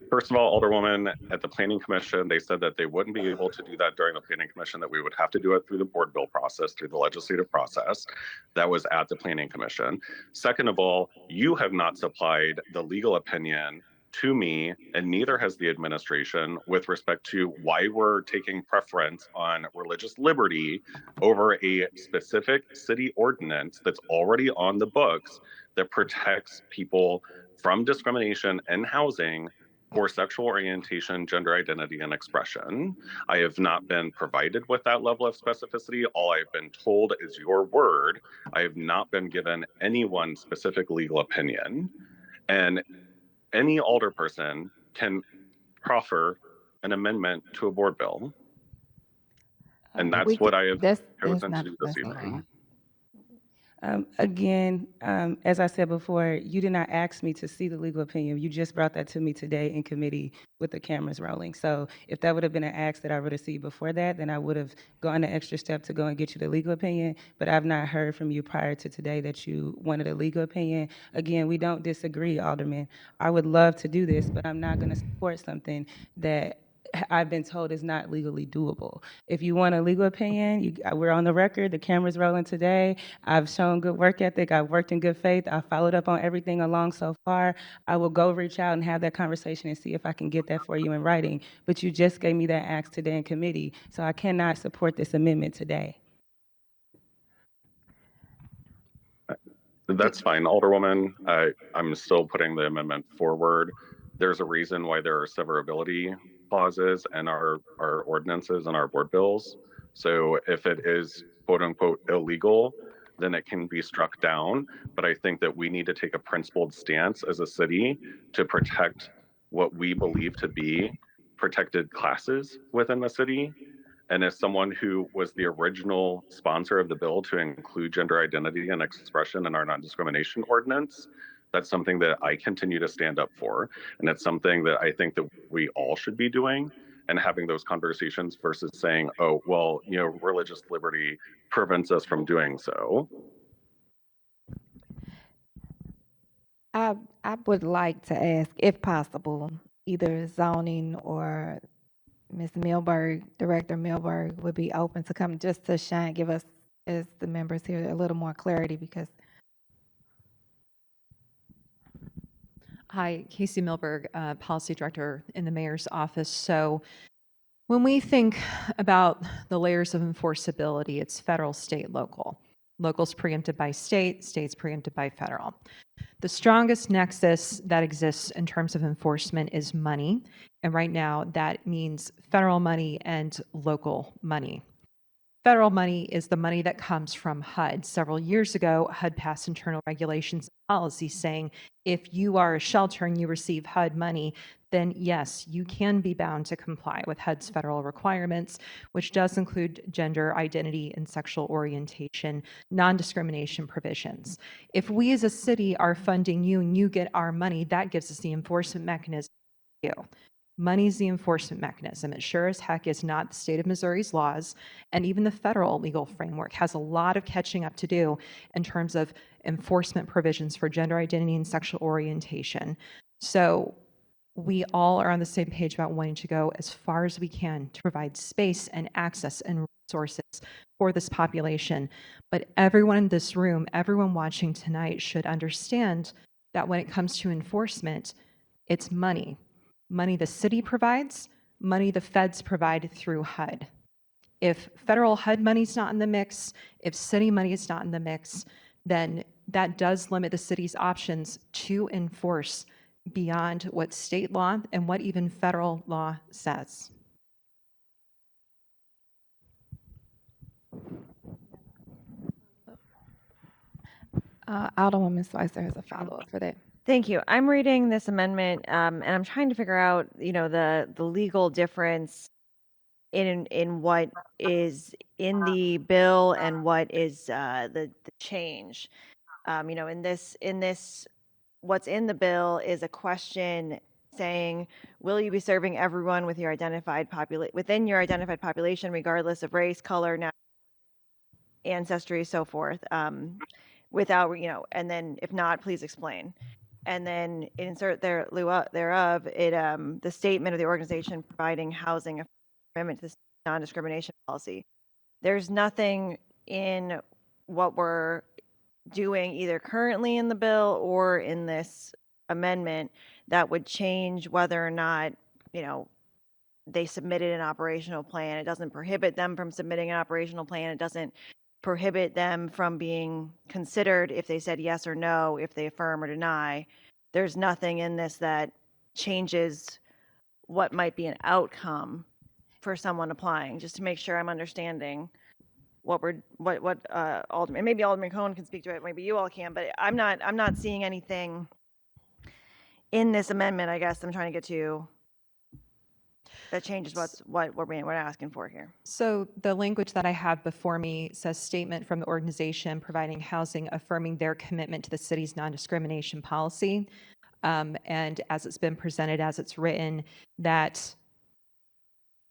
First of all, Alderwoman, at the Planning Commission, they said that they wouldn't be able to do that during the Planning Commission, that we would have to do it through the board bill process, through the legislative process. That was at the Planning Commission. Second of all, you have not supplied the legal opinion to me, and neither has the administration, with respect to why we're taking preference on religious liberty over a specific city ordinance that's already on the books that protects people from discrimination in housing for sexual orientation, gender identity, and expression. I have not been provided with that level of specificity. All I've been told is your word. I have not been given any one specific legal opinion. And any alderperson can proffer an amendment to a board bill. And that's what I have chosen to do this evening. Again, as I said before, you did not ask me to see the legal opinion. You just brought that to me today in committee with the cameras rolling. So if that would have been an ask that I would have received before that, then I would have gone the extra step to go and get you the legal opinion. But I've not heard from you prior to today that you wanted a legal opinion. Again, we don't disagree, Alderman. I would love to do this, but I'm not going to support something that I've been told is not legally doable. If you want a legal opinion, we're on the record, the camera's rolling today. I've shown good work ethic, I've worked in good faith, I've followed up on everything along so far. I will go reach out and have that conversation and see if I can get that for you in writing. But you just gave me that ask today in committee, so I cannot support this amendment today. That's fine, Alderwoman. I'm still putting the amendment forward. There's a reason why there are severability clauses in our ordinances and our board bills. So if it is quote unquote illegal, then it can be struck down. But I think that we need to take a principled stance as a city to protect what we believe to be protected classes within the city. And as someone who was the original sponsor of the bill to include gender identity and expression in our non-discrimination ordinance, That's something that I continue to stand up for. And it's something that I think that we all should be doing and having those conversations versus saying, oh, well, religious liberty prevents us from doing so. I would like to ask, if possible, either zoning or Ms. Milberg, Director Milberg would be open to come just to give us, as the members here, a little more clarity because Hi, Casey Milberg, Policy Director in the Mayor's Office. So when we think about the layers of enforceability, it's federal, state, local. Local's preempted by state, state's preempted by federal. The strongest nexus that exists in terms of enforcement is money. And right now, that means federal money and local money. Federal money is the money that comes from HUD. Several years ago, HUD passed internal regulations and policies saying if you are a shelter and you receive HUD money, then yes, you can be bound to comply with HUD's federal requirements, which does include gender identity and sexual orientation, non-discrimination provisions. If we as a city are funding you and you get our money, that gives us the enforcement mechanism for you. Money is the enforcement mechanism. It sure as heck is not the state of Missouri's laws, and even the federal legal framework has a lot of catching up to do in terms of enforcement provisions for gender identity and sexual orientation. So we all are on the same page about wanting to go as far as we can to provide space and access and resources for this population. But everyone in this room, everyone watching tonight should understand that when it comes to enforcement, it's money. Money the city provides, money the feds provide through HUD. If federal HUD money is not in the mix, if city money is not in the mix, then that does limit the city's options to enforce beyond what state law and what even federal law says. Alderwoman Spicer has a follow-up for that. Thank you. I'm reading this amendment, and I'm trying to figure out, the legal difference in what is in the bill and what is the change. In this, what's in the bill is a question saying, will you be serving everyone with your within your identified population, regardless of race, color, ancestry, so forth, without, and then if not, please explain. And then insert thereof, the statement of the organization providing housing amendment to the non-discrimination policy. There's nothing in what we're doing either currently in the bill or in this amendment that would change whether or not, they submitted an operational plan. It doesn't prohibit them from submitting an operational plan. It doesn't prohibit them from being considered if they said yes or no, if they affirm or deny. There's nothing in this that changes what might be an outcome for someone applying, just to make sure I'm understanding what Alderman, and maybe Alderman Cohen can speak to it, maybe you all can, but I'm not seeing anything in this amendment, I guess I'm trying to get to, that changes what we're asking for here. So the language that I have before me says statement from the organization providing housing affirming their commitment to the city's non-discrimination policy. And as it's been presented, as it's written, that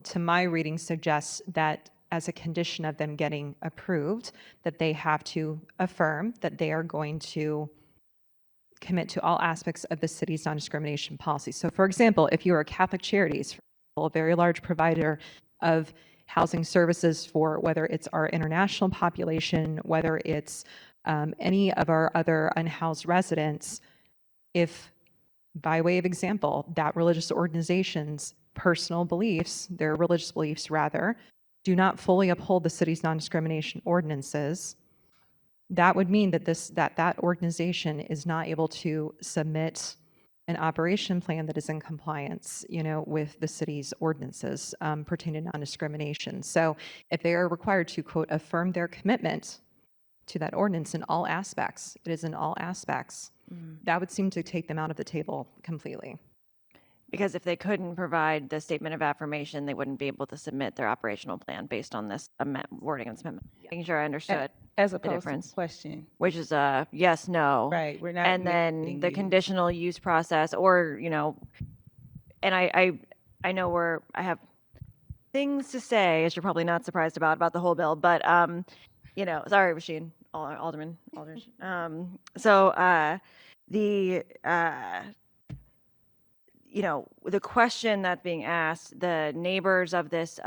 to my reading suggests that as a condition of them getting approved, that they have to affirm that they are going to commit to all aspects of the city's non-discrimination policy. So for example, if you are Catholic Charities, a very large provider of housing services for whether it's our international population, whether it's any of our other unhoused residents, if by way of example, that religious organization's personal beliefs, their religious beliefs rather, do not fully uphold the city's non-discrimination ordinances, that would mean that that organization is not able to submit an operation plan that is in compliance, with the city's ordinances pertaining to non-discrimination. So if they are required to, quote, affirm their commitment to that ordinance in all aspects, it is in all aspects, that would seem to take them out of the table completely. Because if they couldn't provide the statement of affirmation, they wouldn't be able to submit their operational plan based on this wording of this amendment. Making sure I understood. as the opposed to difference. question. Which is a yes, no. Right, we're not And then mandating the you. conditional use process, or, and I know I have things to say, as you're probably not surprised about the whole bill, but, sorry, Rasheen, Alderman Aldridge. The, the question that's being asked, the neighbors of this,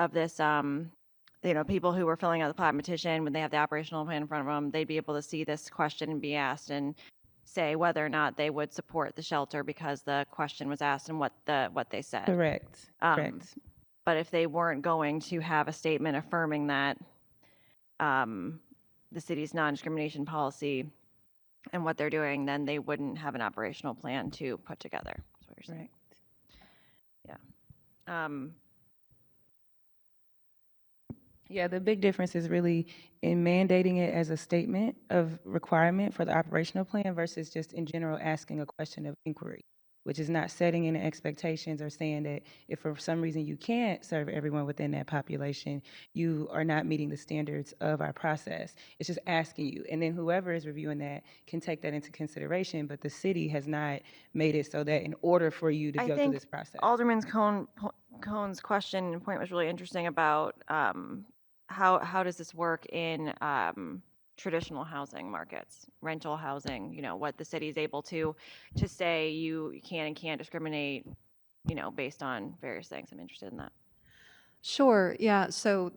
people who were filling out the plat petition, when they have the operational plan in front of them, they'd be able to see this question and be asked and say whether or not they would support the shelter because the question was asked and what they said. Correct, Um, correct. But if they weren't going to have a statement affirming that the city's non-discrimination policy and what they're doing, then they wouldn't have an operational plan to put together. That's what you're saying. Right. Yeah. Yeah, the big difference is really in mandating it as a statement of requirement for the operational plan versus just in general asking a question of inquiry, which is not setting any expectations or saying that if for some reason you can't serve everyone within that population, you are not meeting the standards of our process. It's just asking you. And then whoever is reviewing that can take that into consideration, but the city has not made it so that in order for you to I go through think this process. Alderman Cohn's question and point was really interesting about how does this work in traditional housing markets, rental housing, what the city is able to say you can and can't discriminate, based on various things. I'm interested in that. Sure. Yeah. So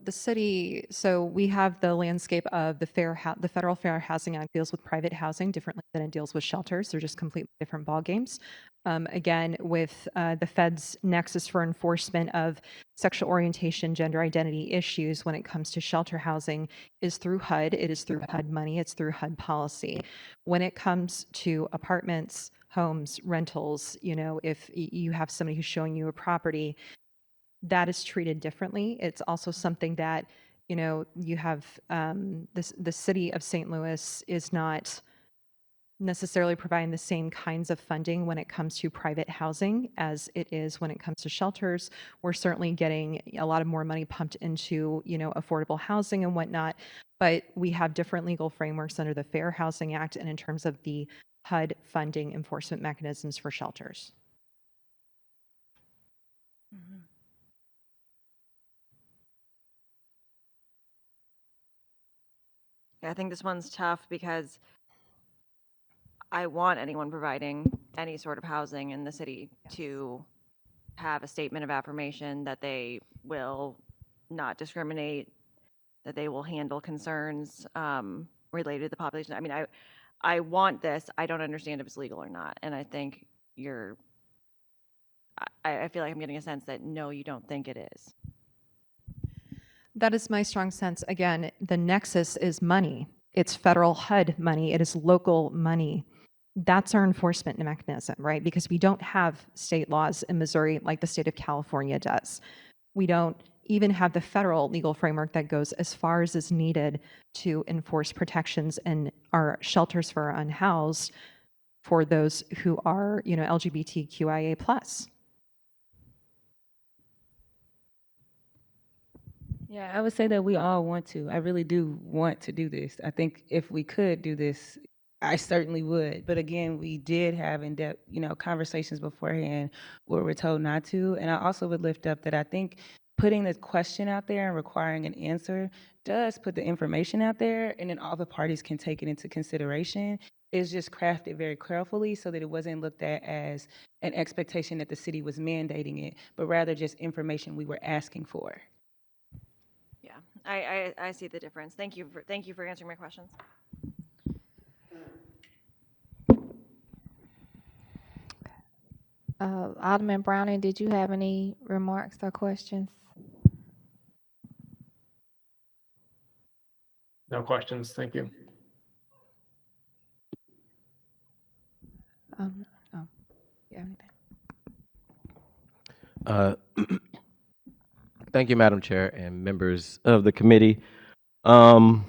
we have the landscape of the Federal Fair Housing Act deals with private housing differently than it deals with shelters. They're just completely different ball games. Again, with the Fed's nexus for enforcement of sexual orientation, gender identity issues when it comes to shelter housing is through HUD. It is through HUD money. It's through HUD policy. When it comes to apartments, homes, rentals, if you have somebody who's showing you a property, that is treated differently. It's also something that, you have the city of St. Louis is not necessarily providing the same kinds of funding when it comes to private housing as it is when it comes to shelters. We're certainly getting a lot of more money pumped into, affordable housing and whatnot, but we have different legal frameworks under the Fair Housing Act and in terms of the HUD funding enforcement mechanisms for shelters. Yeah, I think this one's tough because I want anyone providing any sort of housing in the city to have a statement of affirmation that they will not discriminate, that they will handle concerns related to the population. I mean, I want this. I don't understand if it's legal or not. And I think I feel like I'm getting a sense that no, you don't think it is. That is my strong sense. Again, the nexus is money. It's federal HUD money. It is local money. That's our enforcement mechanism, right? Because we don't have state laws in Missouri like the state of California does. We don't even have the federal legal framework that goes as far as is needed to enforce protections in our shelters for our unhoused for those who are, LGBTQIA+. Yeah, I would say that we all want to. I really do want to do this. I think if we could do this, I certainly would. But again, we did have in-depth, conversations beforehand where we're told not to. And I also would lift up that I think putting the question out there and requiring an answer does put the information out there, and then all the parties can take it into consideration. It's just crafted very carefully so that it wasn't looked at as an expectation that the city was mandating it, but rather just information we were asking for. I see the difference. Thank you for answering my questions. Alderman Browning, did you have any remarks or questions? No questions. Thank you. You have anything? Thank you, Madam Chair and members of the committee. I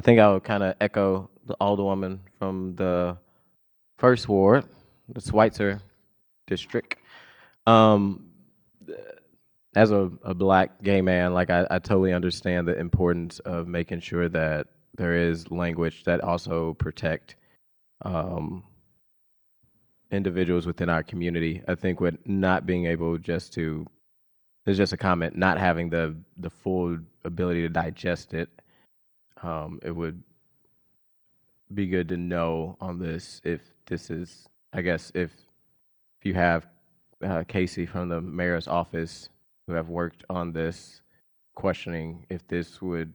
think I'll kind of echo the alderwoman from the first ward, the Schweitzer district. as a black gay man, like I totally understand the importance of making sure that there is language that also protect um, individuals within our community. I think with not being able just to, it's just a comment, not having the full ability to digest it, it would be good to know on this if this is, I guess, if you have Casey from the mayor's office who have worked on this, questioning if this would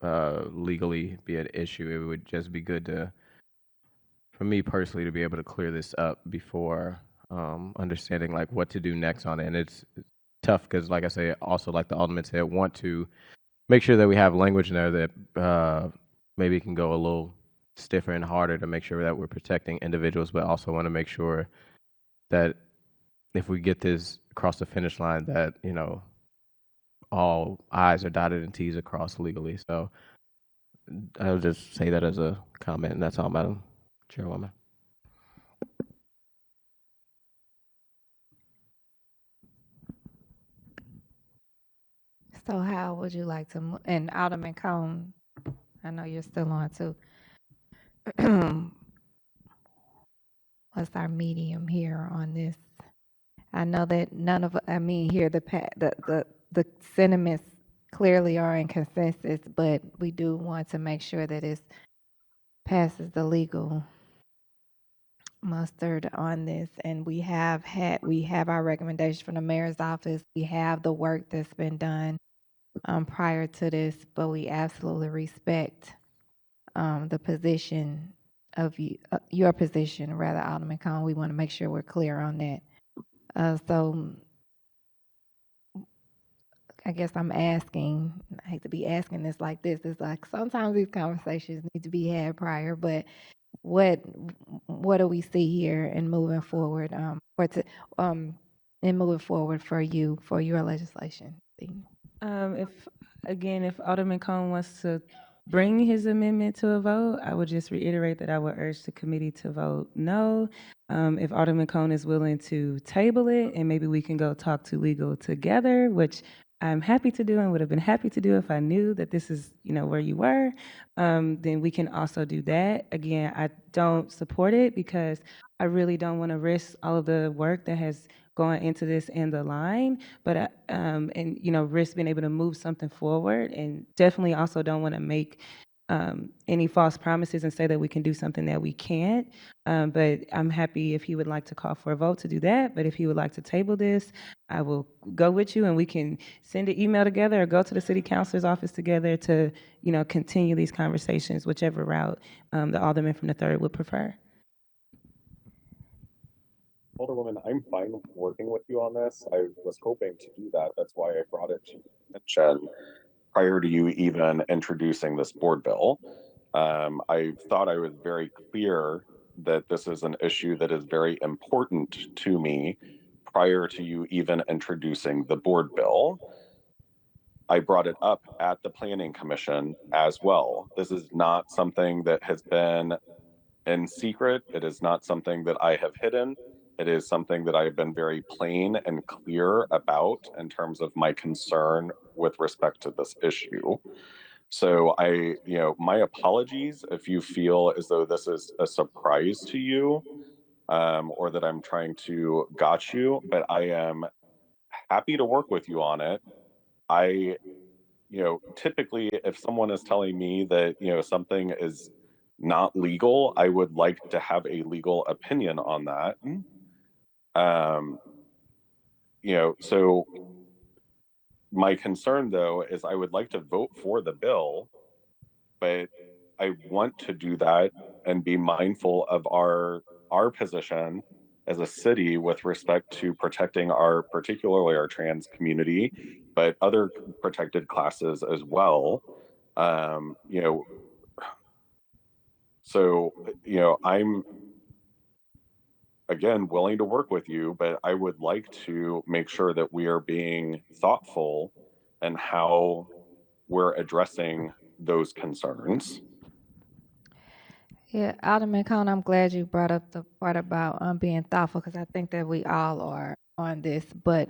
legally be an issue. It would just be good to, for me personally, to be able to clear this up before understanding like what to do next on it. And it's tough because, like I say, also like the alderman said, want to make sure that we have language in there that maybe can go a little stiffer and harder to make sure that we're protecting individuals, but also want to make sure that if we get this across the finish line, that all I's are dotted and T's are crossed legally. So I'll just say that as a comment, and that's all, Madam Chairwoman. So how would you like to, and Alderman Cone, I know you're still on too. What's our medium here on this? I know that none of, I mean, here the sentiments clearly are in consensus, but we do want to make sure that it passes the legal mustard on this. And we have our recommendation from the mayor's office. We have the work that's been done prior to this, but we absolutely respect the position of your position, rather, Alderman Cone. We want to make sure we're clear on that. So I guess I'm asking, I hate to be asking this like this, it's like sometimes these conversations need to be had prior, but what do we see here in moving forward in moving forward for you, for your legislation? If Alderman Cone wants to bring his amendment to a vote, I would just reiterate that I would urge the committee to vote no. If Alderman Cone is willing to table it, and maybe we can go talk to legal together, which I'm happy to do and would have been happy to do if I knew that this is, where you were, then we can also do that. Again, I don't support it because I really don't want to risk all of the work that has going into this and the line, but risk being able to move something forward, and definitely also don't want to make any false promises and say that we can do something that we can't. But I'm happy if he would like to call for a vote to do that. But if he would like to table this, I will go with you, and we can send an email together or go to the city councilor's office together to continue these conversations, whichever route the alderman from the 3rd would prefer. Alderwoman, I'm fine working with you on this. I was hoping to do that. That's why I brought it to your attention prior to you even introducing this board bill. I thought I was very clear that this is an issue that is very important to me prior to you even introducing the board bill. I brought it up at the Planning Commission as well. This is not something that has been in secret. It is not something that I have hidden. It is something that I've been very plain and clear about in terms of my concern with respect to this issue. So my apologies if you feel as though this is a surprise to you, or that I'm trying to gotch you, but I am happy to work with you on it. Typically if someone is telling me that, something is not legal, I would like to have a legal opinion on that. So my concern though is I would like to vote for the bill, but I want to do that and be mindful of our position as a city with respect to protecting particularly our trans community, but other protected classes as well. I'm again willing to work with you, but I would like to make sure that we are being thoughtful in how we're addressing those concerns. Yeah, Alderman Cone, I'm glad you brought up the part about being thoughtful, because I think that we all are on this. But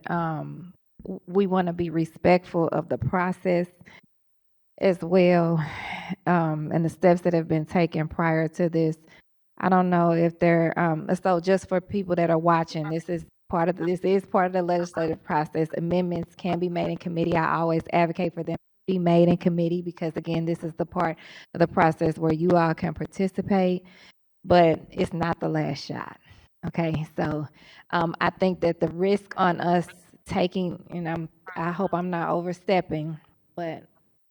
we want to be respectful of the process as well, and the steps that have been taken prior to this. I don't know if they're, so just for people that are watching, this is part of the legislative process. Amendments can be made in committee. I always advocate for them to be made in committee because again, this is the part of the process where you all can participate, but it's not the last shot. Okay, so I think that the risk on us taking, and I hope I'm not overstepping, but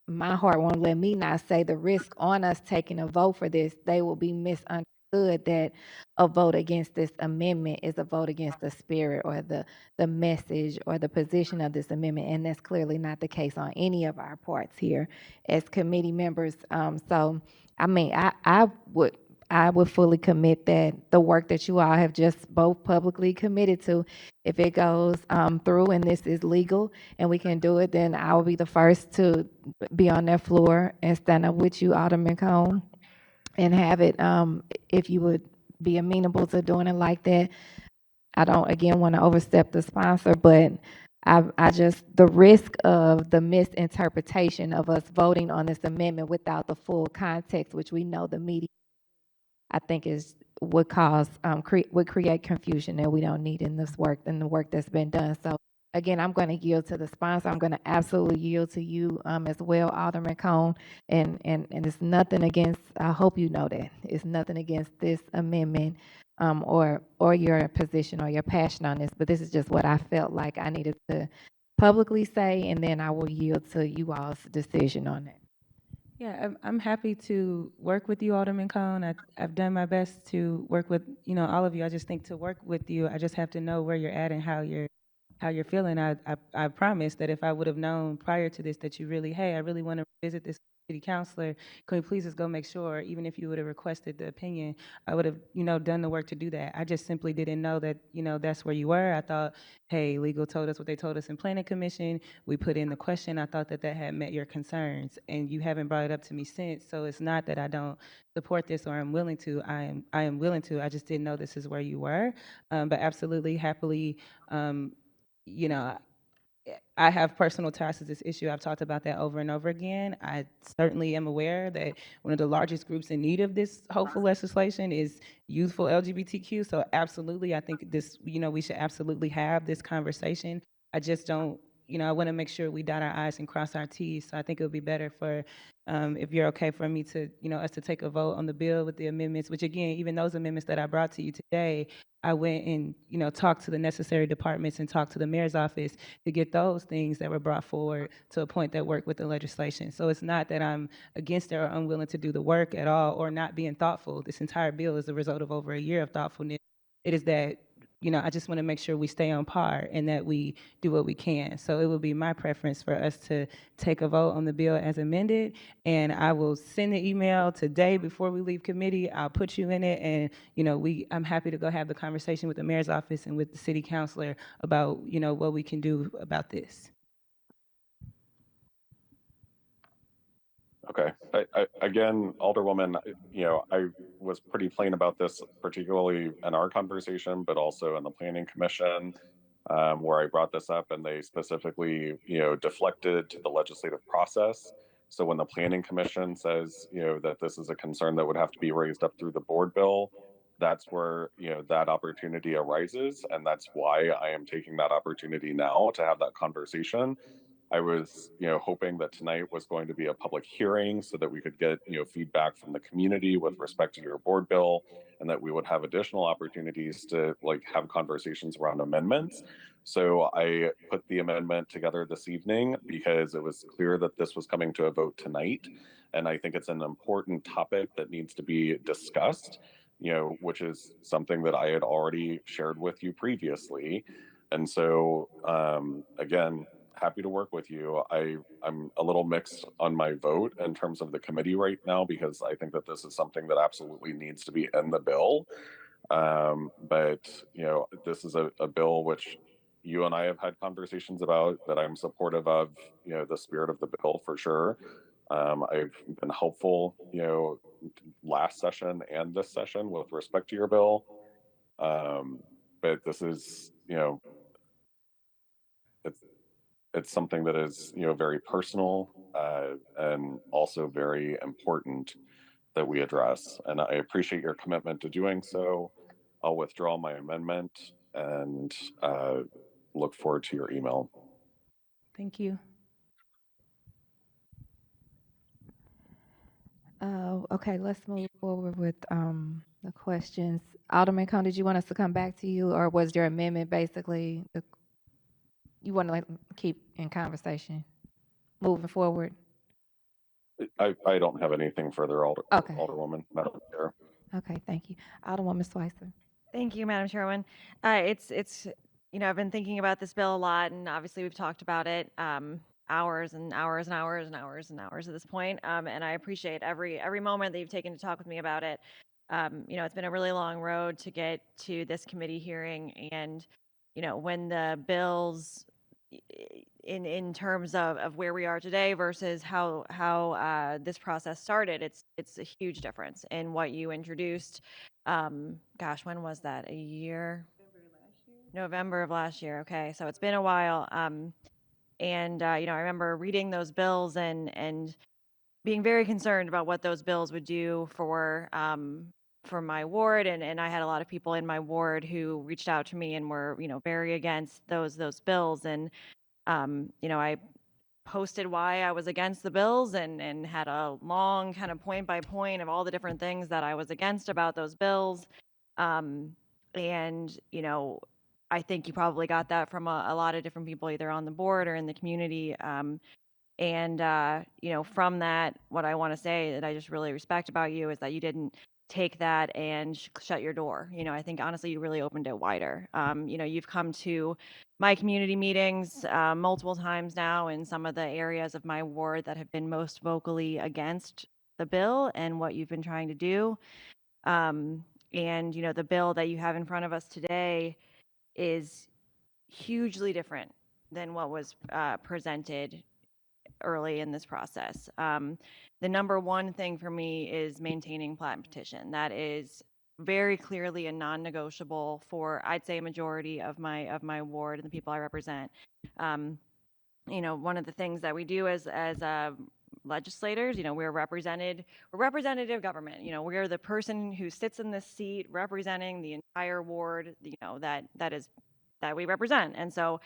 my heart won't let me not say the risk on us taking a vote for this, they will be misunderstood that a vote against this amendment is a vote against the spirit or the message or the position of this amendment, and that's clearly not the case on any of our parts here as committee members. So, I mean, I would fully commit that the work that you all have just both publicly committed to, if it goes through and this is legal and we can do it, then I will be the first to be on that floor and stand up with you, Alderman Cone, and have it, if you would be amenable to doing it like that. I don't, again, want to overstep the sponsor, but I just, the risk of the misinterpretation of us voting on this amendment without the full context, which we know the media, I think would cause, would create confusion that we don't need in this work, in the work that's been done. So again, I'm going to yield to the sponsor. I'm going to absolutely yield to you as well, Alderman Cone. And it's nothing against, I hope you know that, it's nothing against this amendment or your position or your passion on this, but this is just what I felt like I needed to publicly say, and then I will yield to you all's decision on it. Yeah, I'm happy to work with you, Alderman Cone. I've done my best to work with, all of you. I just think to work with you, I just have to know where you're at and how you're feeling. I promise that if I would have known prior to this that you really, hey, I really want to visit this city councilor, can we please just go make sure, even if you would have requested the opinion, I would have, done the work to do that. I just simply didn't know that, that's where you were. I thought, hey, legal told us what they told us in planning commission. We put in the question. I thought that had met your concerns, and you haven't brought it up to me since. So it's not that I don't support this or I'm willing to. I am willing to. I just didn't know this is where you were. But absolutely, happily, you know, I have personal ties to this issue. I've talked about that over and over again. I certainly am aware that one of the largest groups in need of this hopeful legislation is youthful LGBTQ. So absolutely, I think this, we should absolutely have this conversation. I just don't, I want to make sure we dot our I's and cross our T's. So I think it would be better for, if you're okay for me to, us to take a vote on the bill with the amendments, which again, even those amendments that I brought to you today, I went and, talked to the necessary departments and talked to the mayor's office to get those things that were brought forward to a point that work with the legislation. So it's not that I'm against it or unwilling to do the work at all or not being thoughtful. This entire bill is the result of over a year of thoughtfulness. It is that, I just want to make sure we stay on par and that we do what we can. So it would be my preference for us to take a vote on the bill as amended, and I will send the email today before we leave committee. I'll put you in it, and I'm happy to go have the conversation with the mayor's office and with the city councilor about what we can do about this. Okay. Again, Alderwoman, I was pretty plain about this, particularly in our conversation, but also in the Planning Commission, where I brought this up, and they specifically, deflected to the legislative process. So when the Planning Commission says, that this is a concern that would have to be raised up through the board bill, that's where, that opportunity arises. And that's why I am taking that opportunity now to have that conversation. I was, hoping that tonight was going to be a public hearing so that we could get, feedback from the community with respect to your board bill, and that we would have additional opportunities to have conversations around amendments. So I put the amendment together this evening because it was clear that this was coming to a vote tonight. And I think it's an important topic that needs to be discussed, which is something that I had already shared with you previously. And so, again, happy to work with you. I'm a little mixed on my vote in terms of the committee right now, because I think that this is something that absolutely needs to be in the bill. But, this is a bill which you and I have had conversations about, that I'm supportive of, the spirit of the bill for sure. I've been helpful, last session and this session with respect to your bill. But this is, it's something that is, very personal, and also very important that we address. And I appreciate your commitment to doing so. I'll withdraw my amendment and look forward to your email. Thank you. Okay, let's move forward with the questions. Alderman Cone, did you want us to come back to you, or was your amendment basically you want to keep in conversation moving forward? I don't have anything further, Okay. Alderwoman, Madam Chair. Okay, thank you. Alderwoman Swicer. Thank you, Madam Chairman. It's I've been thinking about this bill a lot, and obviously we've talked about it hours and hours and hours and hours and hours at this point. And I appreciate every moment that you've taken to talk with me about it. It's been a really long road to get to this committee hearing, and when the bills in terms of where we are today versus how this process started, it's a huge difference in what you introduced. Gosh, when was that? A year? November of last year. Okay, so it's been a while. And I remember reading those bills and being very concerned about what those bills would do for my ward, and I had a lot of people in my ward who reached out to me and were very against those bills, and I posted why I was against the bills and had a long kind of point by point of all the different things that I was against about those bills. And I think you probably got that from a lot of different people, either on the board or in the community. And from that, what I want to say that I just really respect about you is that you didn't take that and shut your door. I think honestly you really opened it wider. You've come to my community meetings multiple times now in some of the areas of my ward that have been most vocally against the bill and what you've been trying to do. And the bill that you have in front of us today is hugely different than what was presented early in this process. The number one thing for me is maintaining plat and petition. That is very clearly a non-negotiable for, I'd say, a majority of my ward and the people I represent. One of the things that we do as legislators, we're representative government. We're the person who sits in this seat representing the entire ward, that we represent. And so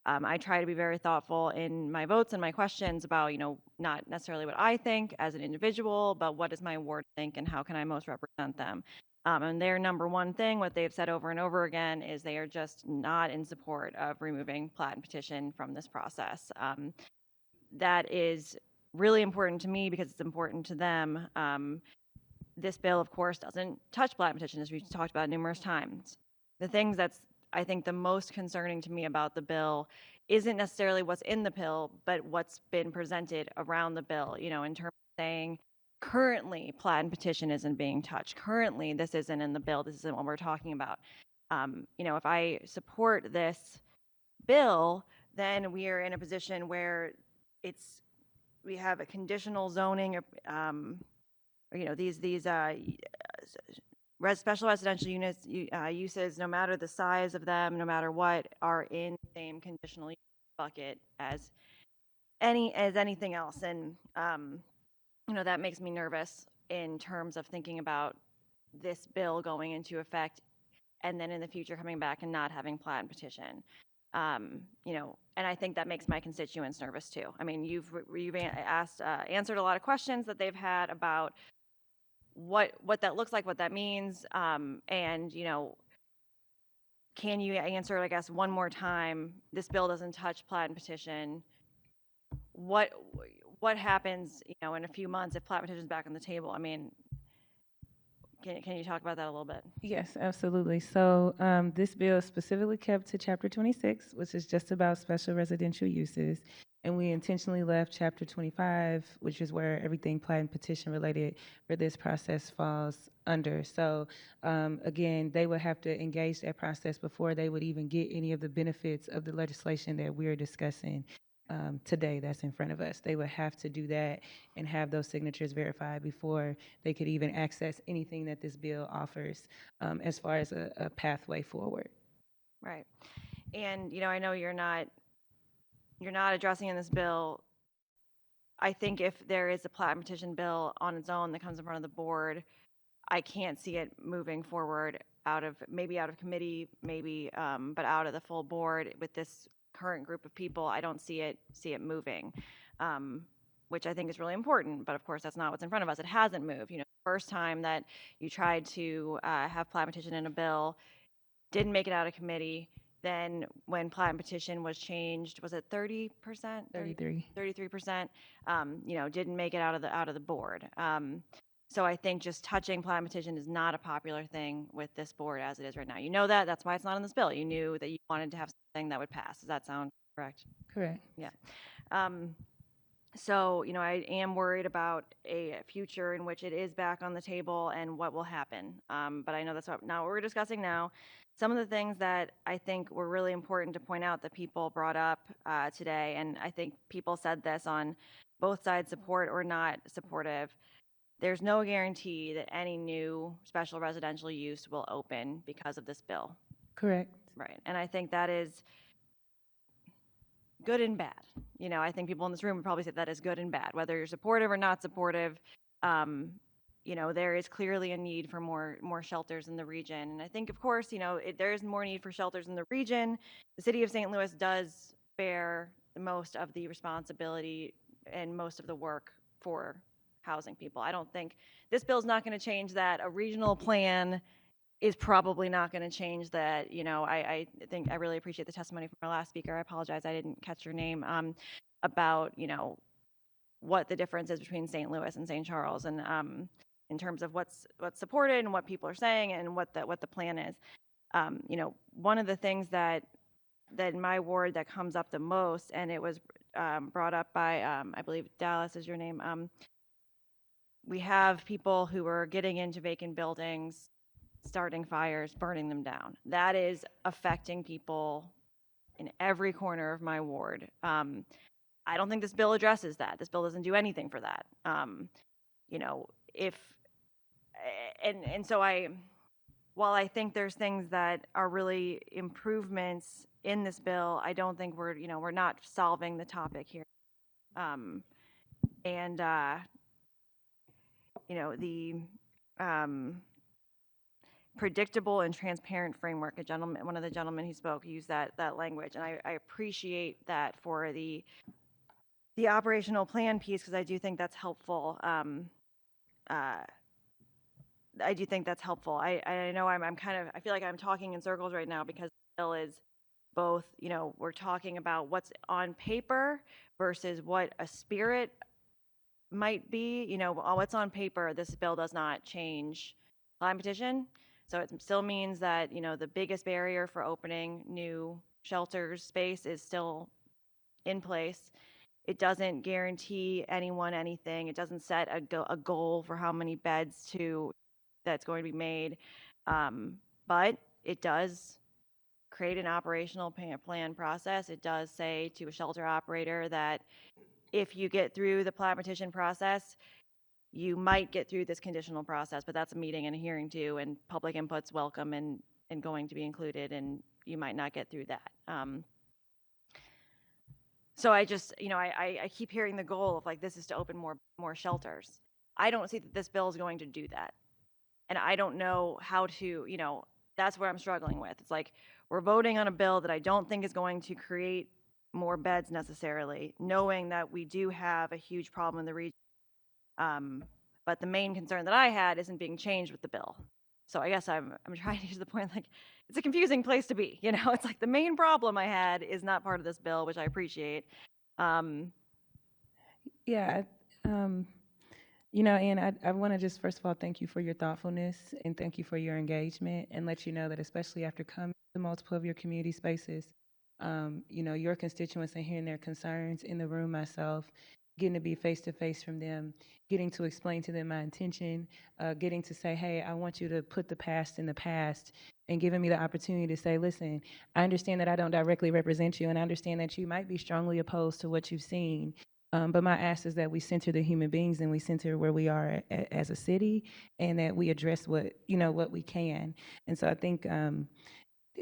I try to be very thoughtful in my votes and my questions about, not necessarily what I think as an individual, but what does my ward think and how can I most represent them? And their number one thing, what they've said over and over again, is they are just not in support of removing plat and petition from this process. That is really important to me because it's important to them. This bill, of course, doesn't touch plat and petition, as we've talked about numerous times. The things that's I think the most concerning to me about the bill isn't necessarily what's in the bill, but what's been presented around the bill, in terms of saying currently plat and petition isn't being touched. Currently, this isn't in the bill. This isn't what we're talking about. If I support this bill, then we are in a position where we have a conditional zoning, these special residential units uses, no matter the size of them, no matter what, are in the same conditional use bucket as anything else. And that makes me nervous in terms of thinking about this bill going into effect and then in the future coming back and not having plat and petition. And I think that makes my constituents nervous too. I mean, you've answered a lot of questions that they've had about what that looks like, what that means, and can you answer, I guess, one more time? This bill doesn't touch plat and petition. What happens, in a few months if plat and petition is back on the table? I mean, can you talk about that a little bit? Yes, absolutely. So this bill is specifically kept to Chapter 26, which is just about special residential uses. And we intentionally left Chapter 25, which is where everything plat and petition related for this process falls under. So again, they would have to engage that process before they would even get any of the benefits of the legislation that we're discussing today that's in front of us. They would have to do that and have those signatures verified before they could even access anything that this bill offers as far as a pathway forward. Right. And, I know you're not you're not addressing in this bill. I think if there is a platinum petition bill on its own that comes in front of the board, I can't see it moving forward out of committee, maybe, but out of the full board with this current group of people. I don't see it moving, which I think is really important. But of course, that's not what's in front of us. It hasn't moved. You know, the first time that you tried to have platinum petition in a bill, didn't make it out of committee. Then when platinum petition was changed, was it 30%? 33%. You know, didn't make it out of the board. So I think just touching platinum petition is not a popular thing with this board as it is right now. You know that. That's why it's not in this bill. You knew that you wanted to have something that would pass. Does that sound correct? Correct. Yeah. So, you know, I am worried about a future in which it is back on the table and what will happen. But I know that's not what we're discussing now. Some of the things that I think were really important to point out that people brought up today, and I think people said this on both sides, support or not supportive, there's no guarantee that any new special residential use will open because of this bill. Correct. Right. And I think that is good and bad. You know, I think people in this room would probably say that is good and bad, whether you're supportive or not supportive. You know, there is clearly a need for more shelters in the region. And I think, of course, you know, there is more need for shelters in the region. The city of St. Louis does bear the most of the responsibility and most of the work for housing people. I don't think this bill is not going to change that. A regional plan is probably not going to change that. You know, I think I really appreciate the testimony from our last speaker. I apologize, I didn't catch your name, about, you know, what the difference is between St. Louis and St. Charles, and in terms of what's supported and what people are saying and what the plan is. You know, one of the things that in my ward that comes up the most, and it was brought up by, I believe Dallas is your name. We have people who are getting into vacant buildings, starting fires, burning them down. That is affecting people in every corner of my ward. I don't think this bill addresses that. This bill doesn't do anything for that. You know, while I think there's things that are really improvements in this bill, I don't think we're not solving the topic here. You know, the predictable and transparent framework. One of the gentlemen who spoke, used that language, and I appreciate that for the operational plan piece, because I do think that's helpful. I do think that's helpful. I know I feel like I'm talking in circles right now, because the bill is both, you know, we're talking about what's on paper versus what a spirit might be. You know, what's on paper, this bill does not change platinum petition. So it still means that, you know, the biggest barrier for opening new shelters space is still in place. It doesn't guarantee anyone anything. It doesn't set a goal for how many beds that's going to be made. But it does create an operational plan process. It does say to a shelter operator that if you get through the platinum petition process, you might get through this conditional process, but that's a meeting and a hearing too, and public input's welcome and going to be included, and you might not get through that. So I just, you know, I keep hearing the goal of, like, this is to open more shelters. I don't see that this bill is going to do that. And I don't know how to, you know, that's where I'm struggling with. It's like, we're voting on a bill that I don't think is going to create more beds necessarily, knowing that we do have a huge problem in the region. But the main concern that I had isn't being changed with the bill. So I guess I'm trying to get to the point, like, it's a confusing place to be. You know, it's like the main problem I had is not part of this bill, which I appreciate. Yeah. You know, and I want to just, first of all, thank you for your thoughtfulness and thank you for your engagement, and let you know that, especially after coming to multiple of your community spaces, you know, your constituents and hearing their concerns in the room, myself, getting to be face-to-face from them, getting to explain to them my intention, getting to say, hey, I want you to put the past in the past, and giving me the opportunity to say, listen, I understand that I don't directly represent you, and I understand that you might be strongly opposed to what you've seen, but my ask is that we center the human beings and we center where we are as a city, and that we address what we can. And so I think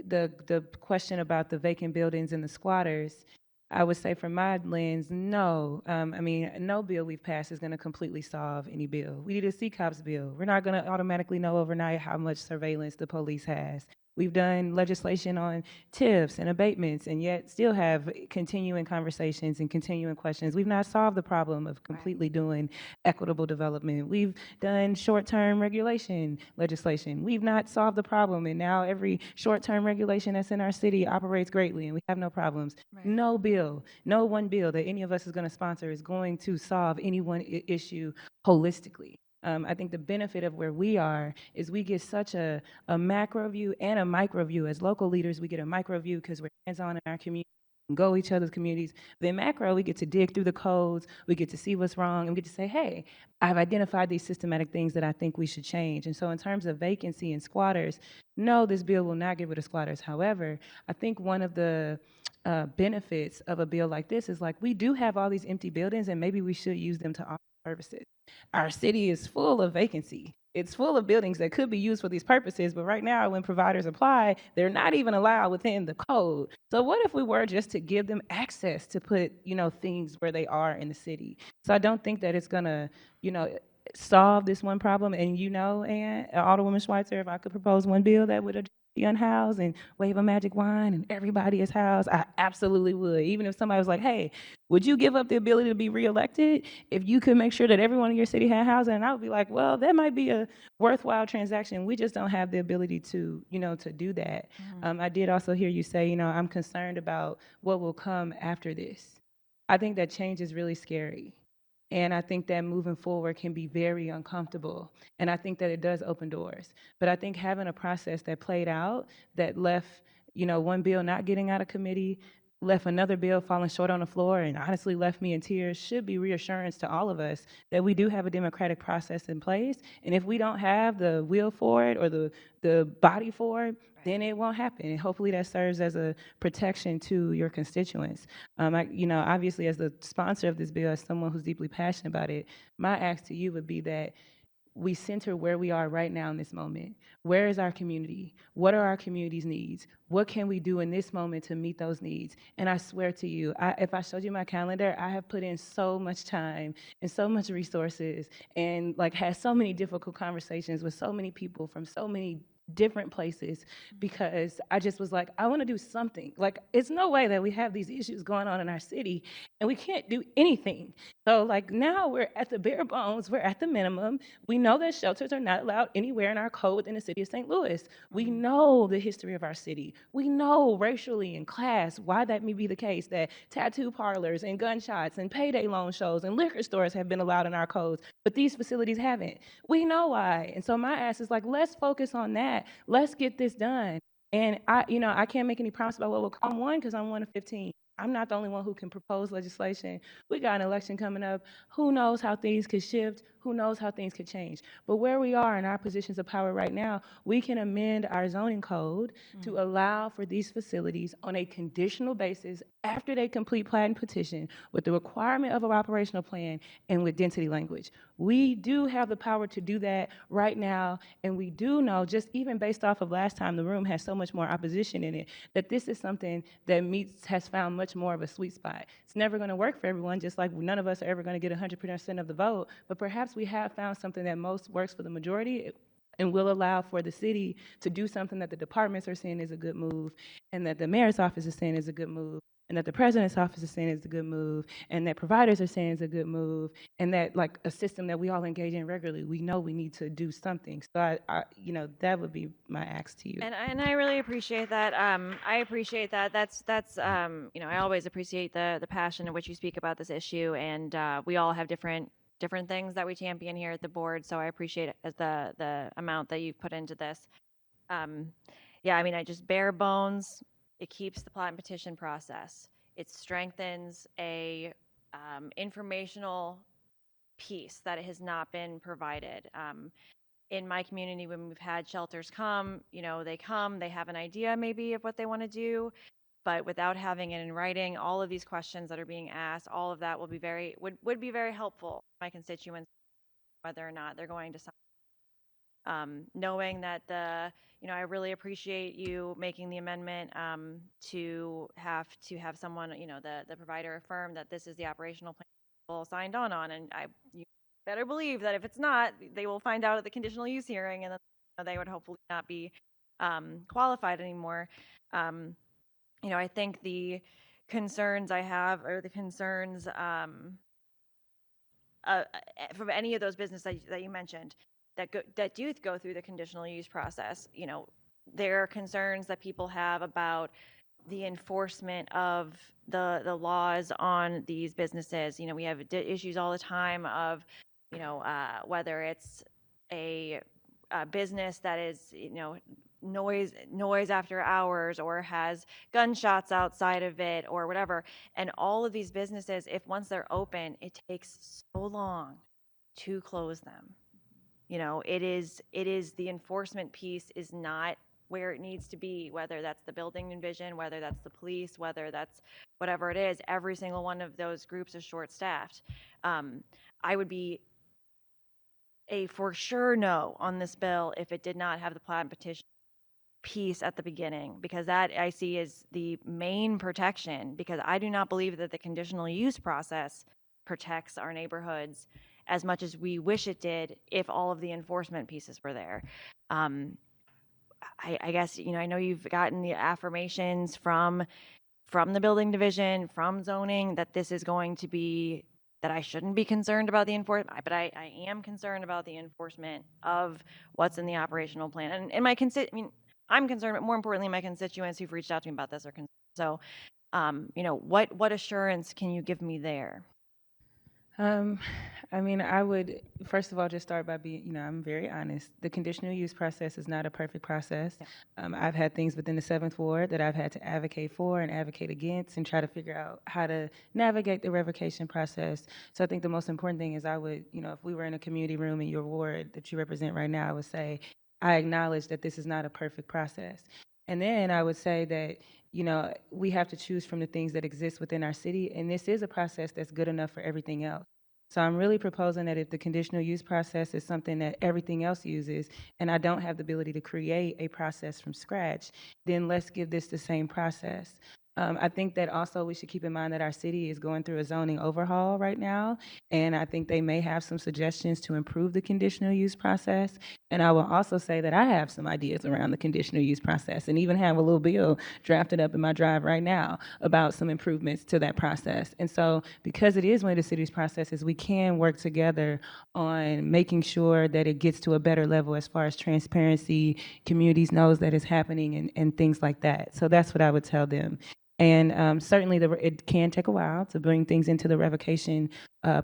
the question about the vacant buildings and the squatters, I would say from my lens, no. I mean, no bill we've passed is going to completely solve any bill. We need a CCOPS bill. We're not going to automatically know overnight how much surveillance the police has. We've done legislation on TIFs and abatements, and yet still have continuing conversations and continuing questions. We've not solved the problem of completely doing equitable development. We've done short-term regulation legislation. We've not solved the problem, and now every short-term regulation that's in our city operates greatly, and we have no problems. No bill, no one bill that any of us is going to sponsor is going to solve any one issue holistically. I think the benefit of where we are is we get such a macro view and a micro view. As local leaders, we get a micro view because we're hands-on in our community, and go each other's communities. Then macro, we get to dig through the codes, we get to see what's wrong, and we get to say, hey, I've identified these systematic things that I think we should change. And so in terms of vacancy and squatters, no, this bill will not get rid of squatters. However, I think one of the benefits of a bill like this is like we do have all these empty buildings, and maybe we should use them to offer services. Our city is full of vacancy. It's full of buildings that could be used for these purposes, but right now when providers apply, they're not even allowed within the code. So what if we were just to give them access to put, things where they are in the city? So I don't think that it's gonna, solve this one problem. And and Alderwoman Schweitzer, if I could propose one bill that would address the unhoused and wave a magic wand and everybody is housed, I absolutely would. Even if somebody was like, hey, would you give up the ability to be reelected if you could make sure that everyone in your city had housing? And I would be like, well, that might be a worthwhile transaction. We just don't have the ability to, to do that. I did also hear you say, I'm concerned about what will come after this. I think that change is really scary. And I think that moving forward can be very uncomfortable. And I think that it does open doors. But I think having a process that played out, that left, one bill not getting out of committee, left another bill falling short on the floor, and honestly left me in tears, should be reassurance to all of us that we do have a democratic process in place. And if we don't have the will for it or the body for it, then it won't happen. And hopefully that serves as a protection to your constituents. Obviously as the sponsor of this bill, as someone who's deeply passionate about it, my ask to you would be that we center where we are right now in this moment. Where is our community? What are our community's needs? What can we do in this moment to meet those needs? And I swear to you, if I showed you my calendar, I have put in so much time and so much resources and had so many difficult conversations with so many people from so many different places because I just was like, I want to do something. It's no way that we have these issues going on in our city and we can't do anything. So now we're at the bare bones, we're at the minimum. We know that shelters are not allowed anywhere in our code within the city of St. Louis. We know the history of our city. We know racially and class why that may be the case, that tattoo parlors and gunshots and payday loan shows and liquor stores have been allowed in our codes, but these facilities haven't. We know why. And so my ask is let's focus on that. Let's get this done. And I can't make any promise about what will come one because I'm one of 15. I'm not the only one who can propose legislation. We got an election coming up. Who knows how things could shift? Who knows how things could change? But where we are in our positions of power right now, we can amend our zoning code to allow for these facilities on a conditional basis after they complete plat and petition with the requirement of an operational plan and with density language. We do have the power to do that right now, and we do know, just even based off of last time the room has so much more opposition in it, that this is something that has found much more of a sweet spot. It's never going to work for everyone, just like none of us are ever going to get 100% of the vote, but perhaps we have found something that most works for the majority and will allow for the city to do something that the departments are saying is a good move, and that the mayor's office is saying is a good move, and that the president's office is saying is a good move, and that providers are saying is a good move, and that a system that we all engage in regularly, we know we need to do something. So that would be my ask to you. And I really appreciate that. I appreciate that. That's I always appreciate the passion in which you speak about this issue, and we all have different things that we champion here at the board. So I appreciate the amount that you've put into this. I just bare bones. It keeps the plat and petition process. It strengthens a informational piece that has not been provided. In my community, when we've had shelters come, they have an idea maybe of what they want to do, but without having it in writing, all of these questions that are being asked, all of that would be very helpful to my constituents, whether or not they're going to sign knowing that I really appreciate you making the amendment to have someone, the provider affirm that this is the operational plan people signed on, and you better believe that if it's not, they will find out at the conditional use hearing, and then they would hopefully not be qualified anymore. I think the concerns I have are the concerns from any of those businesses that you mentioned that do go through the conditional use process. There are concerns that people have about the enforcement of the laws on these businesses. We have issues all the time of, whether it's a business that is, noise after hours or has gunshots outside of it or whatever. And all of these businesses, if once they're open, it takes so long to close them. It is the enforcement piece is not where it needs to be, whether that's the building division, whether that's the police, whether that's whatever it is. Every single one of those groups is short-staffed. I would be a for sure no on this bill if it did not have the plat and petition piece at the beginning, because that I see is the main protection, because I do not believe that the conditional use process protects our neighborhoods as much as we wish it did if all of the enforcement pieces were there. I guess, I know you've gotten the affirmations from the building division, from zoning, that this is going to be, that I shouldn't be concerned about the enforcement, but I am concerned about the enforcement of what's in the operational plan. And I'm concerned, but more importantly, my constituents who've reached out to me about this are concerned. So, what assurance can you give me there? I would, first of all, just start by being, I'm very honest. The conditional use process is not a perfect process. I've had things within the 7th Ward that I've had to advocate for and advocate against and try to figure out how to navigate the revocation process. So I think the most important thing is I would, if we were in a community room in your ward that you represent right now, I would say, I acknowledge that this is not a perfect process. And then I would say that, we have to choose from the things that exist within our city, and this is a process that's good enough for everything else. So I'm really proposing that if the conditional use process is something that everything else uses, and I don't have the ability to create a process from scratch, then let's give this the same process. I think that also we should keep in mind that our city is going through a zoning overhaul right now, and I think they may have some suggestions to improve the conditional use process. And I will also say that I have some ideas around the conditional use process, and even have a little bill drafted up in my drive right now about some improvements to that process. And so because it is one of the city's processes, we can work together on making sure that it gets to a better level as far as transparency, communities knows that it's happening, and things like that. So that's what I would tell them. And certainly it can take a while to bring things into the revocation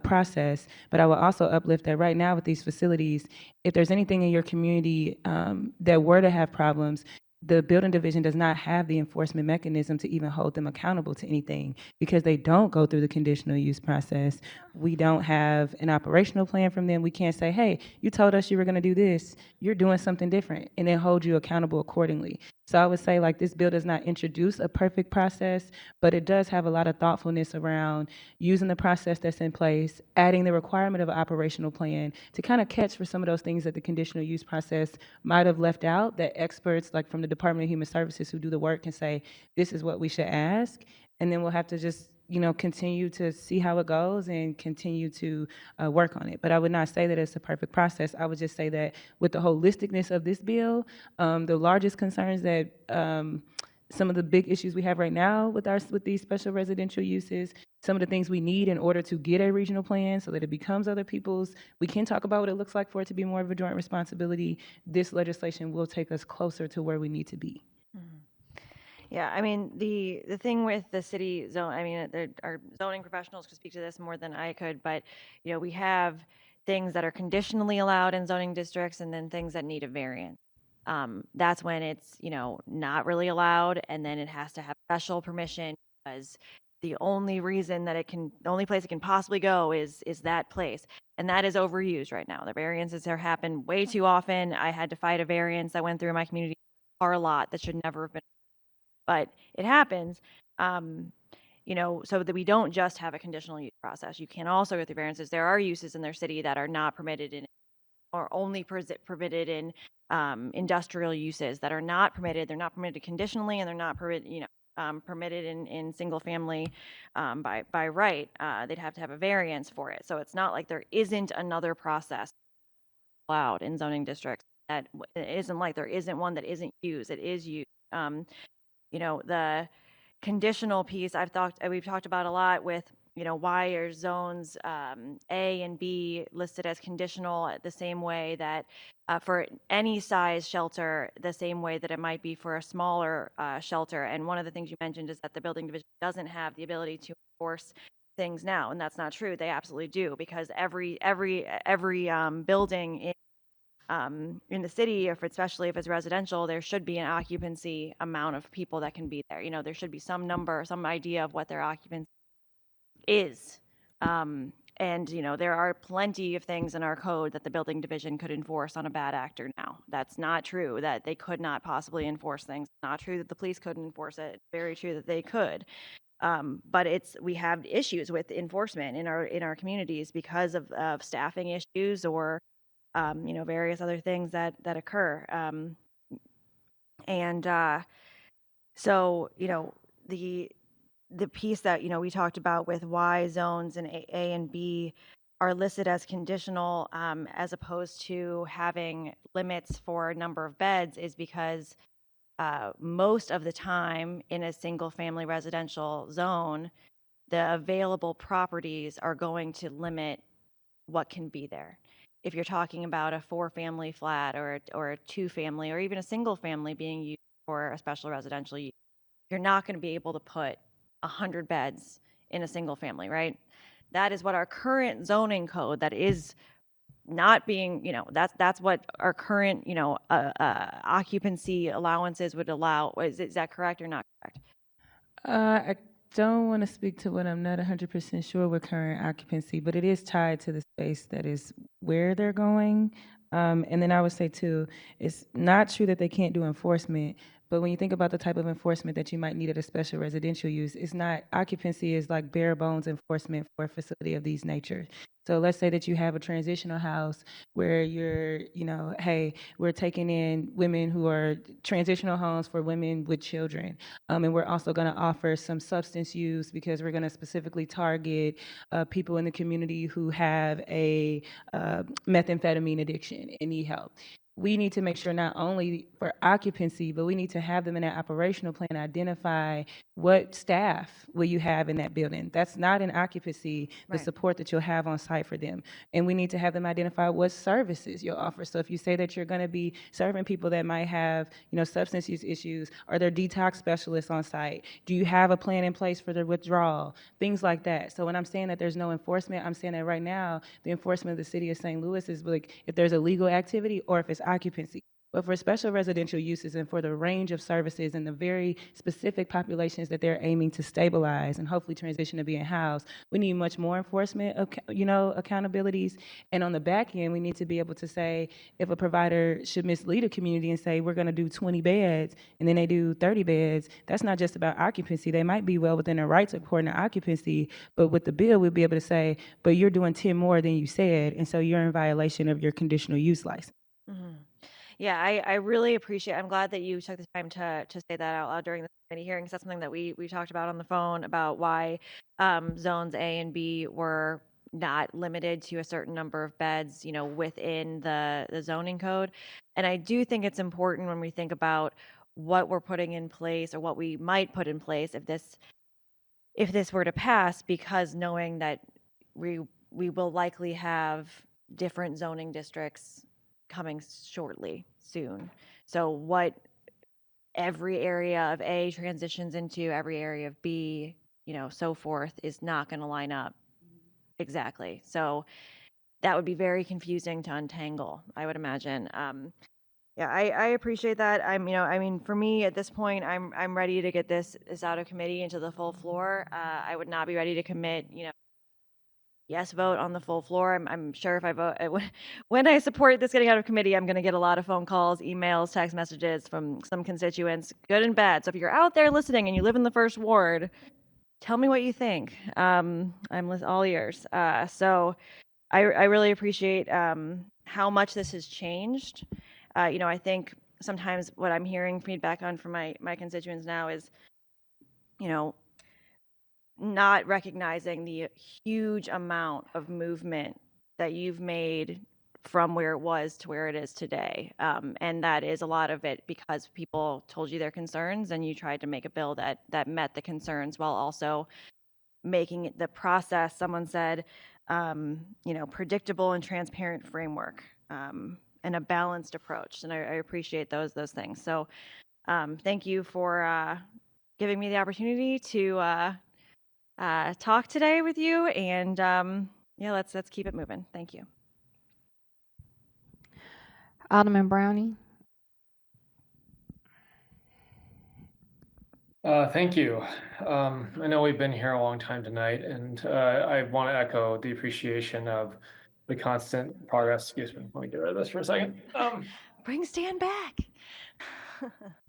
process, but I will also uplift that right now with these facilities, if there's anything in your community that were to have problems, the building division does not have the enforcement mechanism to even hold them accountable to anything because they don't go through the conditional use process. We don't have an operational plan from them. We can't say, hey, you told us you were going to do this. You're doing something different, and then hold you accountable accordingly. So I would say, like, this bill does not introduce a perfect process, but it does have a lot of thoughtfulness around using the process that's in place, adding the requirement of an operational plan to kind of catch for some of those things that the conditional use process might have left out, that experts like from the Department of Human Services who do the work can say, this is what we should ask. And then we'll have to just continue to see how it goes and continue to work on it. But I would not say that it's a perfect process. I would just say that with the holisticness of this bill, the largest concerns that some of the big issues we have right now with these special residential uses, some of the things we need in order to get a regional plan so that it becomes other people's. We can talk about what it looks like for it to be more of a joint responsibility. This legislation will take us closer to where we need to be. Yeah, the thing with the city zone, our zoning professionals could speak to this more than I could, but we have things that are conditionally allowed in zoning districts and then things that need a variance. That's when it's not really allowed, and then it has to have special permission because the only reason that the only place it can possibly go is that place, and that is overused right now. The variances there happen way too often. I had to fight a variance that went through my community car lot that should never have been. But it happens, so that we don't just have a conditional use process. You can also go through variances. There are uses in their city that are not permitted in are only permitted in industrial uses that are not permitted. They're not permitted conditionally, and they're not permitted, permitted in single family by right. They'd have to have a variance for it. So it's not like there isn't another process allowed in zoning districts. It isn't like there isn't one that isn't used. It is used. The conditional piece we've talked about a lot with, why are zones A and B listed as conditional the same way that for any size shelter, the same way that it might be for a smaller shelter. And one of the things you mentioned is that the building division doesn't have the ability to enforce things now, and that's not true. They absolutely do, because every building in the city, especially if it's residential, there should be an occupancy amount of people that can be there. There should be some number, some idea of what their occupancy is. And there are plenty of things in our code that the building division could enforce on a bad actor now. That's not true that they could not possibly enforce things. Not true that the police couldn't enforce it. Very true that they could. But we have issues with enforcement in our communities because of staffing issues or various other things that occur. So the piece that we talked about with why zones in A and B are listed as conditional as opposed to having limits for number of beds is because most of the time in a single family residential zone, the available properties are going to limit what can be there. If you're talking about a 4-family flat or a 2-family or even a single family being used for a special residential use, you're not going to be able to put 100 beds in a single family, right? That is what our current zoning code that is not being, that's what our current, occupancy allowances would allow. Is that correct or not correct? I don't want to speak to what I'm not 100% sure with current occupancy, but it is tied to the space that is where they're going. And then I would say too, it's not true that they can't do enforcement, but when you think about the type of enforcement that you might need at a special residential use, it's not, occupancy is like bare bones enforcement for a facility of these natures. So let's say that you have a transitional house where you're, hey, we're taking in women who are transitional homes for women with children. And we're also going to offer some substance use because we're going to specifically target people in the community who have a methamphetamine addiction and need help. We need to make sure not only for occupancy, but we need to have them in that operational plan, identify what staff will you have in that building. That's not in occupancy, the support that you'll have on site for them. And we need to have them identify what services you'll offer. So if you say that you're going to be serving people that might have, substance use issues, are there detox specialists on site? Do you have a plan in place for their withdrawal? Things like that. So when I'm saying that there's no enforcement, I'm saying that right now, the enforcement of the city of St. Louis is like if there's illegal activity or if it's occupancy. But for special residential uses and for the range of services and the very specific populations that they're aiming to stabilize and hopefully transition to being housed, we need much more enforcement, accountabilities. And on the back end, we need to be able to say if a provider should mislead a community and say, we're going to do 20 beds, and then they do 30 beds, that's not just about occupancy. They might be well within their rights according to occupancy, but with the bill, we'll be able to say, but you're doing 10 more than you said, and so you're in violation of your conditional use license. Mm-hmm. Yeah, I really appreciate. I'm glad that you took the time to say that out loud during the committee hearings. That's something that we talked about on the phone about why zones A and B were not limited to a certain number of beds, within the zoning code. And I do think it's important when we think about what we're putting in place or what we might put in place if this were to pass, because knowing that we will likely have different zoning districts coming soon. So what every area of A transitions into, every area of B, so forth, is not going to line up exactly. So that would be very confusing to untangle, I would imagine. Yeah, I appreciate that. For me at this point, I'm ready to get this out of committee into the full floor. I would not be ready to commit, yes vote on the full floor. I'm sure if I vote, when I support this getting out of committee, I'm going to get a lot of phone calls, emails, text messages from some constituents, good and bad. So if you're out there listening and you live in the first ward, tell me what you think. I'm all ears. So I really appreciate how much this has changed. I think sometimes what I'm hearing feedback on from my constituents now is, you know, not recognizing the huge amount of movement that you've made from where it was to where it is today. And that is a lot of it because people told you their concerns and you tried to make a bill that met the concerns while also making the process, someone said, predictable and transparent framework, and a balanced approach. And I appreciate those things. So thank you for giving me the opportunity to talk today with you. And let's keep it moving. Thank you. Alderman Brownie. Thank you. I know we've been here a long time tonight, and I want to echo the appreciation of the constant progress. Excuse me, let me get rid of this for a second. Bring Stan back.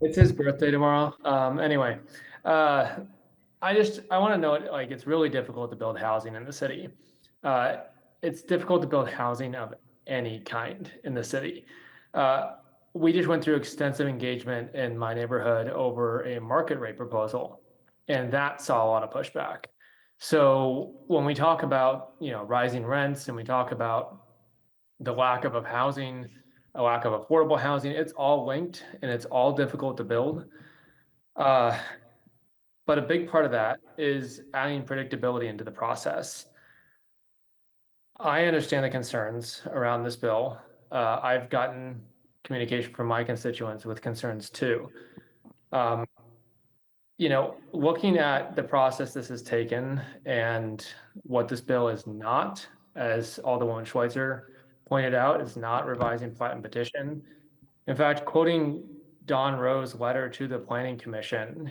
It's his birthday tomorrow. Anyway, I want to note, like, it's really difficult to build housing in the city. It's difficult to build housing of any kind in the city. We just went through extensive engagement in my neighborhood over a market rate proposal, and that saw a lot of pushback. So when we talk about, rising rents and we talk about the lack of housing, a lack of affordable housing, it's all linked and it's all difficult to build. But a big part of that is adding predictability into the process. I understand the concerns around this bill. I've gotten communication from my constituents with concerns too. Looking at the process this has taken and what this bill is not, as Alderwoman Schweitzer pointed out, is not revising plat and petition. In fact, quoting Don Rowe's letter to the Planning Commission,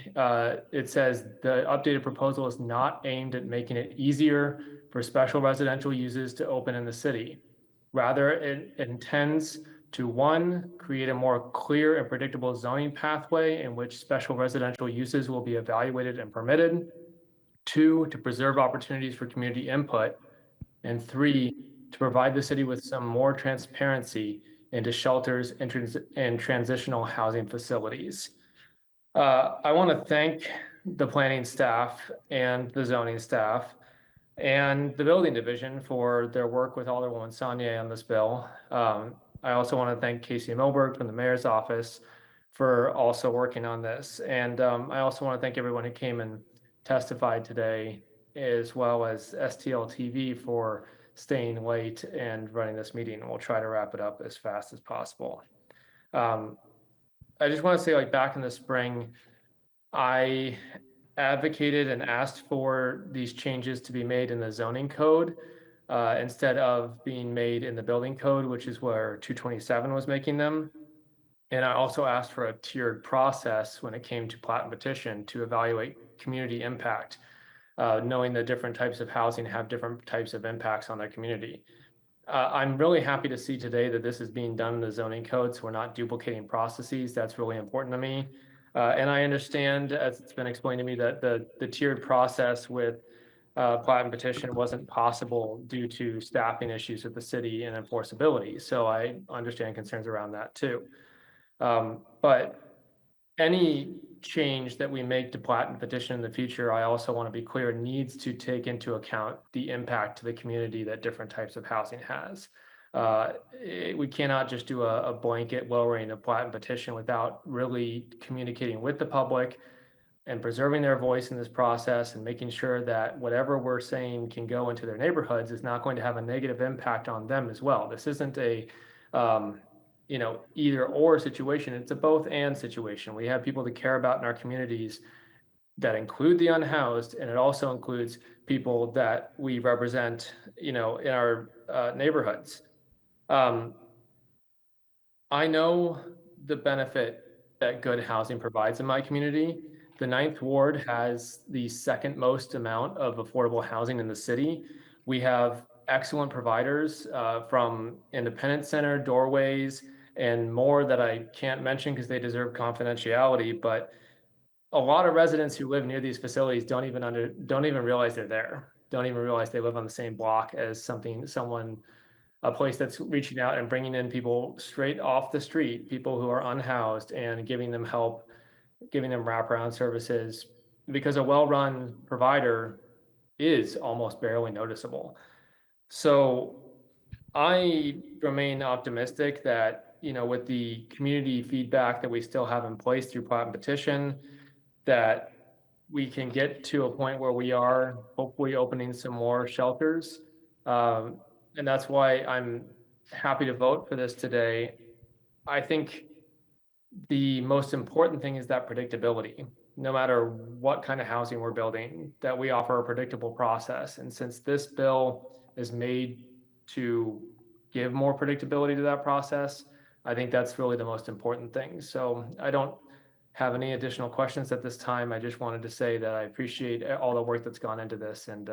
it says the updated proposal is not aimed at making it easier for special residential uses to open in the city. Rather, it intends to, 1, create a more clear and predictable zoning pathway in which special residential uses will be evaluated and permitted. 2, to preserve opportunities for community input. And 3, to provide the city with some more transparency into shelters and transitional housing facilities. I want to thank the planning staff and the zoning staff and the building division for their work with Alderwoman Saunier on this bill. I also want to thank Casey Milberg from the mayor's office for also working on this. And I also want to thank everyone who came and testified today, as well as STL TV for staying late and running this meeting. And we'll try to wrap it up as fast as possible. I just want to say, back in the spring, I advocated and asked for these changes to be made in the zoning code instead of being made in the building code, which is where 227 was making them. And I also asked for a tiered process when it came to plat and petition to evaluate community impact, knowing that different types of housing have different types of impacts on their community. I'm really happy to see today that this is being done in the zoning code, so we're not duplicating processes. That's really important to me. And I understand, as it's been explained to me, that the tiered process with plat and petition wasn't possible due to staffing issues with the city and enforceability. So I understand concerns around that too. But any change that we make to plat and petition in the future, I also want to be clear, needs to take into account the impact to the community that different types of housing has. We cannot just do a blanket lowering of plat and petition without really communicating with the public and preserving their voice in this process and making sure that whatever we're saying can go into their neighborhoods is not going to have a negative impact on them as well. This isn't a either or situation. It's a both and situation. We have people to care about in our communities that include the unhoused, and it also includes people that we represent, in our neighborhoods. I know the benefit that good housing provides in my community. The 9th Ward has the second most amount of affordable housing in the city. We have excellent providers from Independent Center, Doorways, and more that I can't mention because they deserve confidentiality. But a lot of residents who live near these facilities don't even realize they're there. Don't even realize they live on the same block as someone a place that's reaching out and bringing in people straight off the street, people who are unhoused, and giving them help, giving them wraparound services, because a well-run provider is almost barely noticeable. So I remain optimistic that, with the community feedback that we still have in place through Platinum Petition, that we can get to a point where we are hopefully opening some more shelters. And that's why I'm happy to vote for this today. I think the most important thing is that predictability. No matter what kind of housing we're building, that we offer a predictable process. And since this bill is made to give more predictability to that process, I think that's really the most important thing. So I don't have any additional questions at this time. I just wanted to say that I appreciate all the work that's gone into this, and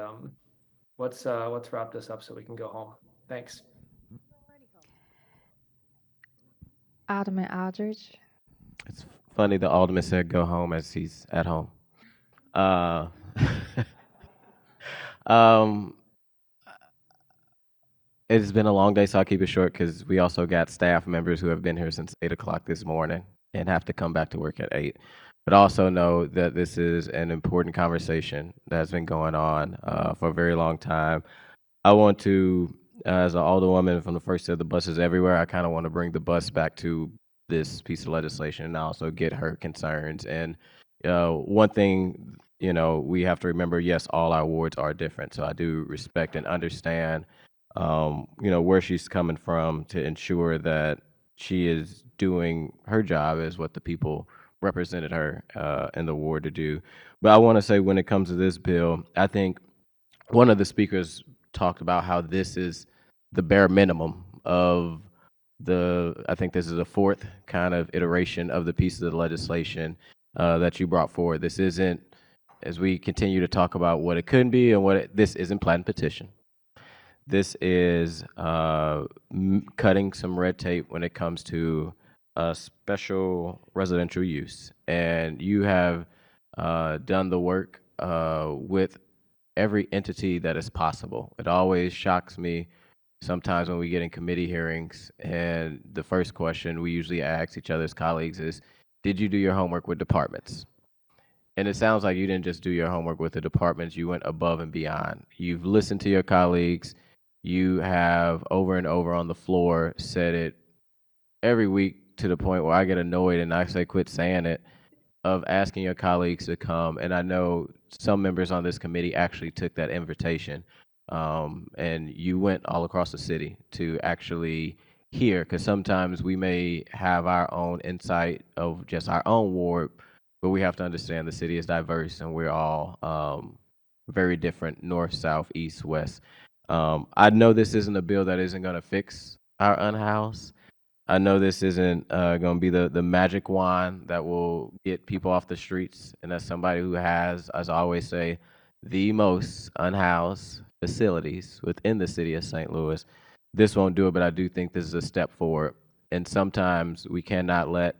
let's wrap this up so we can go home. Thanks. Alderman Aldridge. It's funny the alderman said go home as he's at home. It's been a long day, so I'll keep it short because we also got staff members who have been here since 8 o'clock this morning and have to come back to work at 8. But also know that this is an important conversation that's been going on for a very long time. I want to, as an alderwoman from the first of the buses everywhere, I kind of want to bring the bus back to this piece of legislation and also get her concerns. And one thing, we have to remember, yes, all our wards are different. So I do respect and understand, where she's coming from to ensure that she is doing her job as what the people represented her in the ward to do. But I want to say when it comes to this bill, I think one of the speakers talked about how this is the bare minimum of I think this is the fourth kind of iteration of the piece of the legislation that you brought forward. This isn't, as we continue to talk about what it could be and this isn't Platinum Petition. This is cutting some red tape when it comes to special residential use. And you have done the work with every entity that is possible. It always shocks me sometimes when we get in committee hearings and the first question we usually ask each other's colleagues is, did you do your homework with departments? And it sounds like you didn't just do your homework with the departments, you went above and beyond. You've listened to your colleagues. You have over and over on the floor said it every week to the point where I get annoyed and I say quit saying it, of asking your colleagues to come. And I know some members on this committee actually took that invitation. And you went all across the city to actually hear, because sometimes we may have our own insight of just our own ward, but we have to understand the city is diverse and we're all very different, north, south, east, west. I know this isn't a bill that isn't going to fix our unhoused. I know this isn't going to be the magic wand that will get people off the streets. And as somebody who has, as I always say, the most unhoused facilities within the city of St. Louis, this won't do it, but I do think this is a step forward. And sometimes we cannot let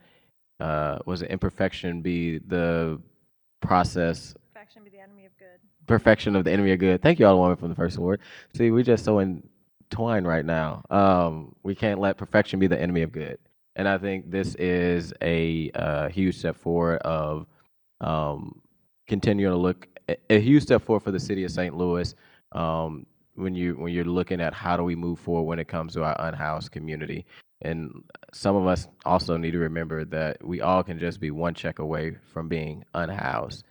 imperfection be the process. Perfection be the enemy of good. Perfection of the enemy of good. Thank you, Alderwoman, from the first word. See, we're just so entwined right now. We can't let perfection be the enemy of good. And I think this is a huge step forward of continuing to look, a huge step forward for the city of St. Louis when you're looking at how do we move forward when it comes to our unhoused community. And some of us also need to remember that we all can just be one check away from being unhoused.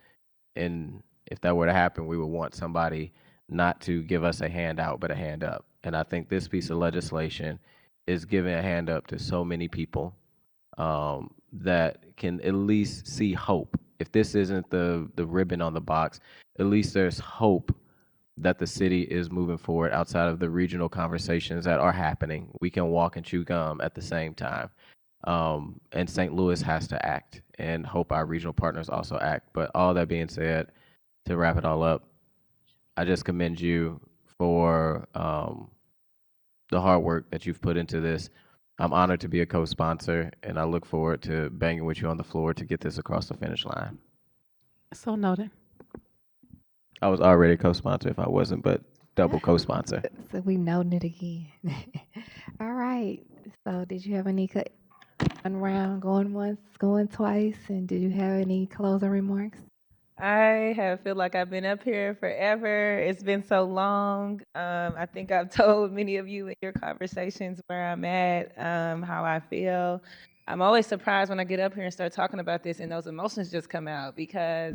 And if that were to happen, we would want somebody not to give us a handout, but a hand up. And I think this piece of legislation is giving a hand up to so many people that can at least see hope. If this isn't the ribbon on the box, at least there's hope that the city is moving forward outside of the regional conversations that are happening. We can walk and chew gum at the same time. And St. Louis has to act, and hope our regional partners also act. But all that being said, to wrap it all up, I just commend you for the hard work that you've put into this. I'm honored to be a co-sponsor, and I look forward to banging with you on the floor to get this across the finish line. So noted. I was already a co-sponsor if I wasn't, but double co-sponsor. So we noted it again. All right. So did you have any one round, going once, going twice, and did you have any closing remarks? I have feel like I've been up here forever. It's been so long. I think I've told many of you in your conversations where I'm at, how I feel. I'm always surprised when I get up here and start talking about this and those emotions just come out because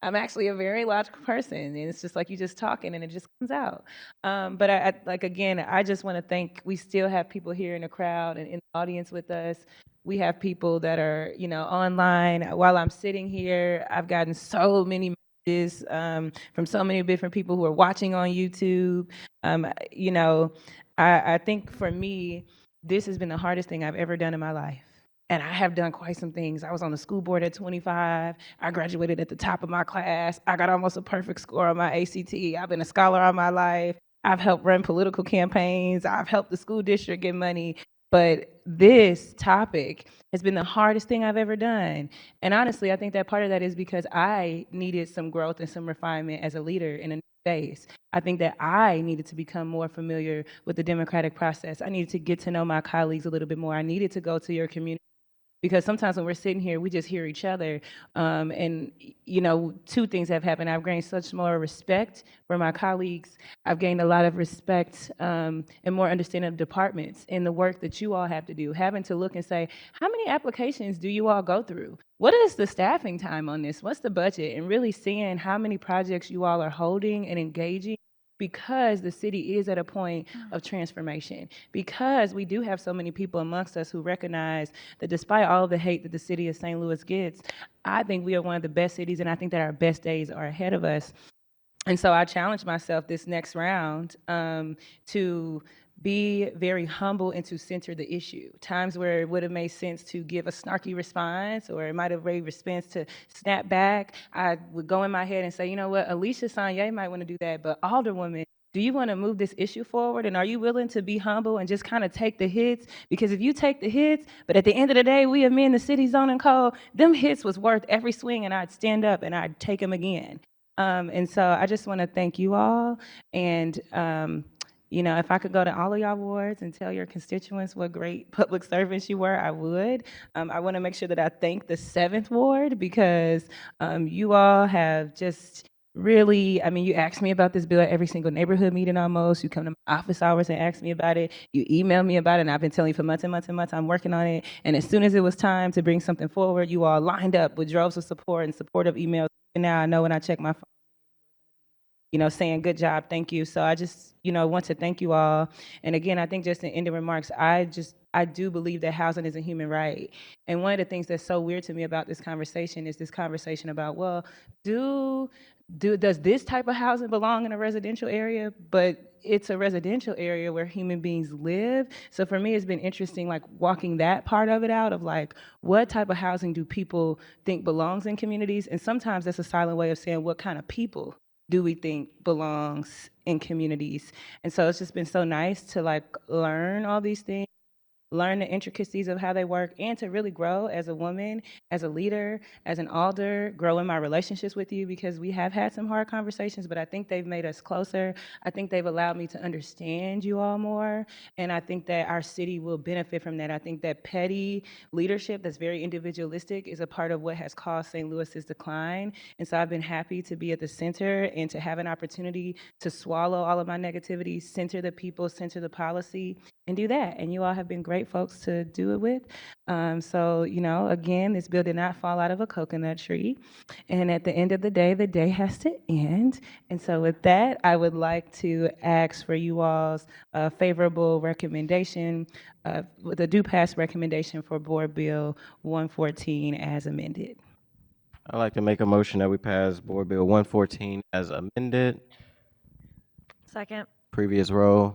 I'm actually a very logical person, and it's just like you just talking and it just comes out. But I like again, I just want to thank. We still have people here in the crowd and in the audience with us. We have people that are, online. While I'm sitting here, I've gotten so many messages from so many different people who are watching on YouTube. You know, I think for me, this has been the hardest thing I've ever done in my life. And I have done quite some things. I was on the school board at 25. I graduated at the top of my class. I got almost a perfect score on my ACT. I've been a scholar all my life. I've helped run political campaigns. I've helped the school district get money. But this topic has been the hardest thing I've ever done. And honestly, I think that part of that is because I needed some growth and some refinement as a leader in a new space. I think that I needed to become more familiar with the democratic process. I needed to get to know my colleagues a little bit more. I needed to go to your community. Because sometimes when we're sitting here, we just hear each other. And, two things have happened. I've gained such more respect for my colleagues. I've gained a lot of respect and more understanding of departments and the work that you all have to do. Having to look and say, how many applications do you all go through? What is the staffing time on this? What's the budget? And really seeing how many projects you all are holding and engaging, because the city is at a point of transformation, because we do have so many people amongst us who recognize that despite all of the hate that the city of St. Louis gets, I think we are one of the best cities, and I think that our best days are ahead of us. And so I challenged myself this next round to be very humble and to center the issue. Times where it would have made sense to give a snarky response, or it might have made response to snap back, I would go in my head and say, you know what, Alicia Sanye might want to do that, but Alderwoman, do you want to move this issue forward? And are you willing to be humble and just kind of take the hits? Because if you take the hits, but at the end of the day, we amend the city zoning code, them hits was worth every swing, and I'd stand up and I'd take them again. And so I just want to thank you all. And, if I could go to all of y'all wards and tell your constituents what great public servants you were, I would. I want to make sure that I thank the 7th Ward, because you all have just really, you ask me about this bill at every single neighborhood meeting almost. You come to my office hours and ask me about it. You email me about it, and I've been telling you for months and months and months I'm working on it. And as soon as it was time to bring something forward, you all lined up with droves of support and supportive emails. And now I know when I check my phone, saying good job, thank you. So I just, want to thank you all. And again, I think just in ending remarks, I do believe that housing is a human right. And one of the things that's so weird to me about this conversation is this conversation about, well, does this type of housing belong in a residential area? But it's a residential area where human beings live. So for me, it's been interesting, like walking that part of it out of like, what type of housing do people think belongs in communities? And sometimes that's a silent way of saying, what kind of people do we think belongs in communities? And so it's just been so nice to like learn all these things, learn the intricacies of how they work, and to really grow as a woman, as a leader, as an alder, grow in my relationships with you, because we have had some hard conversations, but I think they've made us closer. I think they've allowed me to understand you all more, and I think that our city will benefit from that. I think that petty leadership that's very individualistic is a part of what has caused St. Louis's decline, and so I've been happy to be at the center and to have an opportunity to swallow all of my negativity, center the people, center the policy, and do that. And you all have been great folks to do it with. So, again, this bill did not fall out of a coconut tree. And at the end of the day has to end. And so with that, I would like to ask for you all's favorable recommendation, with a do pass recommendation for Board Bill 114 as amended. I'd like to make a motion that we pass Board Bill 114 as amended. Second. Previous row.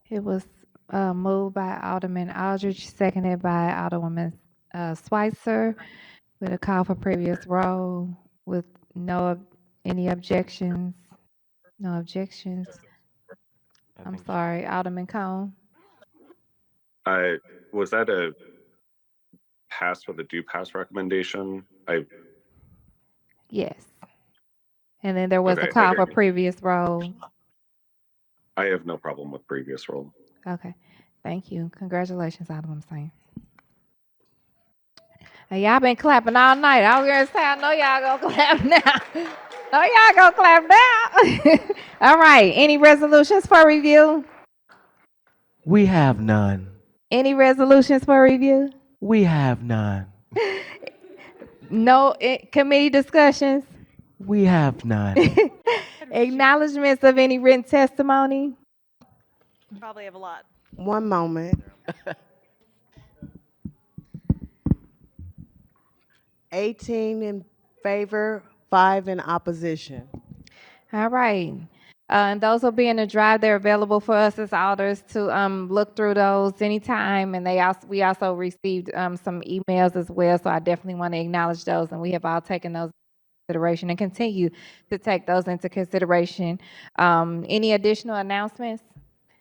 It was moved by Alderman Aldridge, seconded by Alderwoman Schweitzer, with a call for previous roll, with any objections? No objections. I'm sorry, Alderman Cone. Was that a pass with a do pass recommendation? Yes. And then there was a Okay, call okay. for previous roll. I have no problem with previous roll. Okay, thank you. Congratulations, Alderman Sain. Hey, y'all been clapping all night. I was gonna say, I know y'all gonna clap now. No, y'all gonna clap now. All right, any resolutions for review? We have none. Any resolutions for review? We have none. No committee discussions? We have none. Acknowledgements of any written testimony? Probably have a lot. One moment. 18 in favor, 5 in opposition. All right. And those will be in the drive. They're available for us as alders to look through those anytime. And we also received some emails as well. So I definitely want to acknowledge those. And we have all taken those into consideration and continue to take those into consideration. Any additional announcements?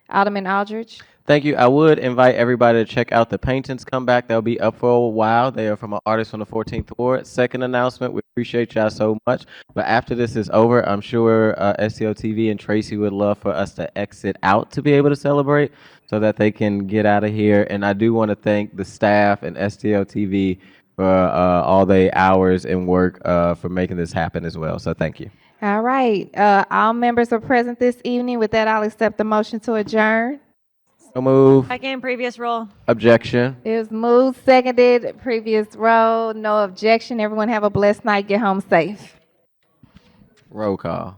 Alderman Aldridge? Thank you. I would invite everybody to check out the paintings come back. They'll be up for a while. They are from an artist from the 14th Ward. Second announcement, we appreciate y'all so much. But after this is over, I'm sure STO TV and Tracy would love for us to exit out to be able to celebrate so that they can get out of here. And I do want to thank the staff and STO TV for all the hours and work for making this happen as well. So thank you. All right. All members are present this evening. With that, I'll accept the motion to adjourn. So move. Second, previous roll. Objection. It was moved, seconded, previous row, no objection. Everyone have a blessed night. Get home safe. Roll call.